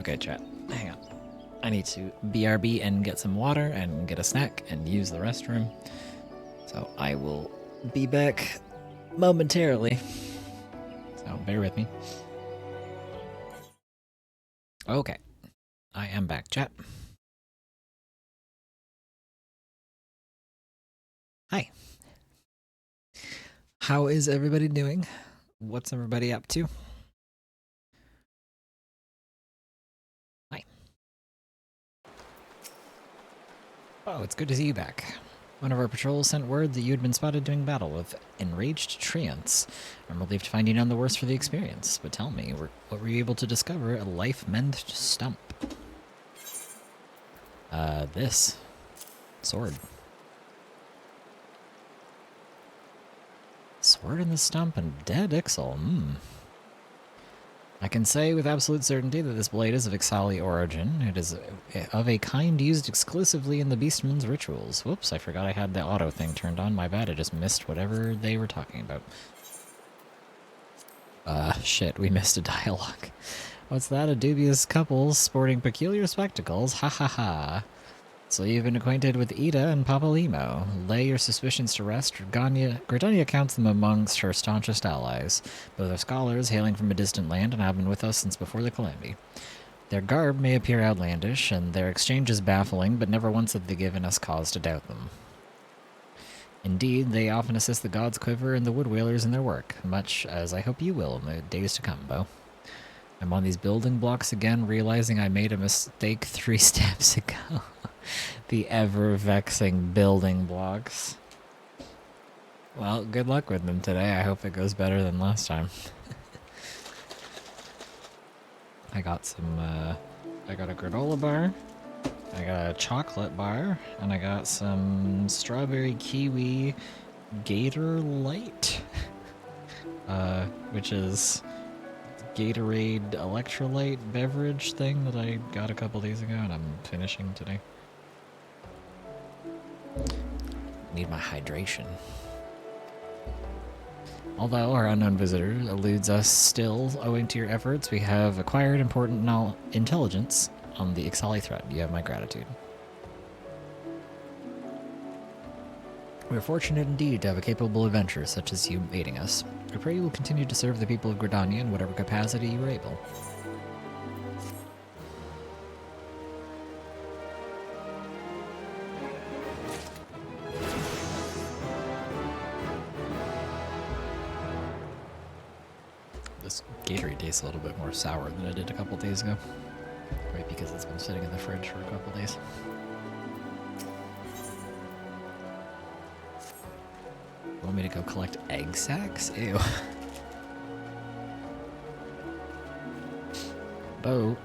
Okay, chat. Hang on. I need to BRB and get some water and get a snack and use the restroom. So I will be back momentarily. So bear with me. Okay. I am back, chat. Hi. How is everybody doing? What's everybody up to? Hi. Oh, it's good to see you back. One of our patrols sent word that you had been spotted doing battle with enraged treants. I'm relieved to find you none the worse for the experience. But tell me, what were you able to discover at Life Mend Stump? This. Sword. Sword in the stump and dead Ixal. I can say with absolute certainty that this blade is of Ixali origin. It is of a kind used exclusively in the Beastman's rituals. Whoops, I forgot I had the auto thing turned on. My bad, I just missed whatever they were talking about. Shit, we missed a dialogue. What's that? A dubious couple sporting peculiar spectacles? Ha ha ha. So you've been acquainted with Ida and Papa Limo. Lay your suspicions to rest. Gridania counts them amongst her staunchest allies. Both are scholars hailing from a distant land and have been with us since before the Calamity. Their garb may appear outlandish, and their exchange is baffling, but never once have they given us cause to doubt them. Indeed, they often assist the gods Quiver and the Wood Whalers in their work, much as I hope you will in the days to come, Bo. I'm on these building blocks again, realizing I made a mistake 3 steps ago. The ever-vexing building blocks. Well, good luck with them today. I hope it goes better than last time. I got some, I got a granola bar, I got a chocolate bar, and I got some strawberry kiwi Gator Light, which is Gatorade electrolyte beverage thing that I got a couple days ago and I'm finishing today. Need my hydration. Although our unknown visitor eludes us still, owing to your efforts, we have acquired important intelligence on the Ixali threat. You have my gratitude. We are fortunate indeed to have a capable adventurer such as you aiding us. I pray you will continue to serve the people of Gridania in whatever capacity you are able. This Gatorade tastes a little bit more sour than it did a couple days ago. Right, because it's been sitting in the fridge for a couple days. You want me to go collect egg sacs? Ew. Bo,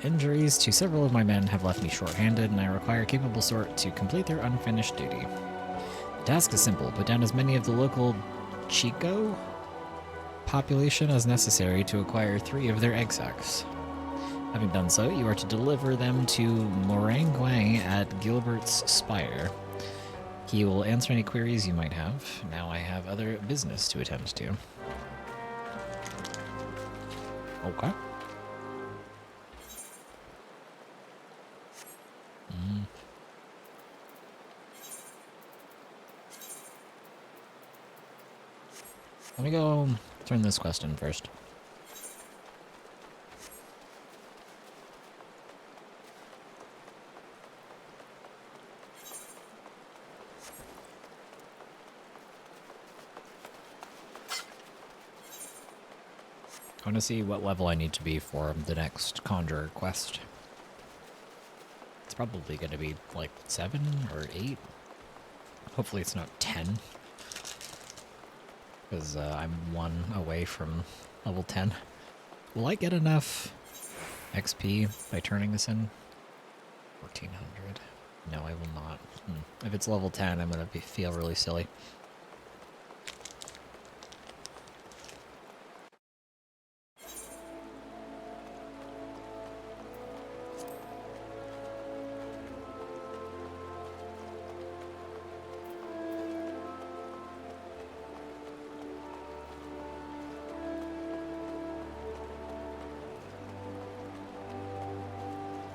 injuries to several of my men have left me short-handed, and I require a capable sort to complete their unfinished duty. The task is simple. Put down as many of the local Chico population as necessary to acquire 3 of their egg sacs. Having done so, you are to deliver them to Moranguang at Gilbert's Spire. He will answer any queries you might have. Now I have other business to attend to. Okay. Let me go turn this quest in first. I want to see what level I need to be for the next Conjurer quest. It's probably going to be like 7 or 8. Hopefully it's not 10. Because I'm 1 away from level 10. Will I get enough XP by turning this in? 1400. No, I will not. If it's level 10, I'm going to feel really silly.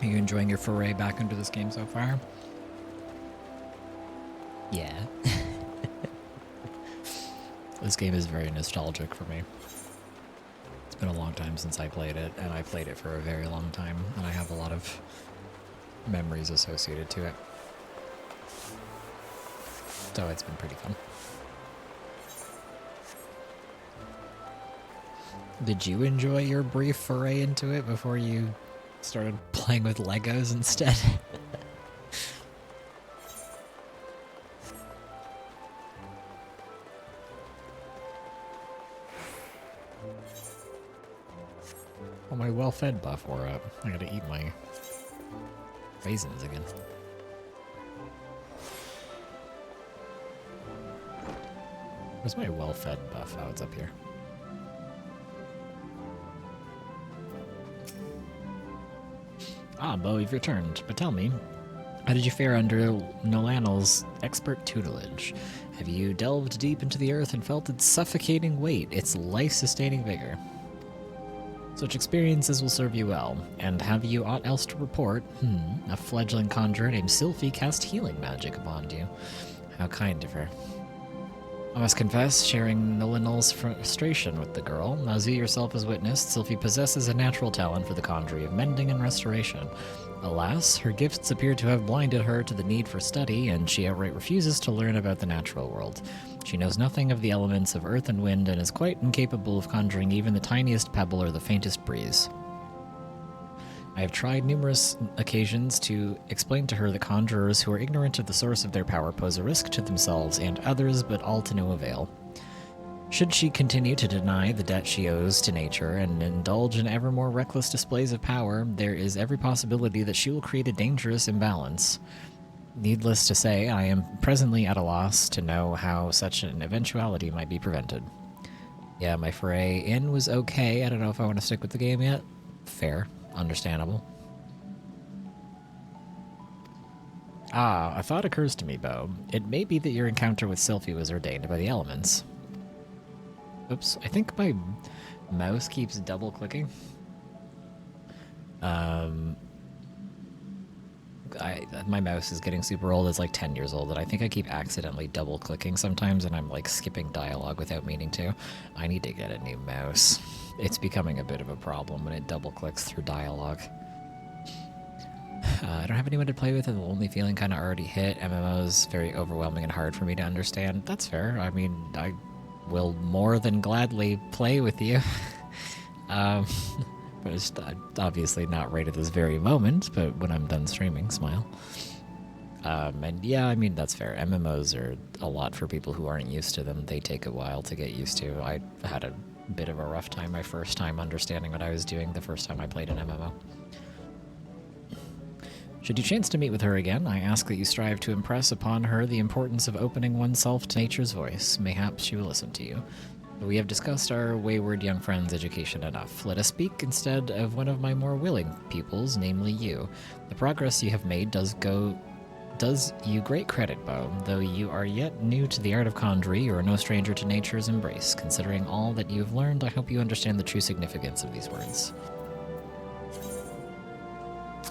Are you enjoying your foray back into this game so far? Yeah. This game is very nostalgic for me. It's been a long time since I played it, and I played it for a very long time, and I have a lot of memories associated to it. So it's been pretty fun. Did you enjoy your brief foray into it before you started playing with Legos instead? Oh, my well-fed buff wore up. I gotta eat my Raisins again. Where's my well-fed buff? Oh, it's up here. Ah, Bo, you've returned. But tell me, how did you fare under Nolanel's expert tutelage? Have you delved deep into the earth and felt its suffocating weight, its life-sustaining vigor? Such experiences will serve you well. And have you aught else to report? A fledgling conjurer named Sylphie cast healing magic upon you. How kind of her. I must confess, sharing Nolanel's frustration with the girl, as you yourself has witnessed, Sylphie possesses a natural talent for the conjuring of mending and restoration. Alas, her gifts appear to have blinded her to the need for study, and she outright refuses to learn about the natural world. She knows nothing of the elements of earth and wind, and is quite incapable of conjuring even the tiniest pebble or the faintest breeze. I have tried numerous occasions to explain to her that conjurers who are ignorant of the source of their power pose a risk to themselves and others, but all to no avail. Should she continue to deny the debt she owes to nature and indulge in ever more reckless displays of power, there is every possibility that she will create a dangerous imbalance. Needless to say, I am presently at a loss to know how such an eventuality might be prevented. Yeah, my foray in was okay. I don't know if I want to stick with the game yet. Fair. Understandable. Ah, a thought occurs to me, Bo. It may be that your encounter with Sylphie was ordained by the elements. Oops, I think my mouse keeps double-clicking. My mouse is getting super old. It's like 10 years old, and I think I keep accidentally double-clicking sometimes, and I'm like skipping dialogue without meaning to. I need to get a new mouse. It's becoming a bit of a problem when it double-clicks through dialogue. I don't have anyone to play with, and the lonely feeling kind of already hit. MMO's very overwhelming and hard for me to understand. That's fair. I mean, I will more than gladly play with you. But it's obviously not right at this very moment, but when I'm done streaming, smile. And yeah, I mean, that's fair. MMOs are a lot for people who aren't used to them. They take a while to get used to. I had a bit of a rough time my first time understanding what I was doing the first time I played an MMO. Should you chance to meet with her again, I ask that you strive to impress upon her the importance of opening oneself to nature's voice. Mayhaps she will listen to you. We have discussed our wayward young friend's education enough. Let us speak instead of one of my more willing pupils, namely you. The progress you have made does you great credit, Bo. Though you are yet new to the art of conjury, you are no stranger to nature's embrace. Considering all that you have learned, I hope you understand the true significance of these words.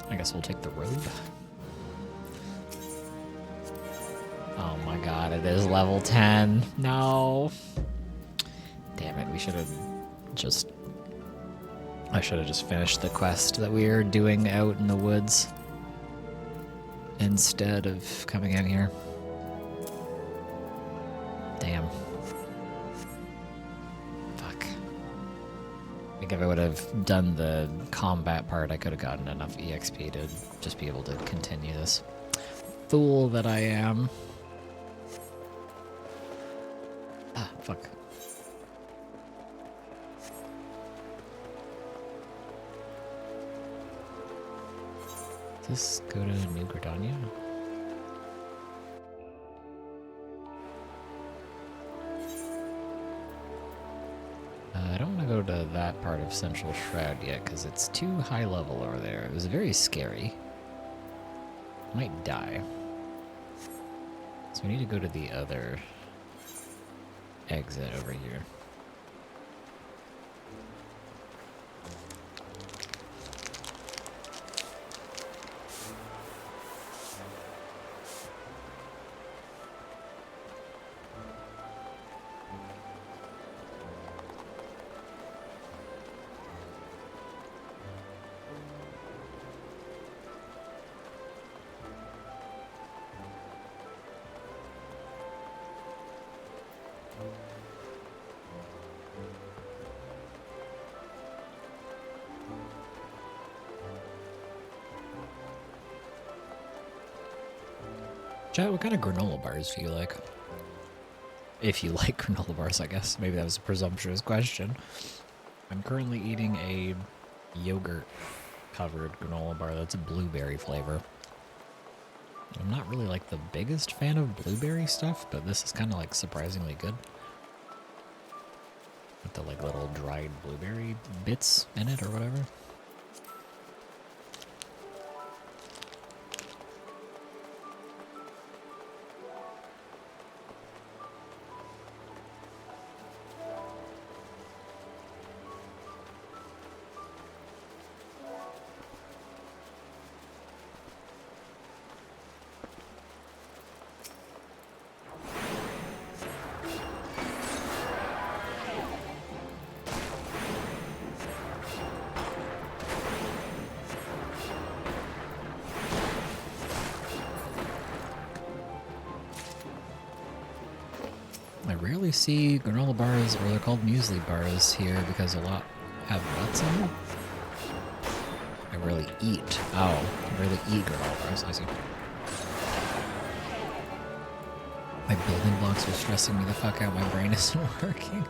I guess we'll take the robe. Oh my god, it is level 10. No. Damn it, I should have just finished the quest that we were doing out in the woods instead of coming out here. Damn. Fuck. I think if I would have done the combat part, I could have gotten enough EXP to just be able to continue this. Fool that I am. Ah, fuck. Does this go to New Gridania? I don't want to go to that part of Central Shroud yet, because it's too high level over there. It was very scary. Might die. So we need to go to the other exit over here. Chat, what kind of granola bars do you like? If you like granola bars, I guess. Maybe that was a presumptuous question. I'm currently eating a yogurt-covered granola bar that's a blueberry flavor. I'm not really like the biggest fan of blueberry stuff, but this is kind of like surprisingly good. With the like little dried blueberry bits in it or whatever. I rarely see granola bars, or they're called muesli bars here because a lot have nuts in them. I rarely eat. Oh, I rarely eat granola bars. I see. My building blocks are stressing me the fuck out. My brain isn't working.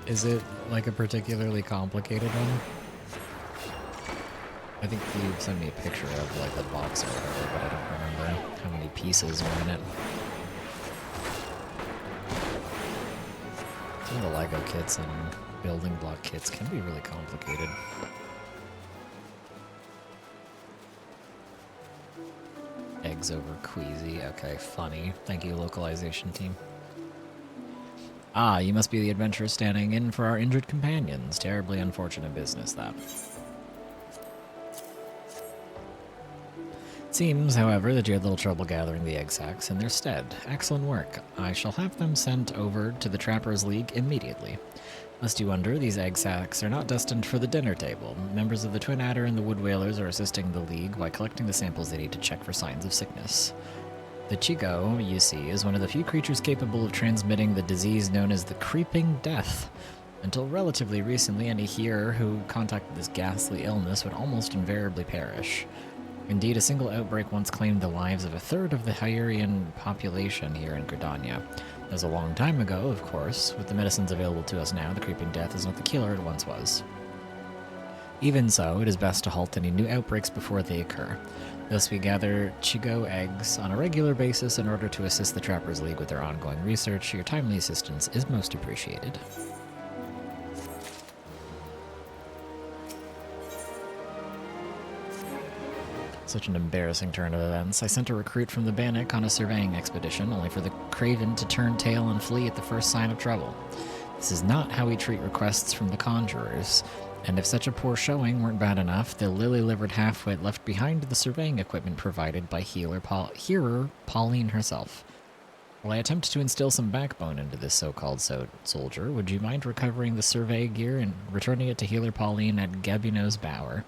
Is it like a particularly complicated one? I think you sent me a picture of like the box or whatever, but I don't remember how many pieces were in it. Some of the Lego kits and building block kits can be really complicated. Eggs over queasy. Okay, funny. Thank you, localization team. Ah, you must be the adventurer standing in for our injured companions. Terribly unfortunate business, that. Seems, however, that you had little trouble gathering the egg sacs in their stead. Excellent work. I shall have them sent over to the Trappers League immediately. Lest you wonder, these egg sacs are not destined for the dinner table. Members of the Twin Adder and the Wood Whalers are assisting the League by collecting the samples they need to check for signs of sickness. The Chigo, you see, is one of the few creatures capable of transmitting the disease known as the Creeping Death. Until relatively recently, any here who contacted this ghastly illness would almost invariably perish. Indeed, a single outbreak once claimed the lives of a third of the Hyurian population here in Gridania. That was a long time ago, of course. With the medicines available to us now, the Creeping Death is not the killer it once was. Even so, it is best to halt any new outbreaks before they occur. Thus, we gather Chigo eggs on a regular basis in order to assist the Trappers League with their ongoing research. Your timely assistance is most appreciated. Such an embarrassing turn of events. I sent a recruit from the Bannock on a surveying expedition, only for the Craven to turn tail and flee at the first sign of trouble. This is not how we treat requests from the Conjurers, and if such a poor showing weren't bad enough, the lily-livered half-wit left behind the surveying equipment provided by Hearer Pauline herself. While I attempt to instill some backbone into this so-called soldier, would you mind recovering the survey gear and returning it to Healer Pauline at Gabino's Bower?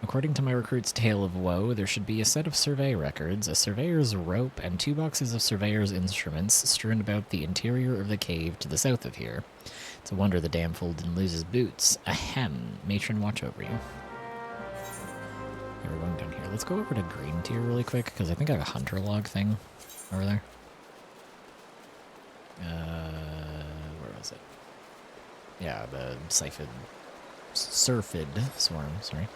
According to my recruit's tale of woe, there should be a set of survey records, a surveyor's rope, and 2 boxes of surveyor's instruments strewn about the interior of the cave to the south of here. It's a wonder the damn fool didn't lose his boots. Ahem. Matron, watch over you. Okay, we're going down here. Let's go over to Green Tier really quick, because I think I have a hunter log thing over there. Where was it? Yeah, the Surfid Swarm, sorry.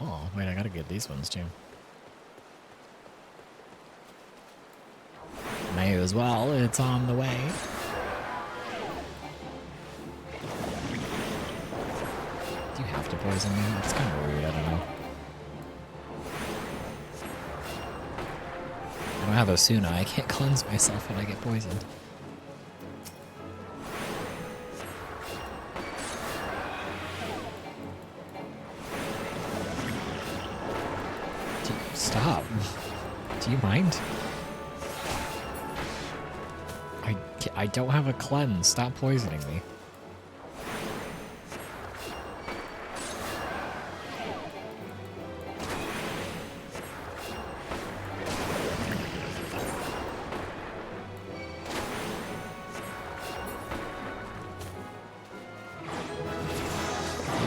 Oh, wait, I gotta get these ones too. May as well, it's on the way. Do you have to poison me? It's kind of weird, I don't know. I don't have Osuna, I can't cleanse myself when I get poisoned. Stop. Do you mind? I don't have a cleanse. Stop poisoning me.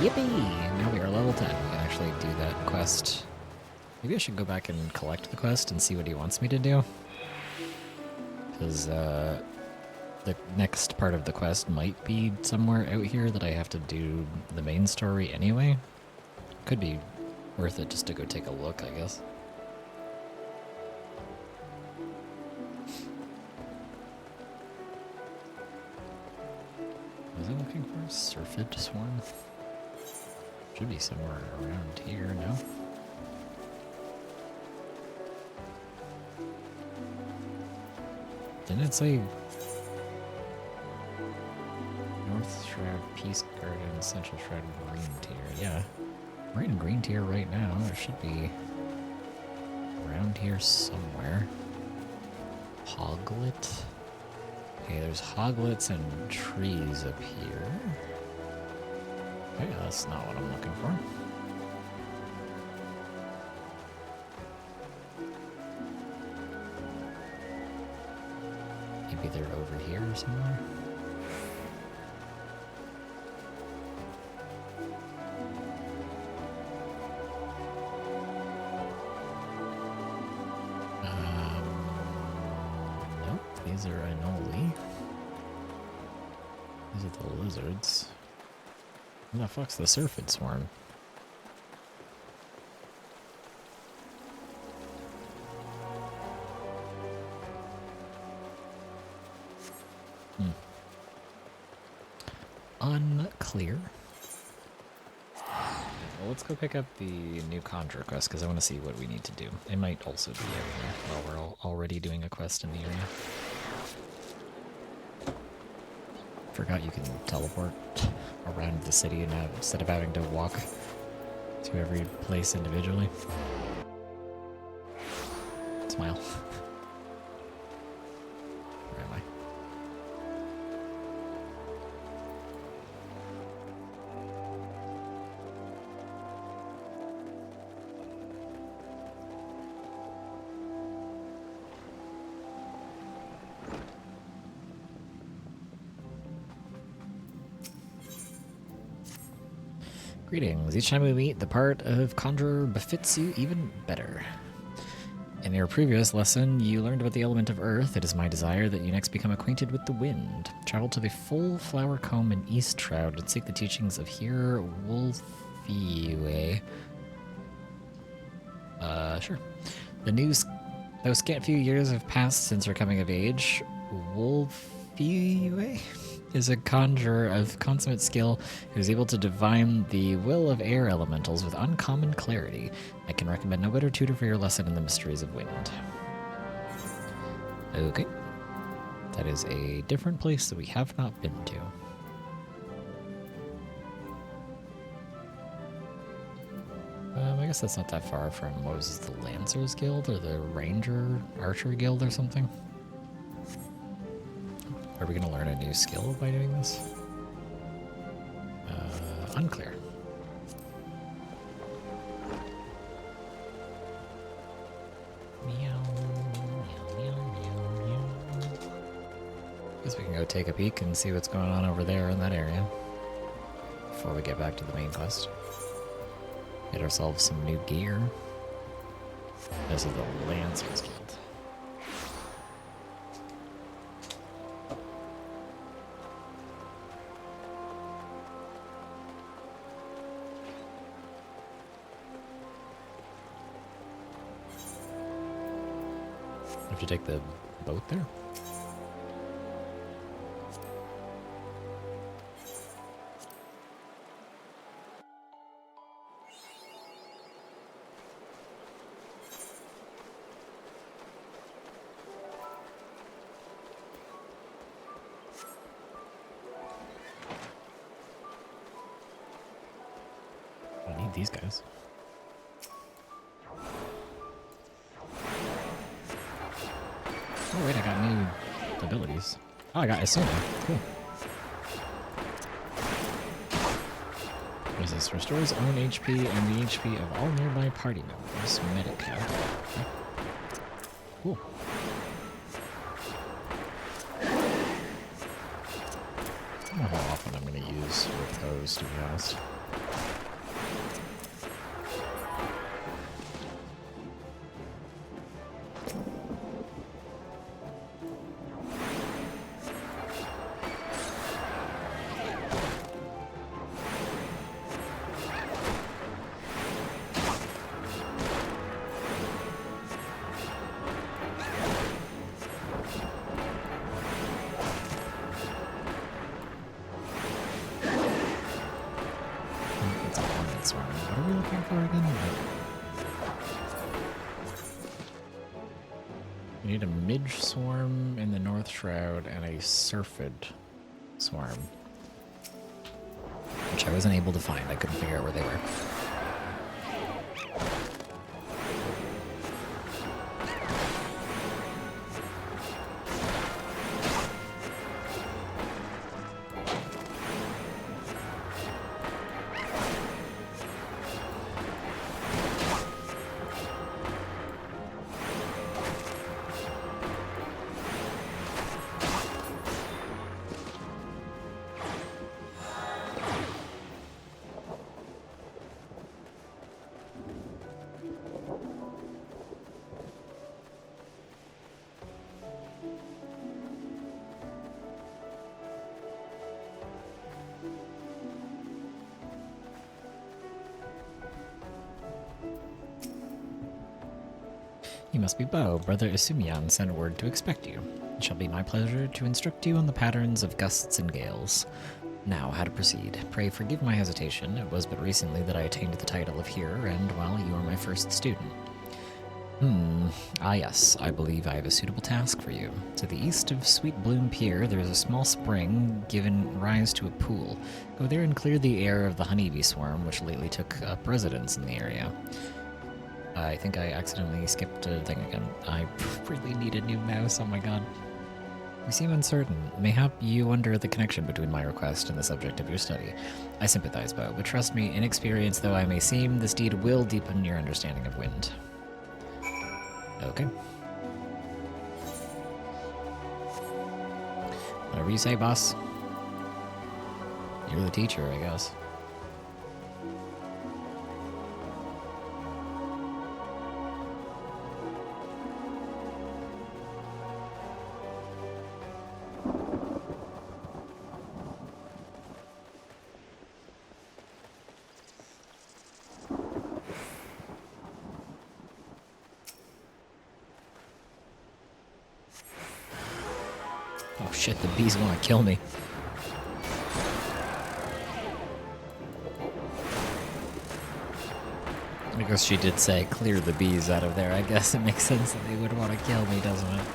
Yippee! Now we are level 10. We can actually do that quest. Maybe I should go back and collect the quest and see what he wants me to do. Because, the next part of the quest might be somewhere out here that I have to do the main story anyway. Could be worth it just to go take a look, I guess. Was I looking for a Surfid Swarm? Should be somewhere around here, no? Didn't it say North Shroud, Peace Garden, Central Shroud, Green Tier? Yeah. We're in Green Tier right now. It should be around here somewhere. Hoglet? Okay, there's hoglets and trees up here. Okay, that's not what I'm looking for. Maybe they're over here somewhere. Nope, these are Anoli. These are the lizards. Who the fuck's the Surfid Swarm? Unclear. Well, let's go pick up the new Conjure quest because I want to see what we need to do. It might also be out here while we're already doing a quest in the area. Forgot you can teleport around the city now instead of having to walk to every place individually. Smile. Where am I? Greetings. Each time we meet, the part of Conjurer befits you even better. In your previous lesson, you learned about the element of earth. It is my desire that you next become acquainted with the wind. Travel to the full flower comb in East Shroud and seek the teachings of Here Wolfiue. Sure. Though scant few years have passed since her coming of age, Wolfiue is a conjurer of consummate skill who is able to divine the will of air elementals with uncommon clarity. I can recommend no better tutor for your lesson in the mysteries of wind. Okay. That is a different place that we have not been to. I guess that's not that far from, what was this, the Lancers Guild or the Ranger Archer Guild or something? Are we going to learn a new skill by doing this? Unclear. Meow, meow, meow, meow, meow. Guess we can go take a peek and see what's going on over there in that area before we get back to the main quest. Get ourselves some new gear. This is the Lancers Guild. Have to take the boat there? I need these guys. Oh wait, I got new abilities. Oh, I got Asuna. Cool. What is this? Restores own HP and the HP of all nearby party members. Medical. Okay. Cool. I don't know how often I'm going to use those, to be honest. Syrphid Swarm. What are we looking for again? We need a Midge Swarm in the North Shroud and a Syrphid Swarm. Which I wasn't able to find. I couldn't figure out where they were. You must be Bo. Brother Isumian sent word to expect you. It shall be my pleasure to instruct you on the patterns of gusts and gales. Now, how to proceed. Pray forgive my hesitation. It was but recently that I attained the title of Hearer, and, well, you are my first student. Ah yes, I believe I have a suitable task for you. To the east of Sweet Bloom Pier, there is a small spring given rise to a pool. Go there and clear the air of the honeybee swarm, which lately took up residence in the area. I think I accidentally skipped a thing again. I really need a new mouse, oh my god. You seem uncertain. Mayhap you wonder the connection between my request and the subject of your study. I sympathize, Bo, but trust me, inexperienced though I may seem, this deed will deepen your understanding of wind. Okay. Whatever you say, boss. You're the teacher, I guess. Oh shit, the bees want to kill me. I guess she did say, clear the bees out of there. I guess it makes sense that they would want to kill me, doesn't it?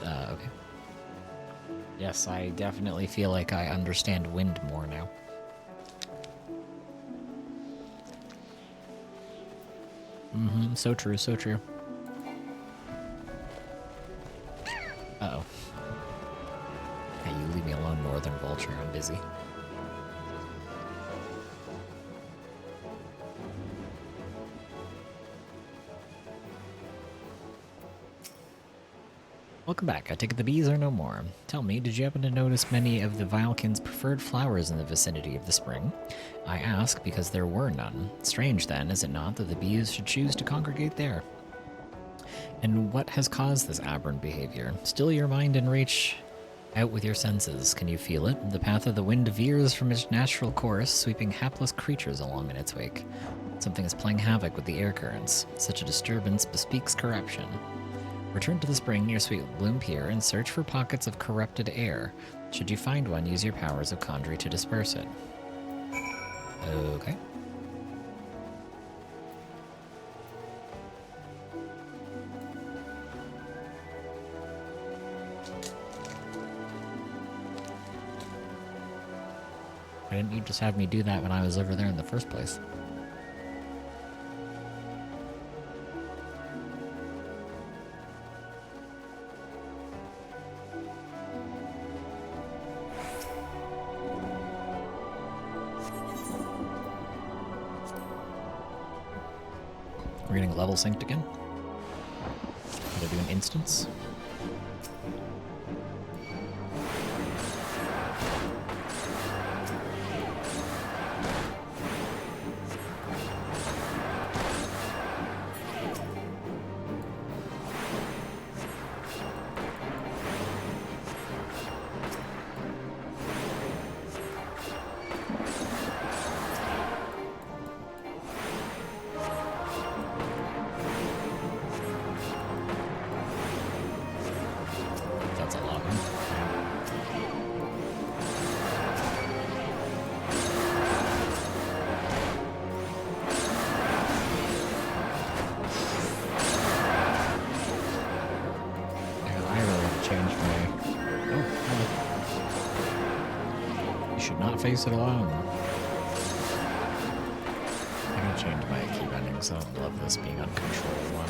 Okay. Yes, I definitely feel like I understand wind more now. So true, so true. Uh-oh. Hey, you leave me alone, Northern Vulture. I'm busy. Welcome back. I take it the bees are no more. Tell me, did you happen to notice many of the Vilekin's preferred flowers in the vicinity of the spring? I ask because there were none. Strange then, is it not, that the bees should choose to congregate there? And what has caused this aberrant behavior? Still your mind and reach out with your senses. Can you feel it? The path of the wind veers from its natural course, sweeping hapless creatures along in its wake. Something is playing havoc with the air currents. Such a disturbance bespeaks corruption. Return to the spring near Sweet Bloom Pier and search for pockets of corrupted air. Should you find one, use your powers of Conjury to disperse it. Okay. Why didn't you just have me do that when I was over there in the first place? We're getting level synced again. Gotta do an instance. change my... Oh, hello. You should not face it alone. I'm gonna change my key bindings. I don't love this being uncontrolled one.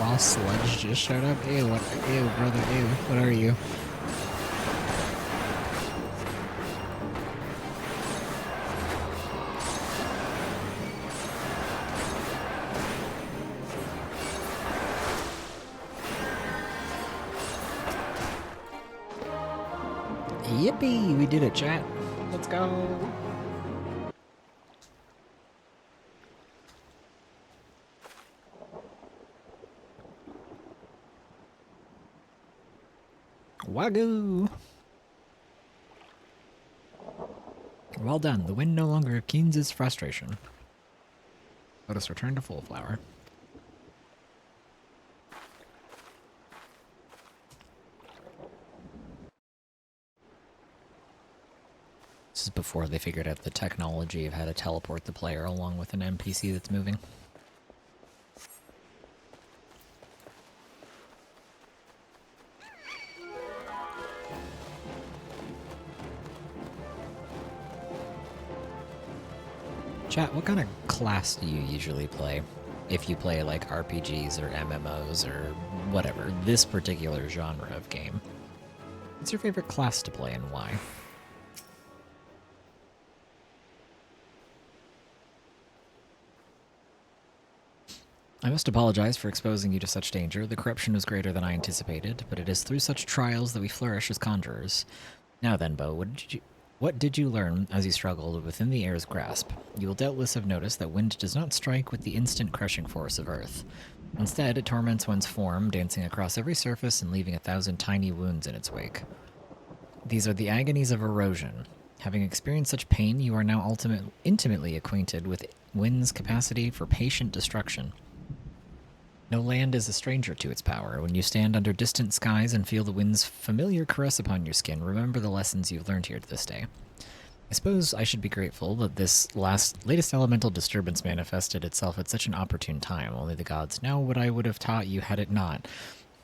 Raw sludge just showed up. Ew, what? Ew, brother. Ew, what are you? Yippee! We did it, chat. Let's go. Wagyu! Well done. The wind no longer keens its frustration. Let us return to full flower. This is before they figured out the technology of how to teleport the player along with an NPC that's moving. Chat, what kind of class do you usually play? If you play like RPGs or MMOs or whatever, this particular genre of game. What's your favorite class to play and why? I must apologize for exposing you to such danger. The corruption was greater than I anticipated, but it is through such trials that we flourish as conjurers. Now then, Bo, what did you learn as you struggled within the air's grasp? You will doubtless have noticed that wind does not strike with the instant crushing force of earth. Instead, it torments one's form, dancing across every surface and leaving 1,000 tiny wounds in its wake. These are the agonies of erosion. Having experienced such pain, you are now intimately acquainted with wind's capacity for patient destruction. No land is a stranger to its power. When you stand under distant skies and feel the wind's familiar caress upon your skin, remember the lessons you've learned here to this day. I suppose I should be grateful that this latest elemental disturbance manifested itself at such an opportune time. Only the gods know what I would have taught you had it not.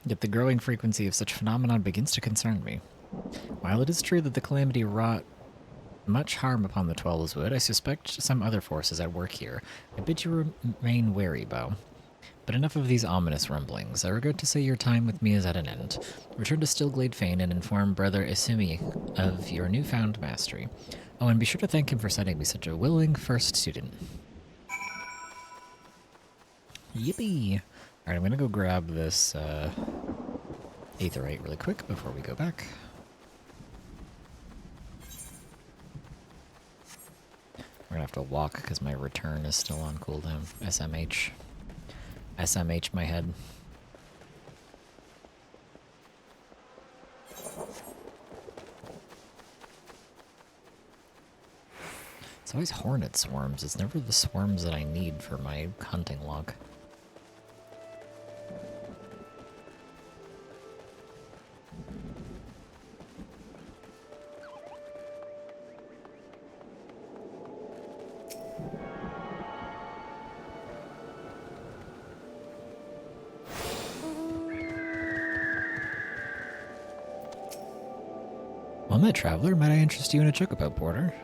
Yet the growing frequency of such phenomenon begins to concern me. While it is true that the calamity wrought much harm upon the Twelveswood, I suspect some other forces at work here. I bid you remain wary, Bo. But enough of these ominous rumblings. I regret to say your time with me is at an end. Return to Stillglade Fane and inform Brother Isumi of your newfound mastery. Oh, and be sure to thank him for sending me such a willing first student. Yippee! Alright, I'm gonna go grab this Aetherite really quick before we go back. We're gonna have to walk because my return is still on cooldown. SMH. SMH my head. It's always hornet swarms. It's never the swarms that I need for my hunting log. Well met, traveler. Might I interest you in a chocobo porter?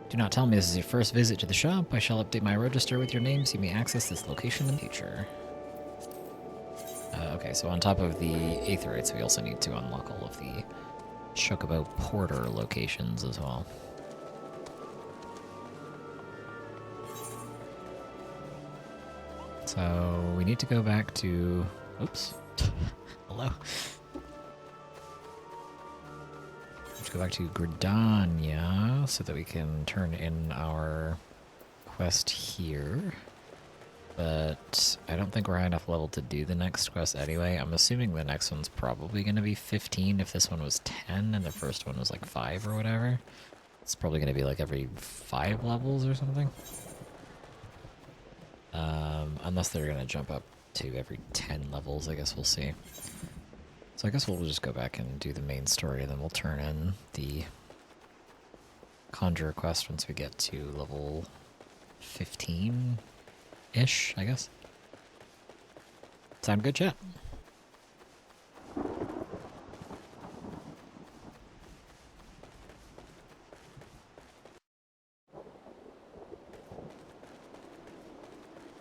Do not tell me this is your first visit to the shop. I shall update my register with your name so you may access this location in the future. Okay, so on top of the Aetherites, we also need to unlock all of the chocobo porter locations as well. So we need to go back to... Oops. Hello. Go back to Gridania so that we can turn in our quest here. But I don't think we're high enough level to do the next quest anyway. I'm assuming the next one's probably going to be 15 if this one was 10 and the first one was like 5 or whatever. It's probably going to be like every 5 levels or something. Unless they're going to jump up to every 10 levels, I guess we'll see. So I guess we'll just go back and do the main story, and then we'll turn in the Conjurer quest once we get to level 15-ish, I guess. Sound good, chat?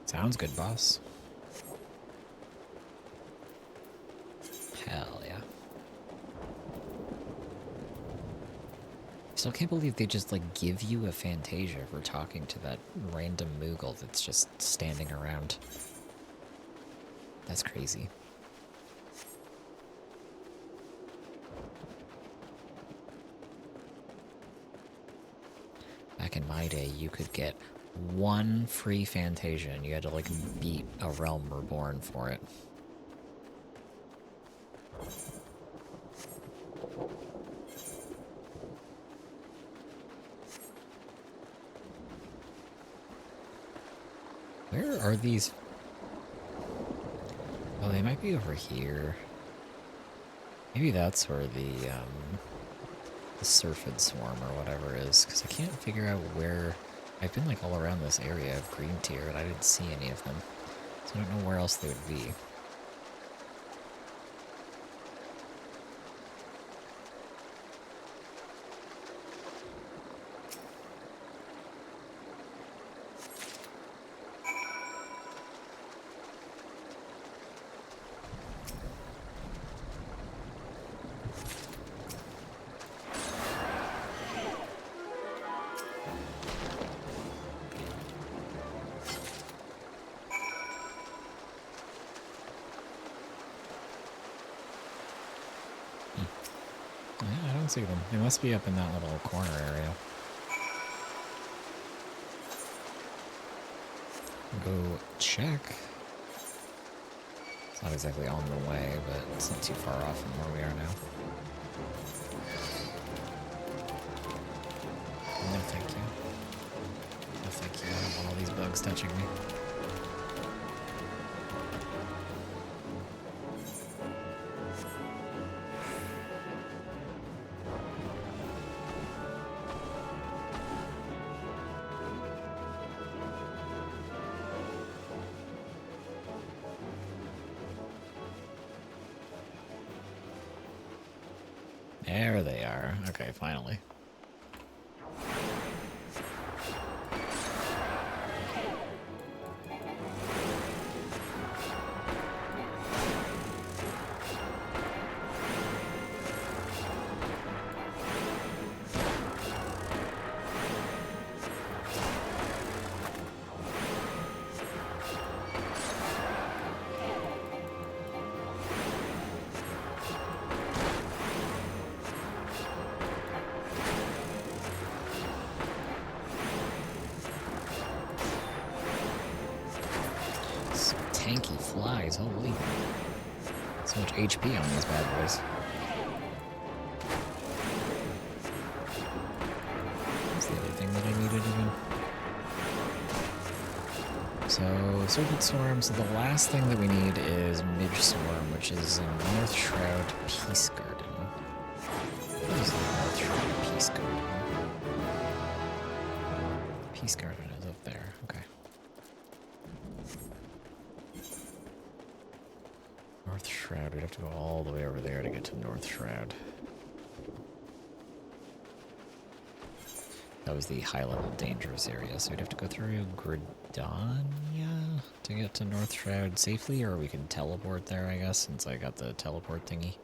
Sounds good, boss. Hell yeah. Still can't believe they just, like, give you a Fantasia for talking to that random Moogle that's just standing around. That's crazy. Back in my day, you could get one free Fantasia and you had to, like, beat a Realm Reborn for it. Where are these? Oh, they might be over here. Maybe that's where the Syrphid Swarm or whatever is, because I can't figure out where. I've been, like, all around this area of Green Tier, and I didn't see any of them. So I don't know where else they would be. Yeah, I don't see them. They must be up in that little corner area. Go check. It's not exactly on the way, but it's not too far off from where we are now. No, thank you. No, thank you. I don't want all these bugs touching me. There they are. Okay, finally. Tanky flies, holy. So much HP on these bad boys. That's the other thing that I needed even. So, Syrphid Swarm, so the last thing that we need is Midge Swarm, which is in North Shroud Peace Garden. What is the North Shroud Peace Garden? Peace Garden is up there, okay. North Shroud, we'd have to go all the way over there to get to North Shroud. That was the high-level dangerous area, so we'd have to go through Gridania to get to North Shroud safely, or we can teleport there, I guess, since I got the teleport thingy.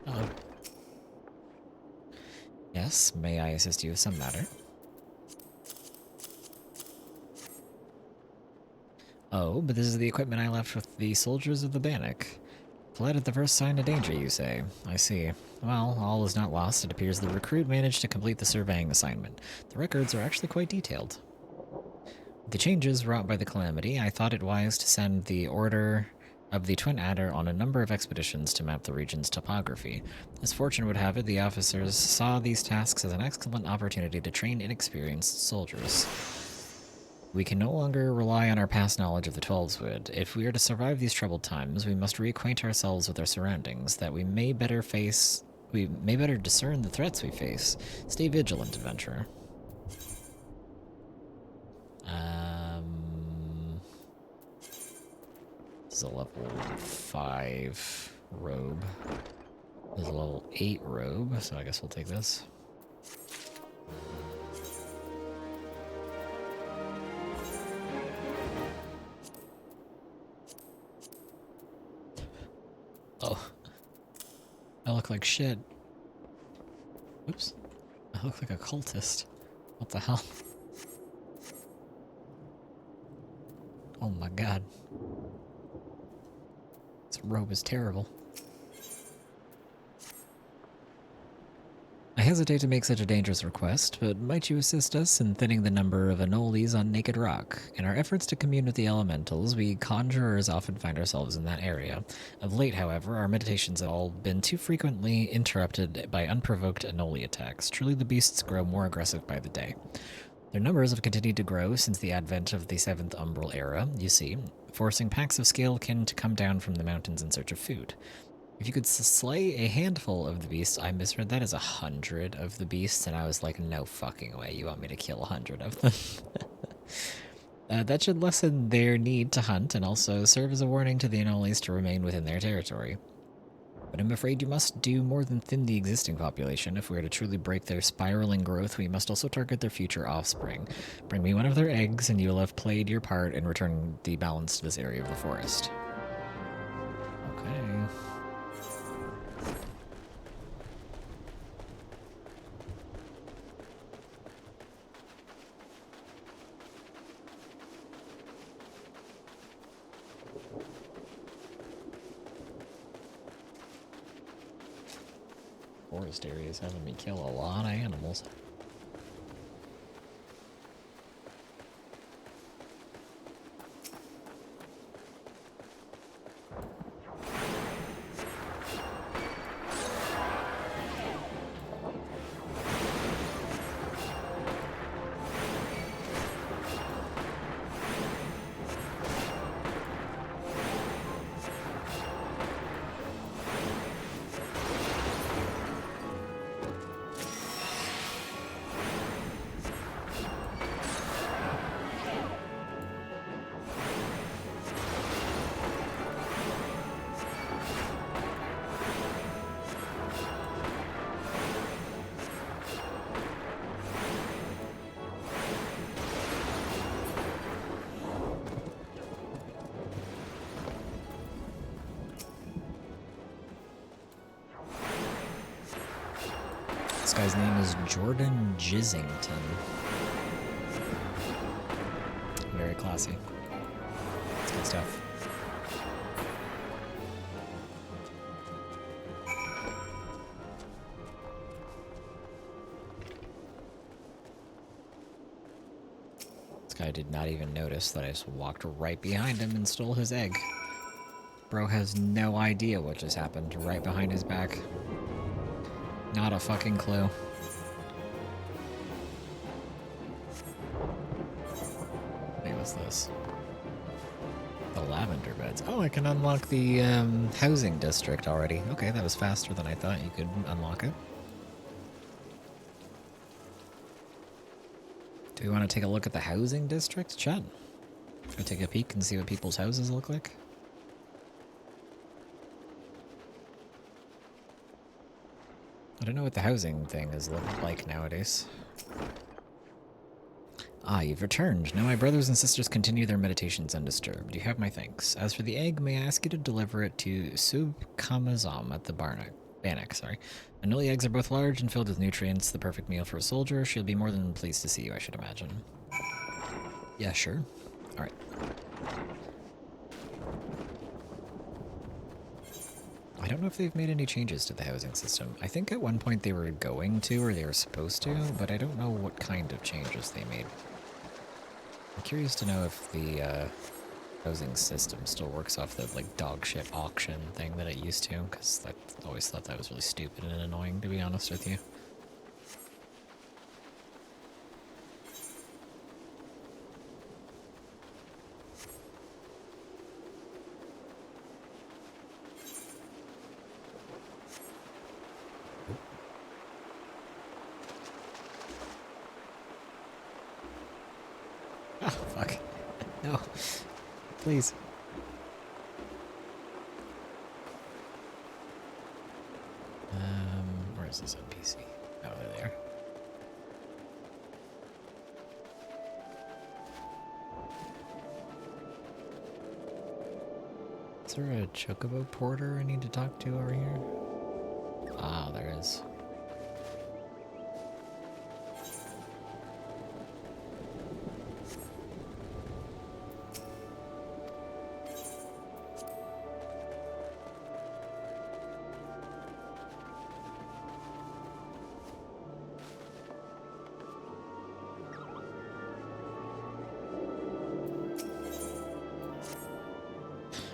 Hello. Yes, may I assist you with some matter? Oh, but this is the equipment I left with the soldiers of the Bannock. Fled at the first sign of danger, you say? I see. Well, all is not lost. It appears the recruit managed to complete the surveying assignment. The records are actually quite detailed. With the changes wrought by the calamity, I thought it wise to send the Order of the Twin Adder on a number of expeditions to map the region's topography. As fortune would have it, the officers saw these tasks as an excellent opportunity to train inexperienced soldiers. We can no longer rely on our past knowledge of the Twelveswood. If we are to survive these troubled times, we must reacquaint ourselves with our surroundings, that we may better discern the threats we face. Stay vigilant, adventurer. This is a level 5 robe. There's a level 8 robe, so I guess we'll take this. Oh. I look like shit. Oops. I look like a cultist. What the hell? Oh my god. This robe is terrible. I hesitate to make such a dangerous request, but might you assist us in thinning the number of anoles on Naked Rock? In our efforts to commune with the elementals, we conjurers often find ourselves in that area. Of late, however, our meditations have all been too frequently interrupted by unprovoked anole attacks. Truly, the beasts grow more aggressive by the day. Their numbers have continued to grow since the advent of the 7th Umbral Era, you see, forcing packs of scalekin to come down from the mountains in search of food. If you could slay a handful of the beasts, I misread that as 100 of the beasts, and I was like, no fucking way, you want me to kill 100 of them? That should lessen their need to hunt and also serve as a warning to the anoles to remain within their territory. But I'm afraid you must do more than thin the existing population. If we are to truly break their spiraling growth, we must also target their future offspring. Bring me one of their eggs, and you will have played your part in returning the balance to this area of the forest. Okay. Forest areas having me kill a lot of animals. This guy's name is Jordan Jissington. Very classy. That's good stuff. This guy did not even notice that I just walked right behind him and stole his egg. Bro has no idea what just happened right behind his back. Not a fucking clue. What was this? The lavender beds. Oh, I can unlock the housing district already. Okay, that was faster than I thought you could unlock it. Do we want to take a look at the housing district? Chat. Go take a peek and see what people's houses look like. I don't know what the housing thing is like nowadays. Ah, you've returned. Now my brothers and sisters continue their meditations undisturbed. You have my thanks. As for the egg, may I ask you to deliver it to Sub Kamazam at the Bannock, sorry. Anole eggs are both large and filled with nutrients, the perfect meal for a soldier. She'll be more than pleased to see you, I should imagine. Yeah, sure. Alright. I don't know if they've made any changes to the housing system. I think at one point they were going to, or they were supposed to, but I don't know what kind of changes they made. I'm curious to know if the housing system still works off the like dog shit auction thing that it used to, because I always thought that was really stupid and annoying, to be honest with you. No. Please. Where's this NPC? Oh, there they are. Is there a chocobo porter I need to talk to over here? Ah, there is.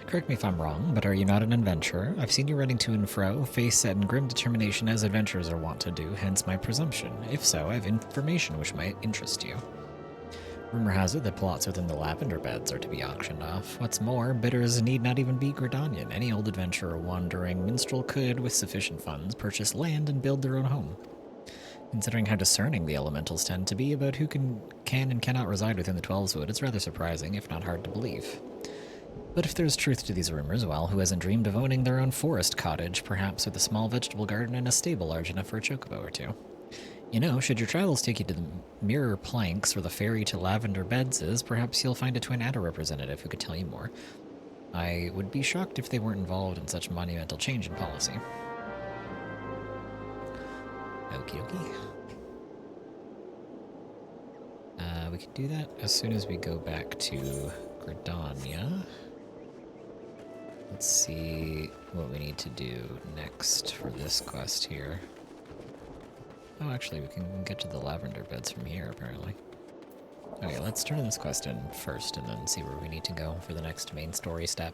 Correct me if I'm wrong, but are you not an adventurer? I've seen you running to and fro, face set in grim determination as adventurers are wont to do, hence my presumption. If so, I have information which might interest you. Rumor has it that plots within the lavender beds are to be auctioned off. What's more, bidders need not even be Gridanian. Any old adventurer wandering minstrel could, with sufficient funds, purchase land and build their own home. Considering how discerning the elementals tend to be about who can and cannot reside within the Twelveswood, it's rather surprising, if not hard to believe. But if there's truth to these rumors, well, who hasn't dreamed of owning their own forest cottage, perhaps with a small vegetable garden and a stable large enough for a chocobo or two? You know, should your travels take you to the Mirror Planks where the ferry to Lavender Beds is, perhaps you'll find a Twin Adder representative who could tell you more. I would be shocked if they weren't involved in such monumental change in policy. Okie dokie. We can do that as soon as we go back to Gridania. Let's see what we need to do next for this quest here. Oh, actually, we can get to the Lavender Beds from here, apparently. Okay, let's turn this quest in first and then see where we need to go for the next main story step.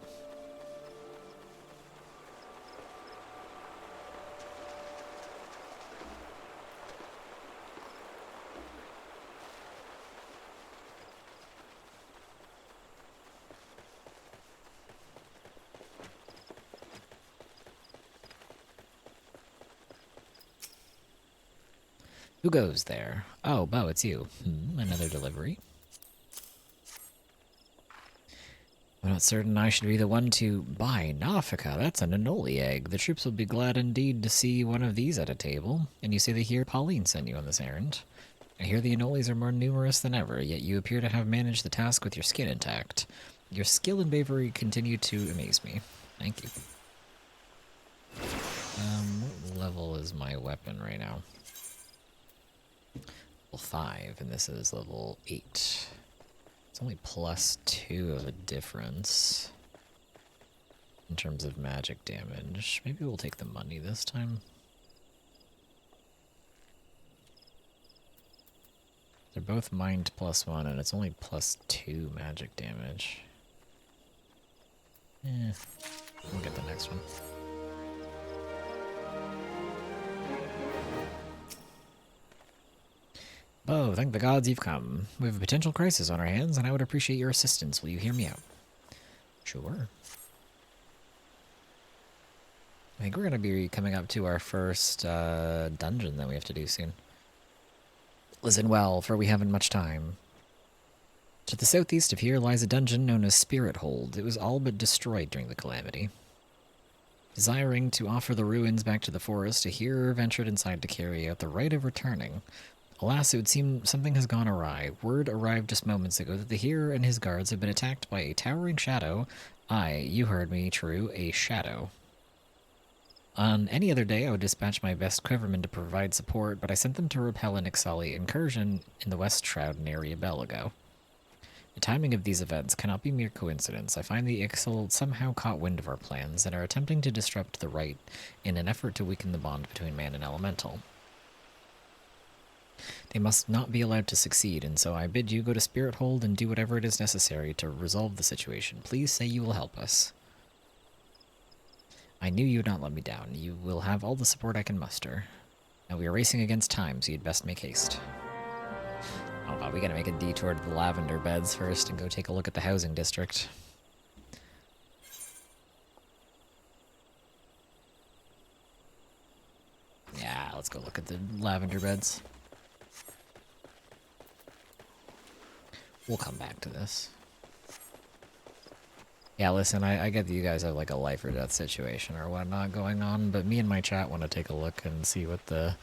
Who goes there? Oh, Bo, it's you. Another delivery. I'm not certain I should be the one to buy Nafika. That's an Anoli egg. The troops will be glad indeed to see one of these at a table. And you say they hear Pauline sent you on this errand. I hear the Anolis are more numerous than ever, yet you appear to have managed the task with your skin intact. Your skill and bravery continue to amaze me. Thank you. What level is my weapon right now? Level 5, and this is level 8. It's only +2 of a difference in terms of magic damage. Maybe we'll take the money this time. They're both mind +1, and it's only +2 magic damage. We'll get the next one. Oh, thank the gods you've come. We have a potential crisis on our hands, and I would appreciate your assistance. Will you hear me out? Sure. I think we're going to be coming up to our first dungeon that we have to do soon. Listen well, for we haven't much time. To the southeast of here lies a dungeon known as Spirit Hold. It was all but destroyed during the calamity. Desiring to offer the ruins back to the forest, a hearer ventured inside to carry out the rite of returning. Alas, it would seem something has gone awry. Word arrived just moments ago that the hearer and his guards have been attacked by a towering shadow. Aye, you heard me, true, a shadow. On any other day, I would dispatch my best quivermen to provide support, but I sent them to repel an Ixali incursion in the West Shroud near Belago. The timing of these events cannot be mere coincidence. I find the Ixal somehow caught wind of our plans and are attempting to disrupt the rite in an effort to weaken the bond between man and elemental. They must not be allowed to succeed, and so I bid you go to Spirit Hold and do whatever it is necessary to resolve the situation. Please say you will help us. I knew you would not let me down. You will have all the support I can muster. Now we are racing against time, so you'd best make haste. Oh, wow, we gotta make a detour to the Lavender Beds first and go take a look at the housing district. Yeah, let's go look at the Lavender Beds. We'll come back to this. Yeah, listen, I get that you guys have like a life or death situation or whatnot going on, but me and my chat want to take a look and see what the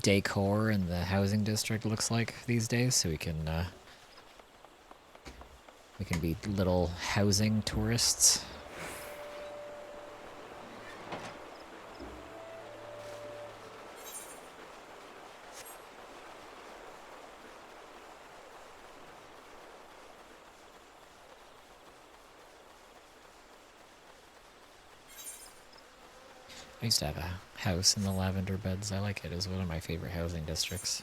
decor in the housing district looks like these days, so we can be little housing tourists. I used to have a house in the Lavender Beds. I like it. It was one of my favorite housing districts.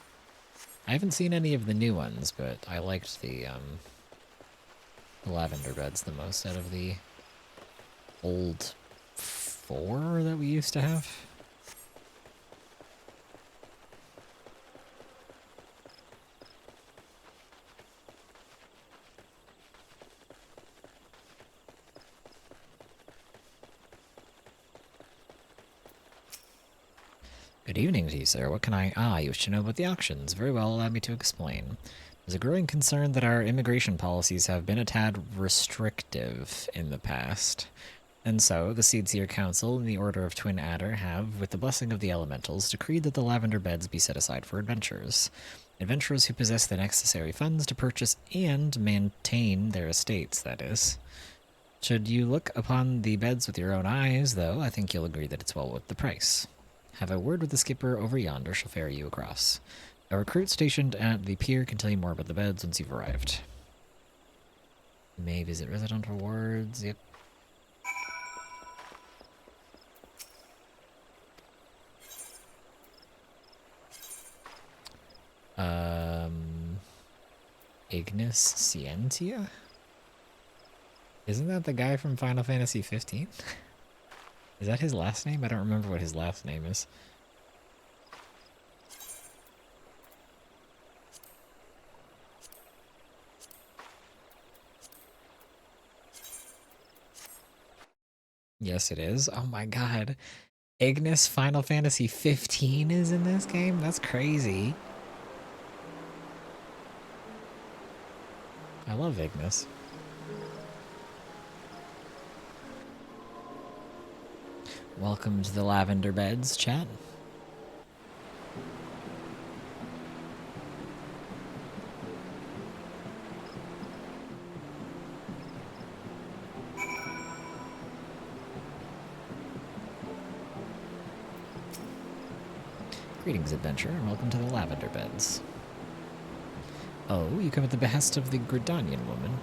I haven't seen any of the new ones, but I liked the Lavender Beds the most out of the old 4 that we used to have. Good evening to you, sir. What can you wish to know about the auctions. Very well, allow me to explain. There's a growing concern that our immigration policies have been a tad restrictive in the past. And so, the Seedseer Council and the Order of Twin Adder have, with the blessing of the elementals, decreed that the Lavender Beds be set aside for adventurers. Adventurers who possess the necessary funds to purchase and maintain their estates, that is. Should you look upon the beds with your own eyes, though, I think you'll agree that it's well worth the price. Have a word with the skipper over yonder shall ferry you across. A recruit stationed at the pier can tell you more about the beds once you've arrived. You may visit resident rewards. Yep. Ignis Scientia? Isn't that the guy from Final Fantasy XV? Is that his last name? I don't remember what his last name is. Yes, it is. Oh my god. Ignis Final Fantasy XV is in this game? That's crazy. I love Ignis. Welcome to the Lavender Beds, chat. Greetings, adventurer, and welcome to the Lavender Beds. Oh, you come at the behest of the Gridanian woman.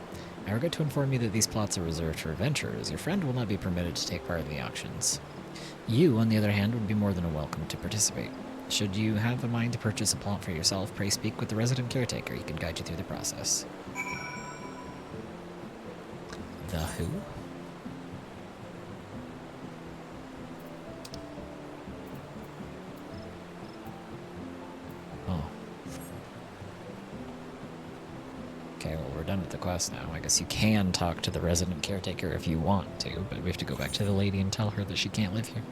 I regret to inform you that these plots are reserved for adventurers. Your friend will not be permitted to take part in the auctions. You, on the other hand, would be more than welcome to participate. Should you have a mind to purchase a plot for yourself, pray speak with the resident caretaker. He can guide you through the process. The who? Oh. Okay, well, we're done with the quest now. I guess you can talk to the resident caretaker if you want to, but we have to go back to the lady and tell her that she can't live here.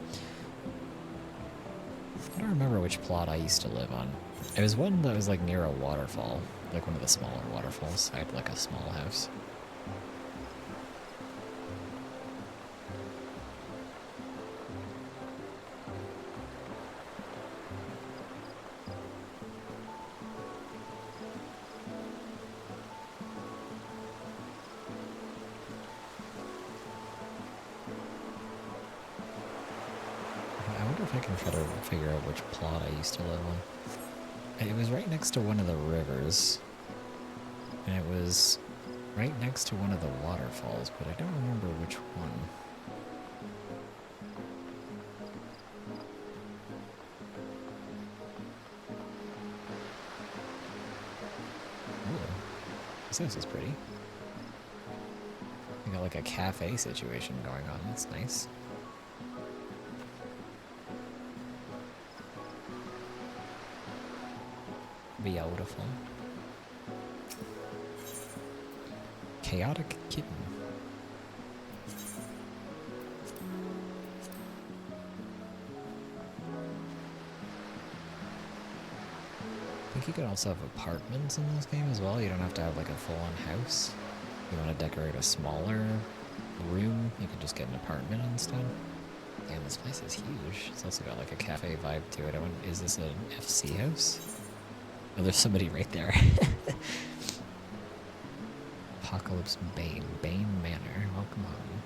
I don't remember which plot I used to live on. It was one that was like near a waterfall, like one of the smaller waterfalls. I had like a small house. I can try to figure out which plot I used to live on. It was right next to one of the rivers. And it was right next to one of the waterfalls, but I don't remember which one. Ooh, this house is pretty. We got like a cafe situation going on. That's nice. Beautiful. Chaotic kitten. I think you could also have apartments in this game as well. You don't have to have like a full-on house. You want to decorate a smaller room. You can just get an apartment instead. Damn, this place is huge. It's also got like a cafe vibe to it. Is this an FC house? Oh, there's somebody right there. Apocalypse Bane. Bane Manor. Welcome home.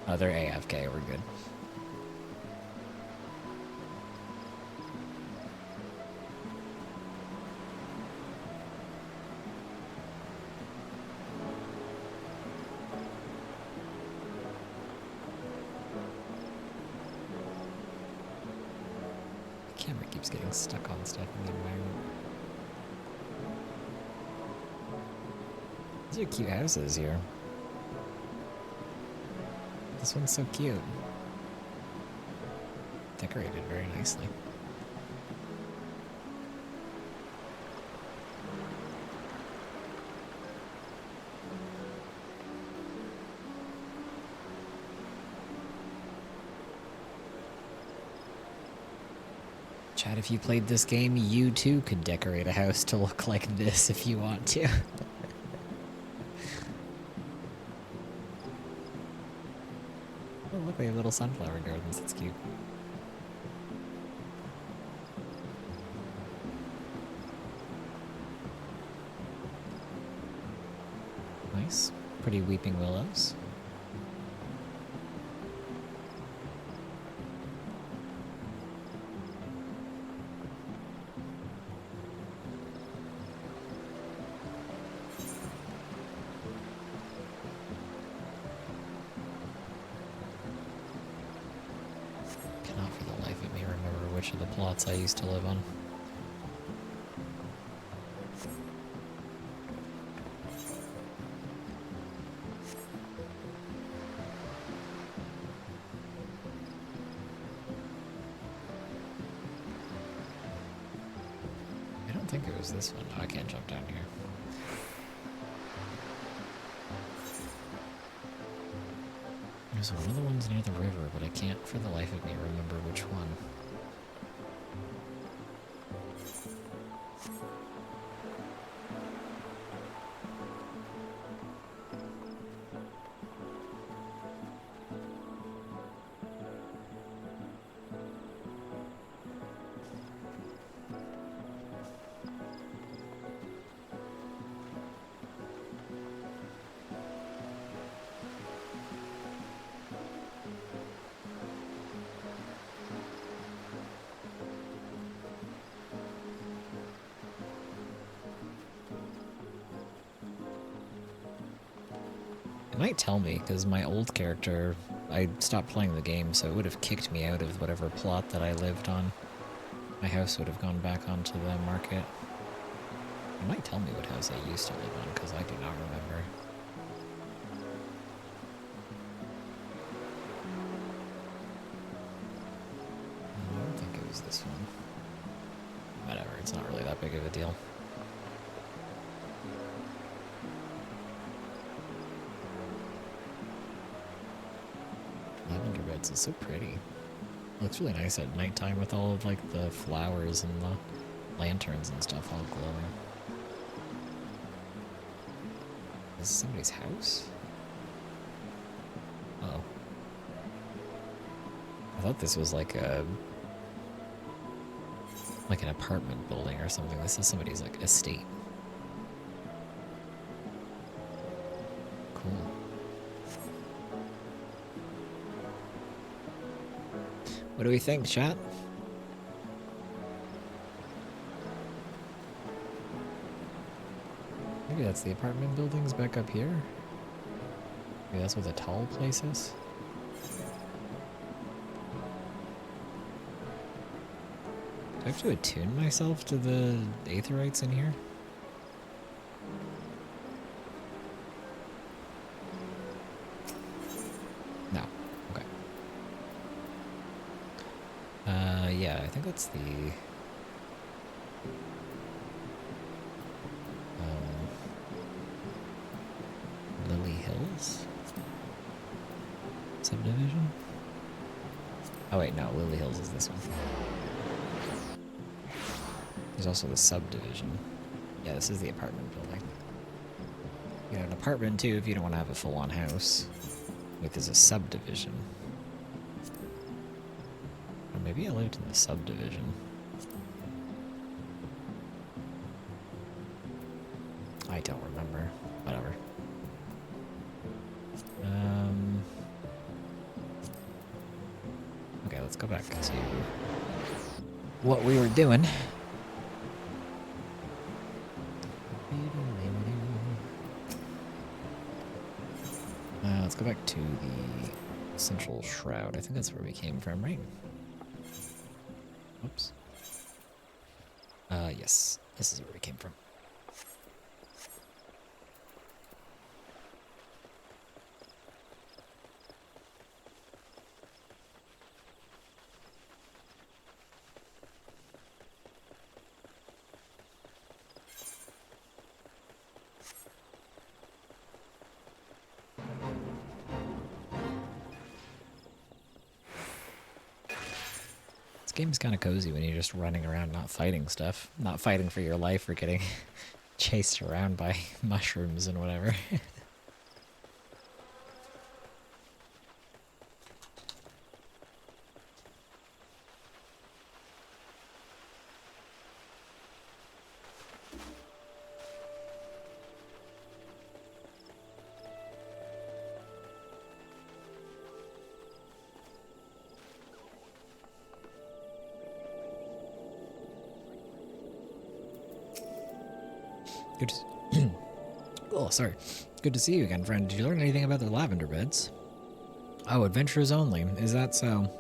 Oh, they're AFK. We're good. The camera keeps getting stuck on stuff in the environment. These are cute houses here. This one's so cute. Decorated very nicely. Chat, if you played this game, you too could decorate a house to look like this if you want to. Oh, look, they have little sunflower gardens. That's cute. Nice. Pretty weeping willows. Cannot for the life of me remember which of the plots I used to live on. I don't think it was this one. Oh, I can't jump down here. There's one of the ones near the river, but I can't for the life of me remember which one. It might tell me, because my old character, I stopped playing the game, so it would have kicked me out of whatever plot that I lived on. My house would have gone back onto the market. It might tell me what house I used to live on, because I do not remember. I don't think it was this one. Whatever, it's not really that big of a deal. Lavender beds is so pretty. Looks really nice at nighttime with all of like the flowers and the lanterns and stuff all glowing. Is this somebody's house? Oh. I thought this was like an apartment building or something. This is somebody's like estate. Cool. What do we think, chat? Maybe that's the apartment buildings back up here? Maybe that's where the tall place is? Do I have to attune myself to the aetherites in here? No. Okay. Yeah, I think that's the... Lily Hills? Subdivision? Oh wait, no, Lily Hills is this one. There's also the subdivision. Yeah, this is the apartment building. You got an apartment too if you don't want to have a full-on house. Like there's a subdivision. Or maybe I lived in the subdivision. I don't remember. Whatever. Okay, let's go back to what we were doing. Let's go back to the central shroud. I think that's where we came from, right? Oops. Yes. This is where we came from. This game's kind of cozy when you're just running around not fighting stuff. Not fighting for your life or getting chased around by mushrooms and whatever. Good to oh, sorry. Good to see you again, friend. Did you learn anything about the lavender beds? Oh, adventurers only. Is that so?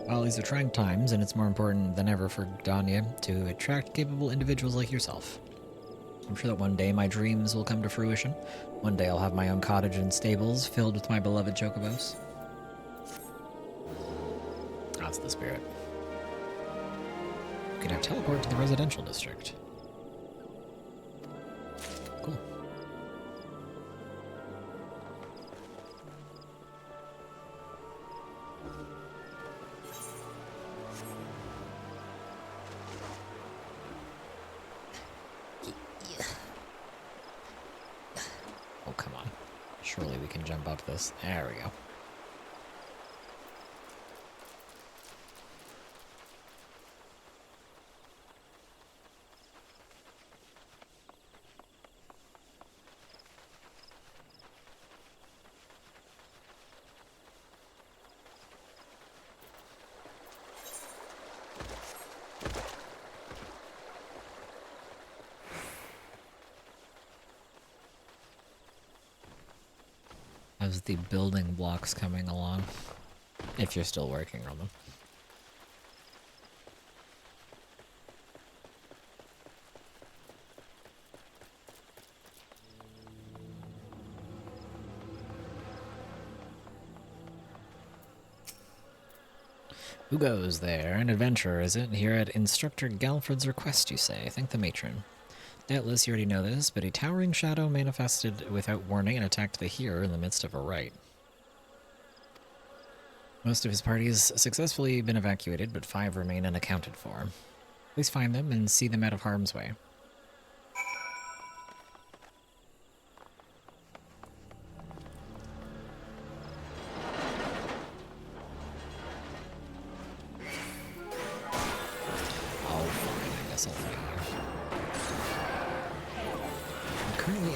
Well, these are trying times, and it's more important than ever for Danya to attract capable individuals like yourself. I'm sure that one day my dreams will come to fruition. One day I'll have my own cottage and stables filled with my beloved chocobos. That's the spirit. You can now teleport to the residential district. Cool. Oh, come on. Surely we can jump up this. There we go. How's the building blocks coming along? If you're still working on them. Who goes there? An adventurer, is it? Here at Instructor Galfred's request, you say. Thank the matron. Doubtless you already know this, but a towering shadow manifested without warning and attacked the hearer in the midst of a rite. Most of his party has successfully been evacuated, but 5 remain unaccounted for. Please find them and see them out of harm's way.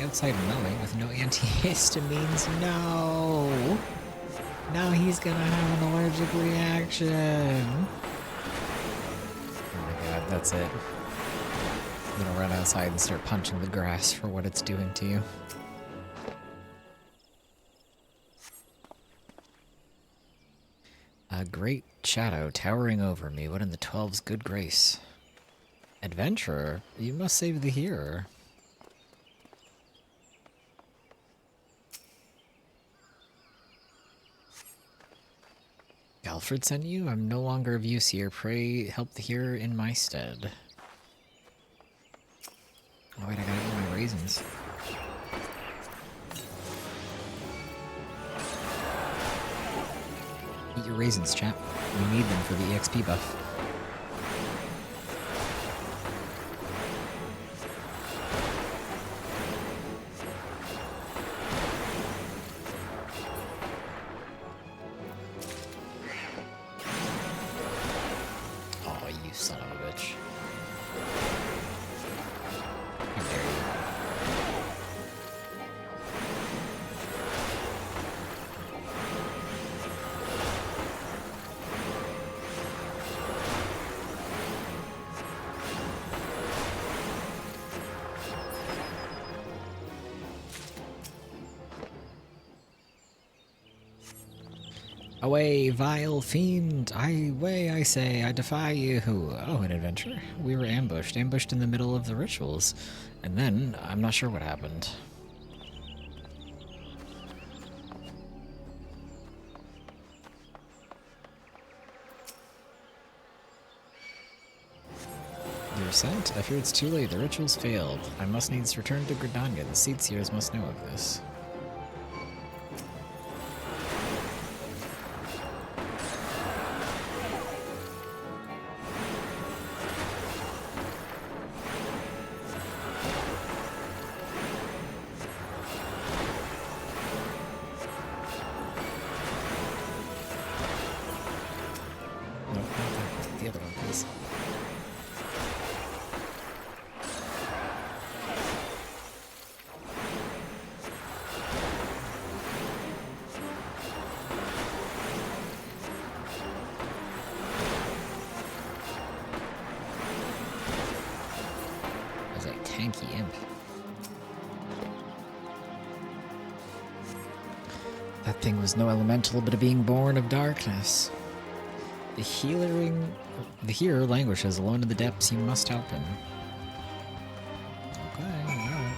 Outside mowing with no antihistamines. No! Now he's gonna have an allergic reaction. Oh my god, that's it. I'm gonna run outside and start punching the grass for what it's doing to you. A great shadow towering over me. What in the 12's good grace? Adventurer? You must save the hearer. Alfred sent you? I'm no longer of use here. Pray help the hearer in my stead. Oh wait, I gotta eat my raisins. Eat your raisins, chap. You need them for the EXP buff. Away, vile fiend! Away, I say, I defy you! Oh, an adventure? We were ambushed in the middle of the rituals. And then, I'm not sure what happened. You're sent? I fear it's too late. The rituals failed. I must needs return to Gridania. The seat seers must know of this. Nope, not that. The other one, please. There's a tanky imp. That thing was no elemental, but a being born of darkness. The healer languishes alone in the depths. You must help him. Okay, alright.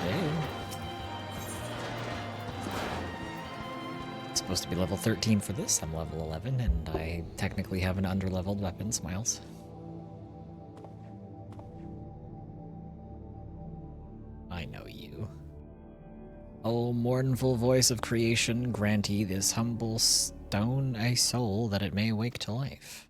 Hey. It's supposed to be level 13 for this. I'm level 11, and I technically have an underleveled weapon, Smiles. I know you. O mournful voice of creation, grant ye this humble stone a soul that it may wake to life.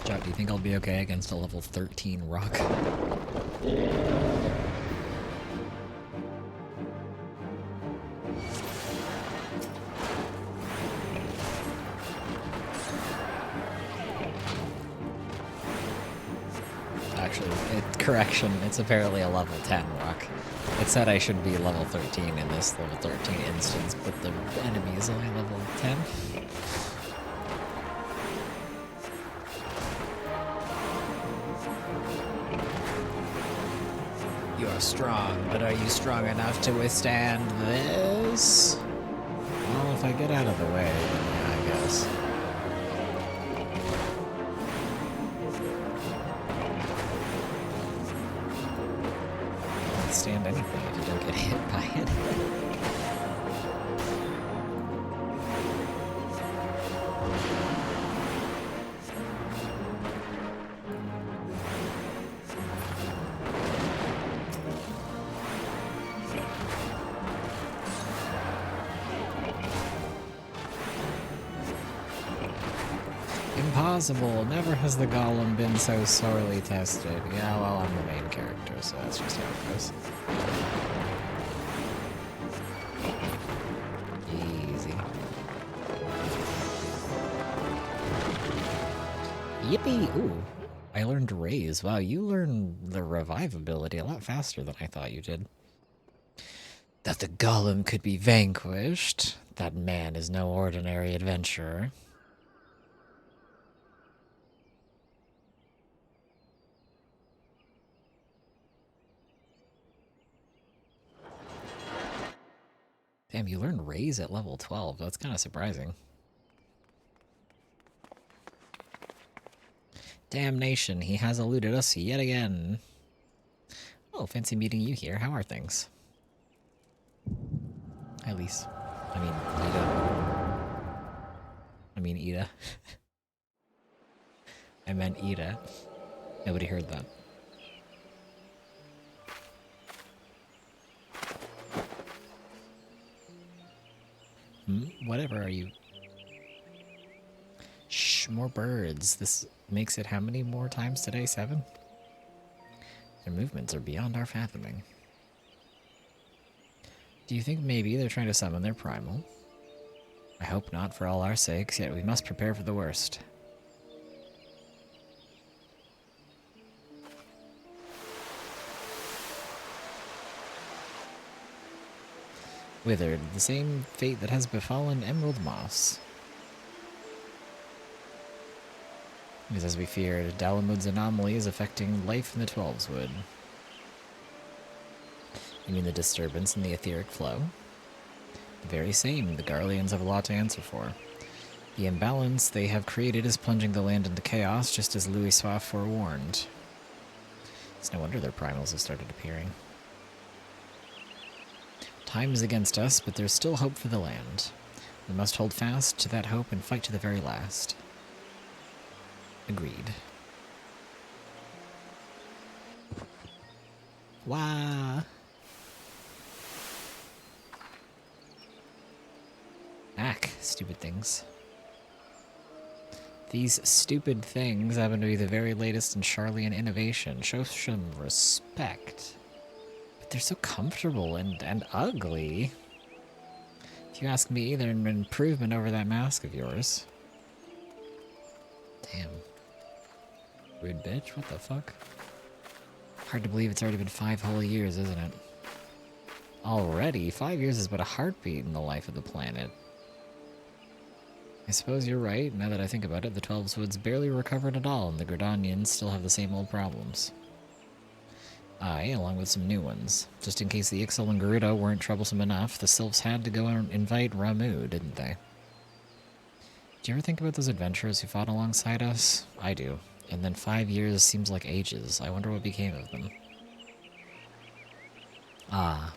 Jack, do you think I'll be okay against a level 13 rock? Actually, correction, it's apparently a level 10 rock. It said I should be level 13 in this level 13 instance, but the enemy is only level 10. You are strong, but are you strong enough to withstand this? Well, if I get out of the way, then yeah, I guess. Stand anything if you don't get hit by it. Impossible. Never has the golem been so sorely tested. Yeah, well, I'm the main character, so that's just how it goes. Easy. Yippee! Ooh, I learned Raise. Wow, you learn the revive ability a lot faster than I thought you did. That the golem could be vanquished. That man is no ordinary adventurer. Damn, you learned Raise at level 12. That's kind of surprising. Damnation, he has eluded us yet again. Oh, fancy meeting you here. How are things? At least. I mean, Ida. I meant Ida. Nobody heard that. Whatever are you? Shh, more birds. This makes it how many more times today? 7? Their movements are beyond our fathoming. Do you think maybe they're trying to summon their primal? I hope not for all our sakes, yet we must prepare for the worst. Withered, the same fate that has befallen Emerald Moss. Because as we feared, Dalamud's anomaly is affecting life in the Twelveswood. You mean the disturbance in the etheric flow? The very same. The Garleans have a lot to answer for. The imbalance they have created is plunging the land into chaos, just as Louis Soif forewarned. It's no wonder their primals have started appearing. Time is against us, but there's still hope for the land. We must hold fast to that hope and fight to the very last. Agreed. Wah! Ack, stupid things. These stupid things happen to be the very latest in Charlian innovation. Show some respect. But they're so comfortable and ugly. If you ask me, they're an improvement over that mask of yours. Damn. Rude bitch, what the fuck? Hard to believe it's already been 5 whole years, isn't it? Already? 5 years is but a heartbeat in the life of the planet. I suppose you're right. Now that I think about it, the Twelveswood's barely recovered at all, and the Gridanians still have the same old problems. Aye, along with some new ones. Just in case the Ixal and Gerudo weren't troublesome enough, the Sylphs had to go and invite Ramu, didn't they? Do you ever think about those adventurers who fought alongside us? I do. And then 5 years seems like ages. I wonder what became of them. Ah.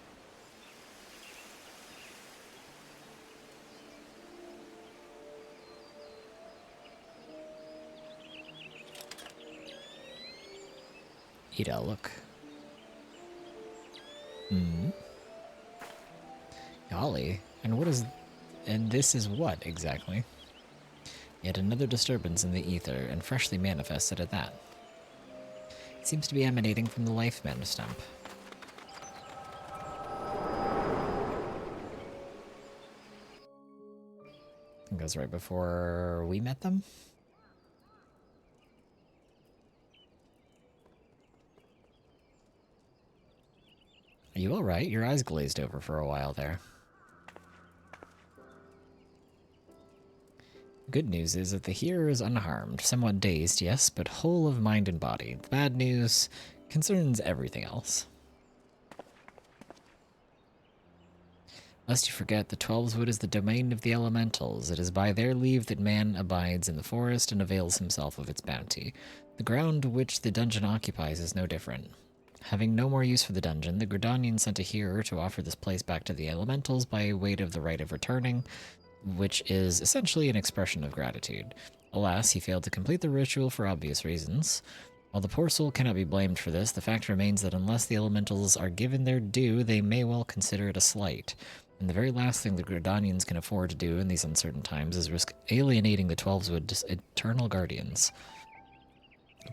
Ida, look. Golly. And what is... And this is what, exactly? Yet another disturbance in the ether, and freshly manifested at that. It seems to be emanating from the life mana stump. I think that was right before we met them? Are you alright? Your eyes glazed over for a while there. Good news is that the hearer is unharmed, somewhat dazed, yes, but whole of mind and body. The bad news concerns everything else. Lest you forget, the Twelveswood is the domain of the elementals. It is by their leave that man abides in the forest and avails himself of its bounty. The ground which the dungeon occupies is no different. Having no more use for the dungeon, the Gridanians sent a hearer to offer this place back to the elementals by way of the right of returning, which is essentially an expression of gratitude. Alas, he failed to complete the ritual for obvious reasons. While the poor soul cannot be blamed for this, the fact remains that unless the elementals are given their due, they may well consider it a slight. And the very last thing the Gridanians can afford to do in these uncertain times is risk alienating the Twelveswood's eternal guardians.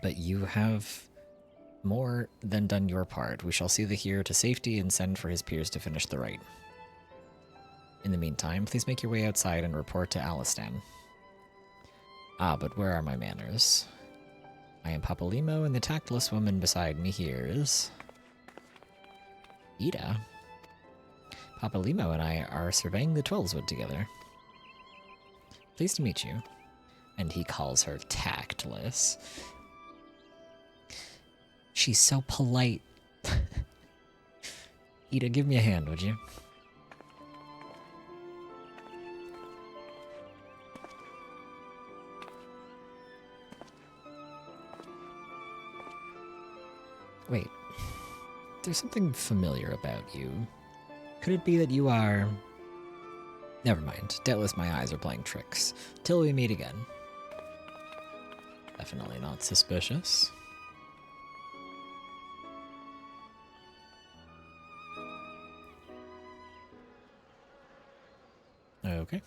But you have more than done your part. We shall see the hero to safety and send for his peers to finish the rite. In the meantime, please make your way outside and report to Alistan. Ah, but where are my manners? I am Papalimo, and the tactless woman beside me here is... Ida. Papalimo and I are surveying the Twelveswood together. Pleased to meet you. And he calls her tactless. She's so polite. Ida, give me a hand, would you? Wait. There's something familiar about you. Could it be that you are... Never mind. Doubtless my eyes are playing tricks. Till we meet again. Definitely not suspicious. Okay.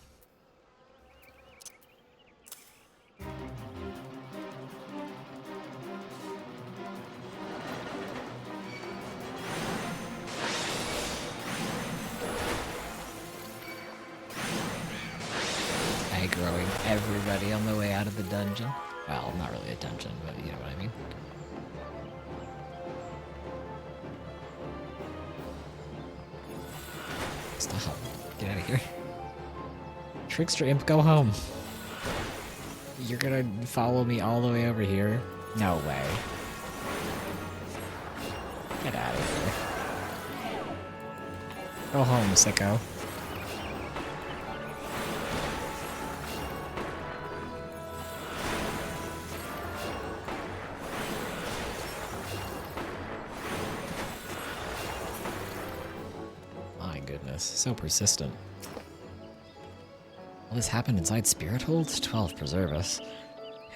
Aggroing everybody on the way out of the dungeon. Well, not really a dungeon, but you know what I mean. Stop. Get out of here. Trickster Imp, go home. You're gonna follow me all the way over here? No way. Get out of here. Go home, sicko. My goodness, so persistent. All this happened inside Spirit Hold? 12 preserve us.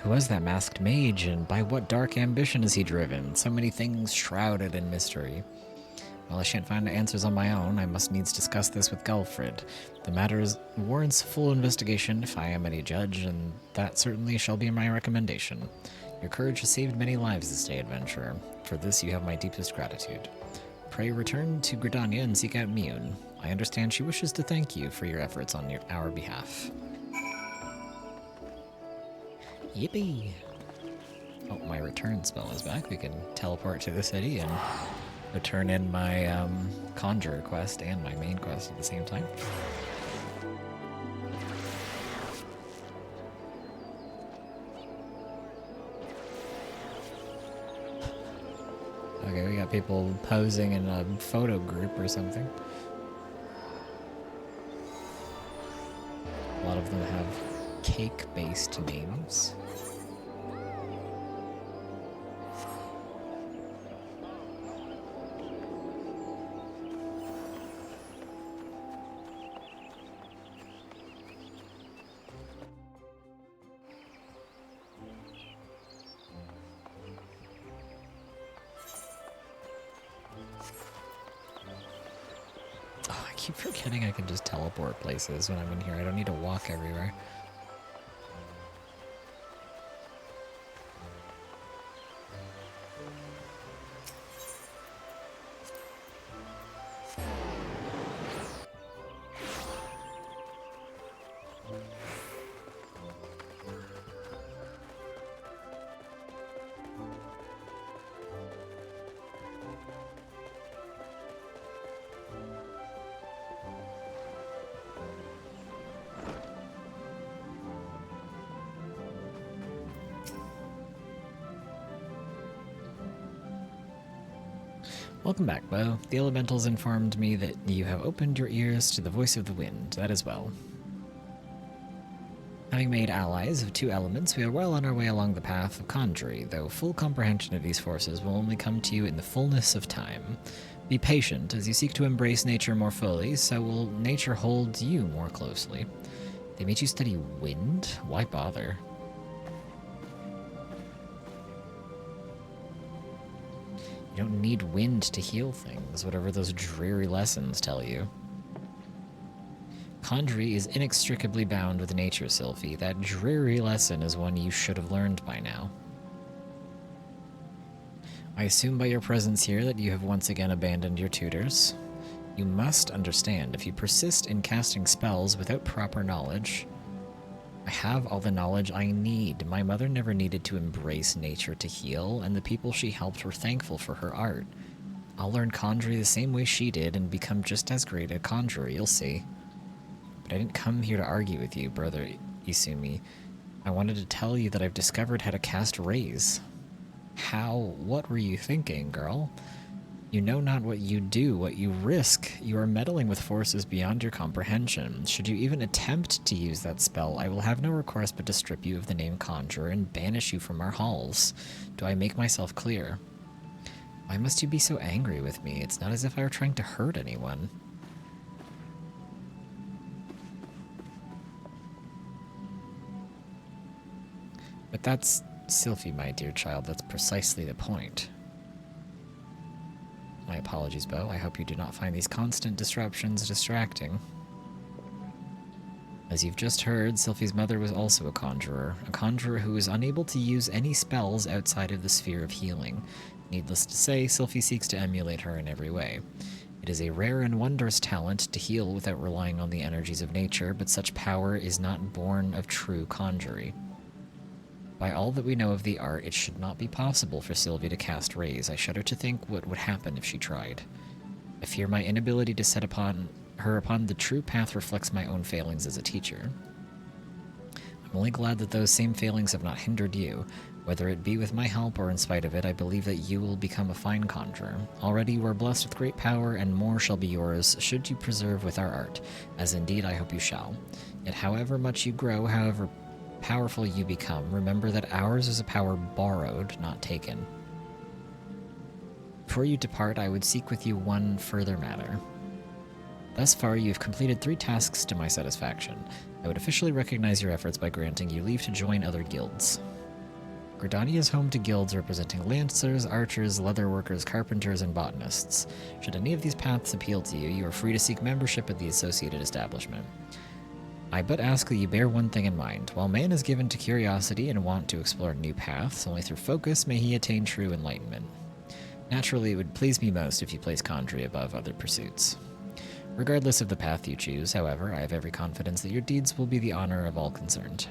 Who was that masked mage, and by what dark ambition is he driven? So many things shrouded in mystery. Well, I shan't find answers on my own. I must needs discuss this with Gelfrid. The matter warrants full investigation if I am any judge, and that certainly shall be my recommendation. Your courage has saved many lives this day, adventurer. For this you have my deepest gratitude. Pray return to Gridania and seek out Mioun. I understand she wishes to thank you for your efforts on our behalf. Yippee! Oh, my return spell is back. We can teleport to the city and return in my Conjurer quest and my main quest at the same time. Okay, we got people posing in a photo group or something. A lot of them have cake-based names. Oh, I keep forgetting I can just teleport places when I'm in here. I don't need to walk everywhere. Welcome back, Bo. The elementals informed me that you have opened your ears to the voice of the wind. That is well. Having made allies of two elements, we are well on our way along the path of Conjury, though full comprehension of these forces will only come to you in the fullness of time. Be patient as you seek to embrace nature more fully, so will nature hold you more closely. They made you study wind? Why bother? You don't need wind to heal things, whatever those dreary lessons tell you. Conjury is inextricably bound with nature, Sylphie. That dreary lesson is one you should have learned by now. I assume by your presence here that you have once again abandoned your tutors. You must understand, if you persist in casting spells without proper knowledge, I have all the knowledge I need. My mother never needed to embrace nature to heal, and the people she helped were thankful for her art. I'll learn Conjury the same way she did and become just as great a conjurer, you'll see. But I didn't come here to argue with you, brother Isumi. I wanted to tell you that I've discovered how to cast rays. How? What were you thinking, girl? You know not what you do, what you risk. You are meddling with forces beyond your comprehension. Should you even attempt to use that spell, I will have no recourse but to strip you of the name Conjurer and banish you from our halls. Do I make myself clear? Why must you be so angry with me? It's not as if I were trying to hurt anyone. But that's, Sylphie, my dear child, that's precisely the point. My apologies, Bo. I hope you do not find these constant disruptions distracting. As you've just heard, Sylphie's mother was also a conjurer who is unable to use any spells outside of the sphere of healing. Needless to say, Sylphie seeks to emulate her in every way. It is a rare and wondrous talent to heal without relying on the energies of nature, but such power is not born of true conjury. By all that we know of the art, it should not be possible for Sylvie to cast rays. I shudder to think what would happen if she tried. I fear my inability to set her upon the true path reflects my own failings as a teacher. I I'm only glad that those same failings have not hindered you. Whether it be with my help or in spite of it, I believe that you will become a fine conjurer. Already you are blessed with great power, and more shall be yours should you persevere with our art, as indeed I hope you shall. Yet however much you grow, however powerful you become, remember that ours is a power borrowed, not taken. Before you depart, I would seek with you one further matter. Thus far, you have completed 3 tasks to my satisfaction. I would officially recognize your efforts by granting you leave to join other guilds. Gridania is home to guilds representing lancers, archers, leatherworkers, carpenters, and botanists. Should any of these paths appeal to you, you are free to seek membership at the associated establishment. I but ask that you bear one thing in mind. While man is given to curiosity and want to explore new paths, only through focus may he attain true enlightenment. Naturally, it would please me most if you place conjury above other pursuits. Regardless of the path you choose, however, I have every confidence that your deeds will be the honor of all concerned.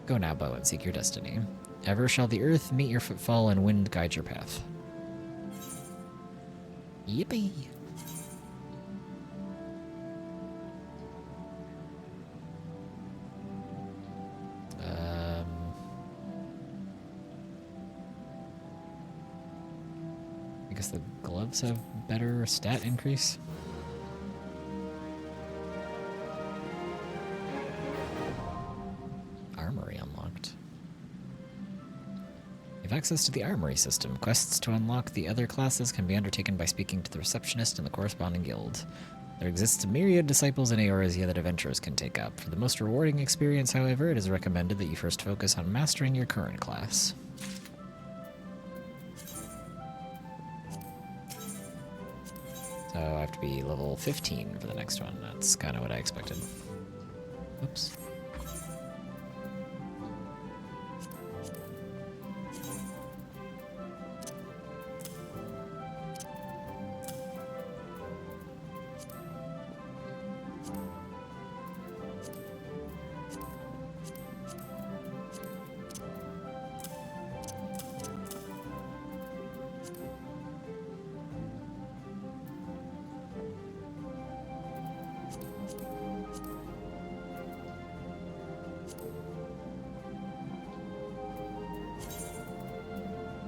Go now, Bo, and seek your destiny. Ever shall the earth meet your footfall and wind guide your path. Yippee! I guess the gloves have better stat increase. Armory unlocked. You have access to the armory system. Quests to unlock the other classes can be undertaken by speaking to the receptionist in the corresponding guild. There exists a myriad of disciples in Eorzea that adventurers can take up. For the most rewarding experience, however, it is recommended that you first focus on mastering your current class. So I have to be level 15 for the next one. That's kind of what I expected. Oops.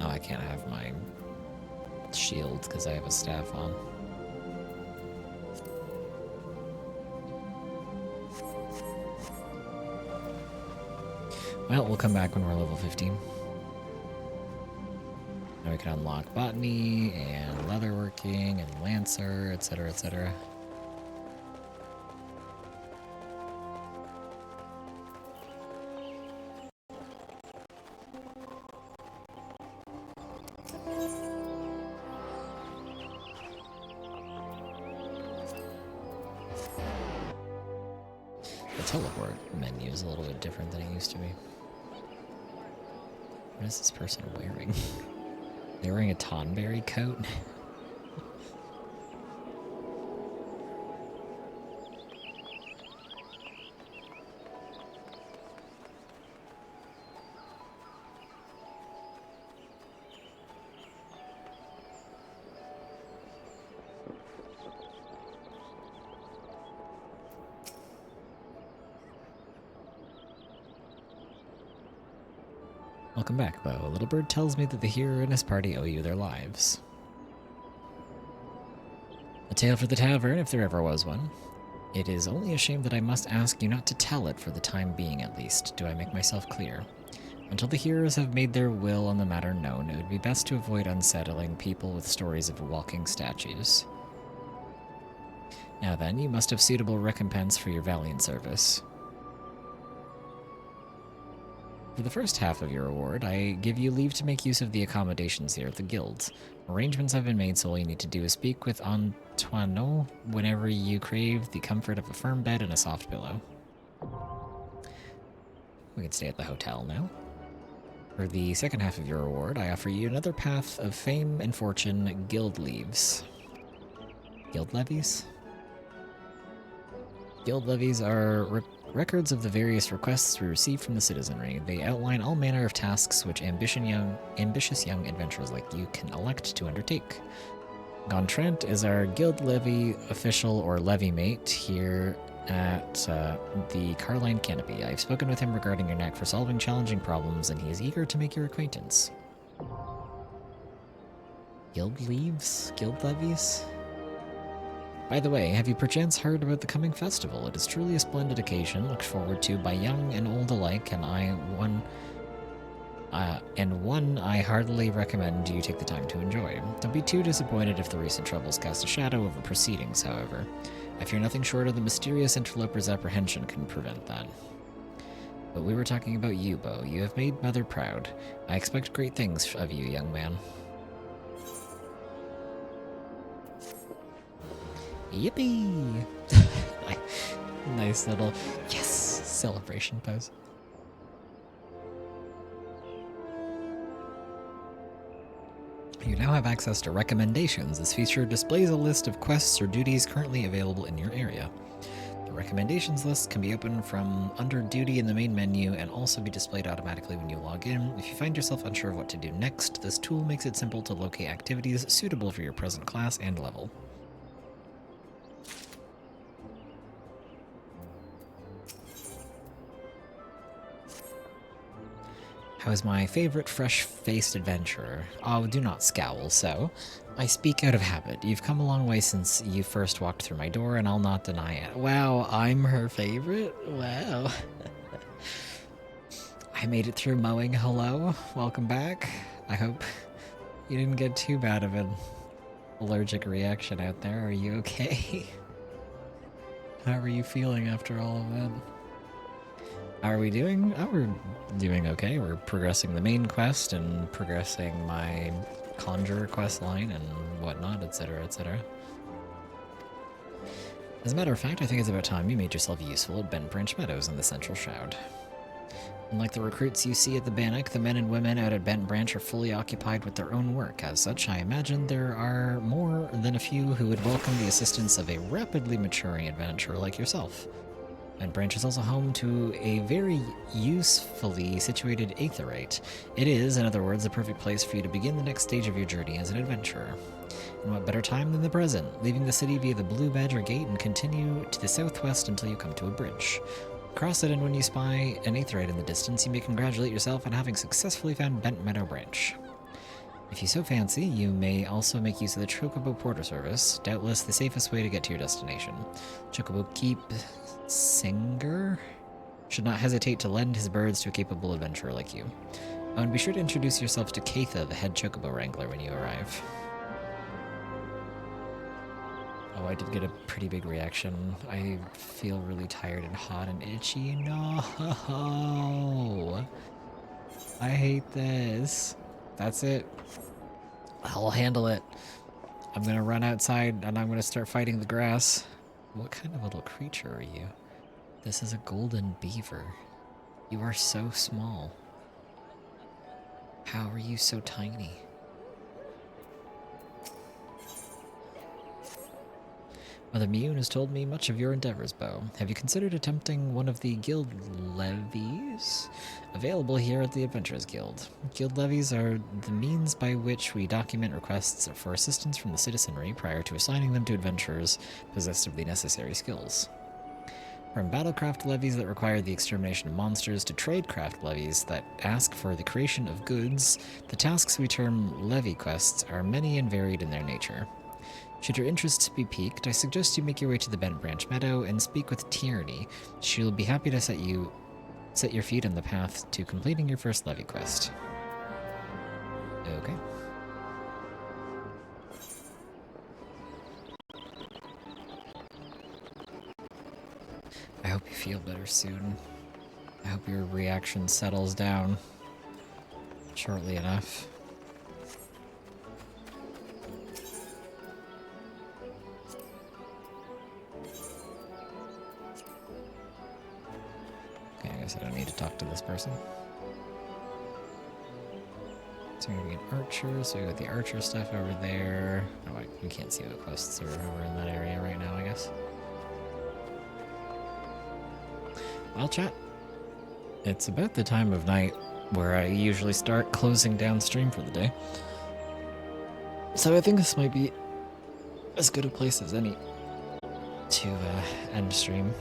Oh, I can't have my shield because I have a staff on. Well, we'll come back when we're level 15. Now we can unlock botany and leatherworking and lancer, etc., etc. The teleport menu is a little bit different than it used to be. What is this person wearing? They're wearing a Tonberry coat? Welcome back, Bo. A little bird tells me that the hero and his party owe you their lives. A tale for the tavern, if there ever was one. It is only a shame that I must ask you not to tell it for the time being, at least. Do I make myself clear? Until the heroes have made their will on the matter known, it would be best to avoid unsettling people with stories of walking statues. Now then, you must have suitable recompense for your valiant service. For the first half of your reward, I give you leave to make use of the accommodations here at the guild. Arrangements have been made, so all you need to do is speak with Antoine whenever you crave the comfort of a firm bed and a soft pillow. We can stay at the hotel now. For the second half of your reward, I offer you another path of fame and fortune, guild leaves. Guild levies? Guild levies are records of the various requests we receive from the citizenry. They outline all manner of tasks which ambitious young adventurers like you can elect to undertake. Gontrent is our guild levy official or levy mate. Here at the Carline Canopy. I've spoken with him regarding your knack for solving challenging problems, and he is eager to make your acquaintance. Guild leaves? Guild levies? By the way, have you perchance heard about the coming festival? It is truly a splendid occasion, looked forward to by young and old alike, and one I heartily recommend you take the time to enjoy. Don't be too disappointed if the recent troubles cast a shadow over proceedings, however. I fear nothing short of the mysterious interloper's apprehension can prevent that. But we were talking about you, Bo. You have made Mother proud. I expect great things of you, young man. Yippee! Nice little, yes, celebration pose. You now have access to recommendations. This feature displays a list of quests or duties currently available in your area. The recommendations list can be opened from under duty in the main menu and also be displayed automatically when you log in. If you find yourself unsure of what to do next, this tool makes it simple to locate activities suitable for your present class and level. How is my favorite fresh-faced adventurer? Oh, do not scowl so. I speak out of habit. You've come a long way since you first walked through my door, and I'll not deny it. Wow, I'm her favorite? Wow. I made it through mowing. Hello? Welcome back. I hope you didn't get too bad of an allergic reaction out there. Are you okay? How are you feeling after all of that? How are we doing? Oh, we're doing okay. We're progressing the main quest and progressing my Conjurer quest line and whatnot, etc., etc. As a matter of fact, I think it's about time you made yourself useful at Bent Branch Meadows in the Central Shroud. Unlike the recruits you see at the Bannock, the men and women out at Bent Branch are fully occupied with their own work. As such, I imagine there are more than a few who would welcome the assistance of a rapidly maturing adventurer like yourself. Bent Branch is also home to a very usefully situated aetheryte. It is, in other words, the perfect place for you to begin the next stage of your journey as an adventurer. And what better time than the present, leaving the city via the Blue Badger Gate and continue to the southwest until you come to a bridge. Cross it, and when you spy an aetheryte in the distance, you may congratulate yourself on having successfully found Bent Meadow Branch. If you so fancy, you may also make use of the Chocobo Porter Service, doubtless the safest way to get to your destination. Chocobo Keep Singer should not hesitate to lend his birds to a capable adventurer like you. Oh, and be sure to introduce yourself to Keitha, the head Chocobo Wrangler, when you arrive. Oh, I did get a pretty big reaction. I feel really tired and hot and itchy. No! I hate this. That's it. I'll handle it. I'm gonna run outside and I'm gonna start fighting the grass. What kind of little creature are you? This is a golden beaver. You are so small. How are you so tiny? Mother Mune has told me much of your endeavors, Bo. Have you considered attempting one of the guild levies available here at the Adventurers Guild? Guild levies are the means by which we document requests for assistance from the citizenry prior to assigning them to adventurers possessed of the necessary skills. From battlecraft levies that require the extermination of monsters to tradecraft levies that ask for the creation of goods, the tasks we term levy quests are many and varied in their nature. Should your interests be piqued, I suggest you make your way to the Bent Branch Meadow and speak with Tierney. She'll be happy to set your feet on the path to completing your first levy quest. Okay. I hope you feel better soon. I hope your reaction settles down shortly enough. Okay, I guess I don't need to talk to this person. So we're gonna be an archer, so we got the archer stuff over there. Oh, we can't see what quests are over in that area right now, I guess. Well, chat. It's about the time of night where I usually start closing down stream for the day. So I think this might be as good a place as any to end stream.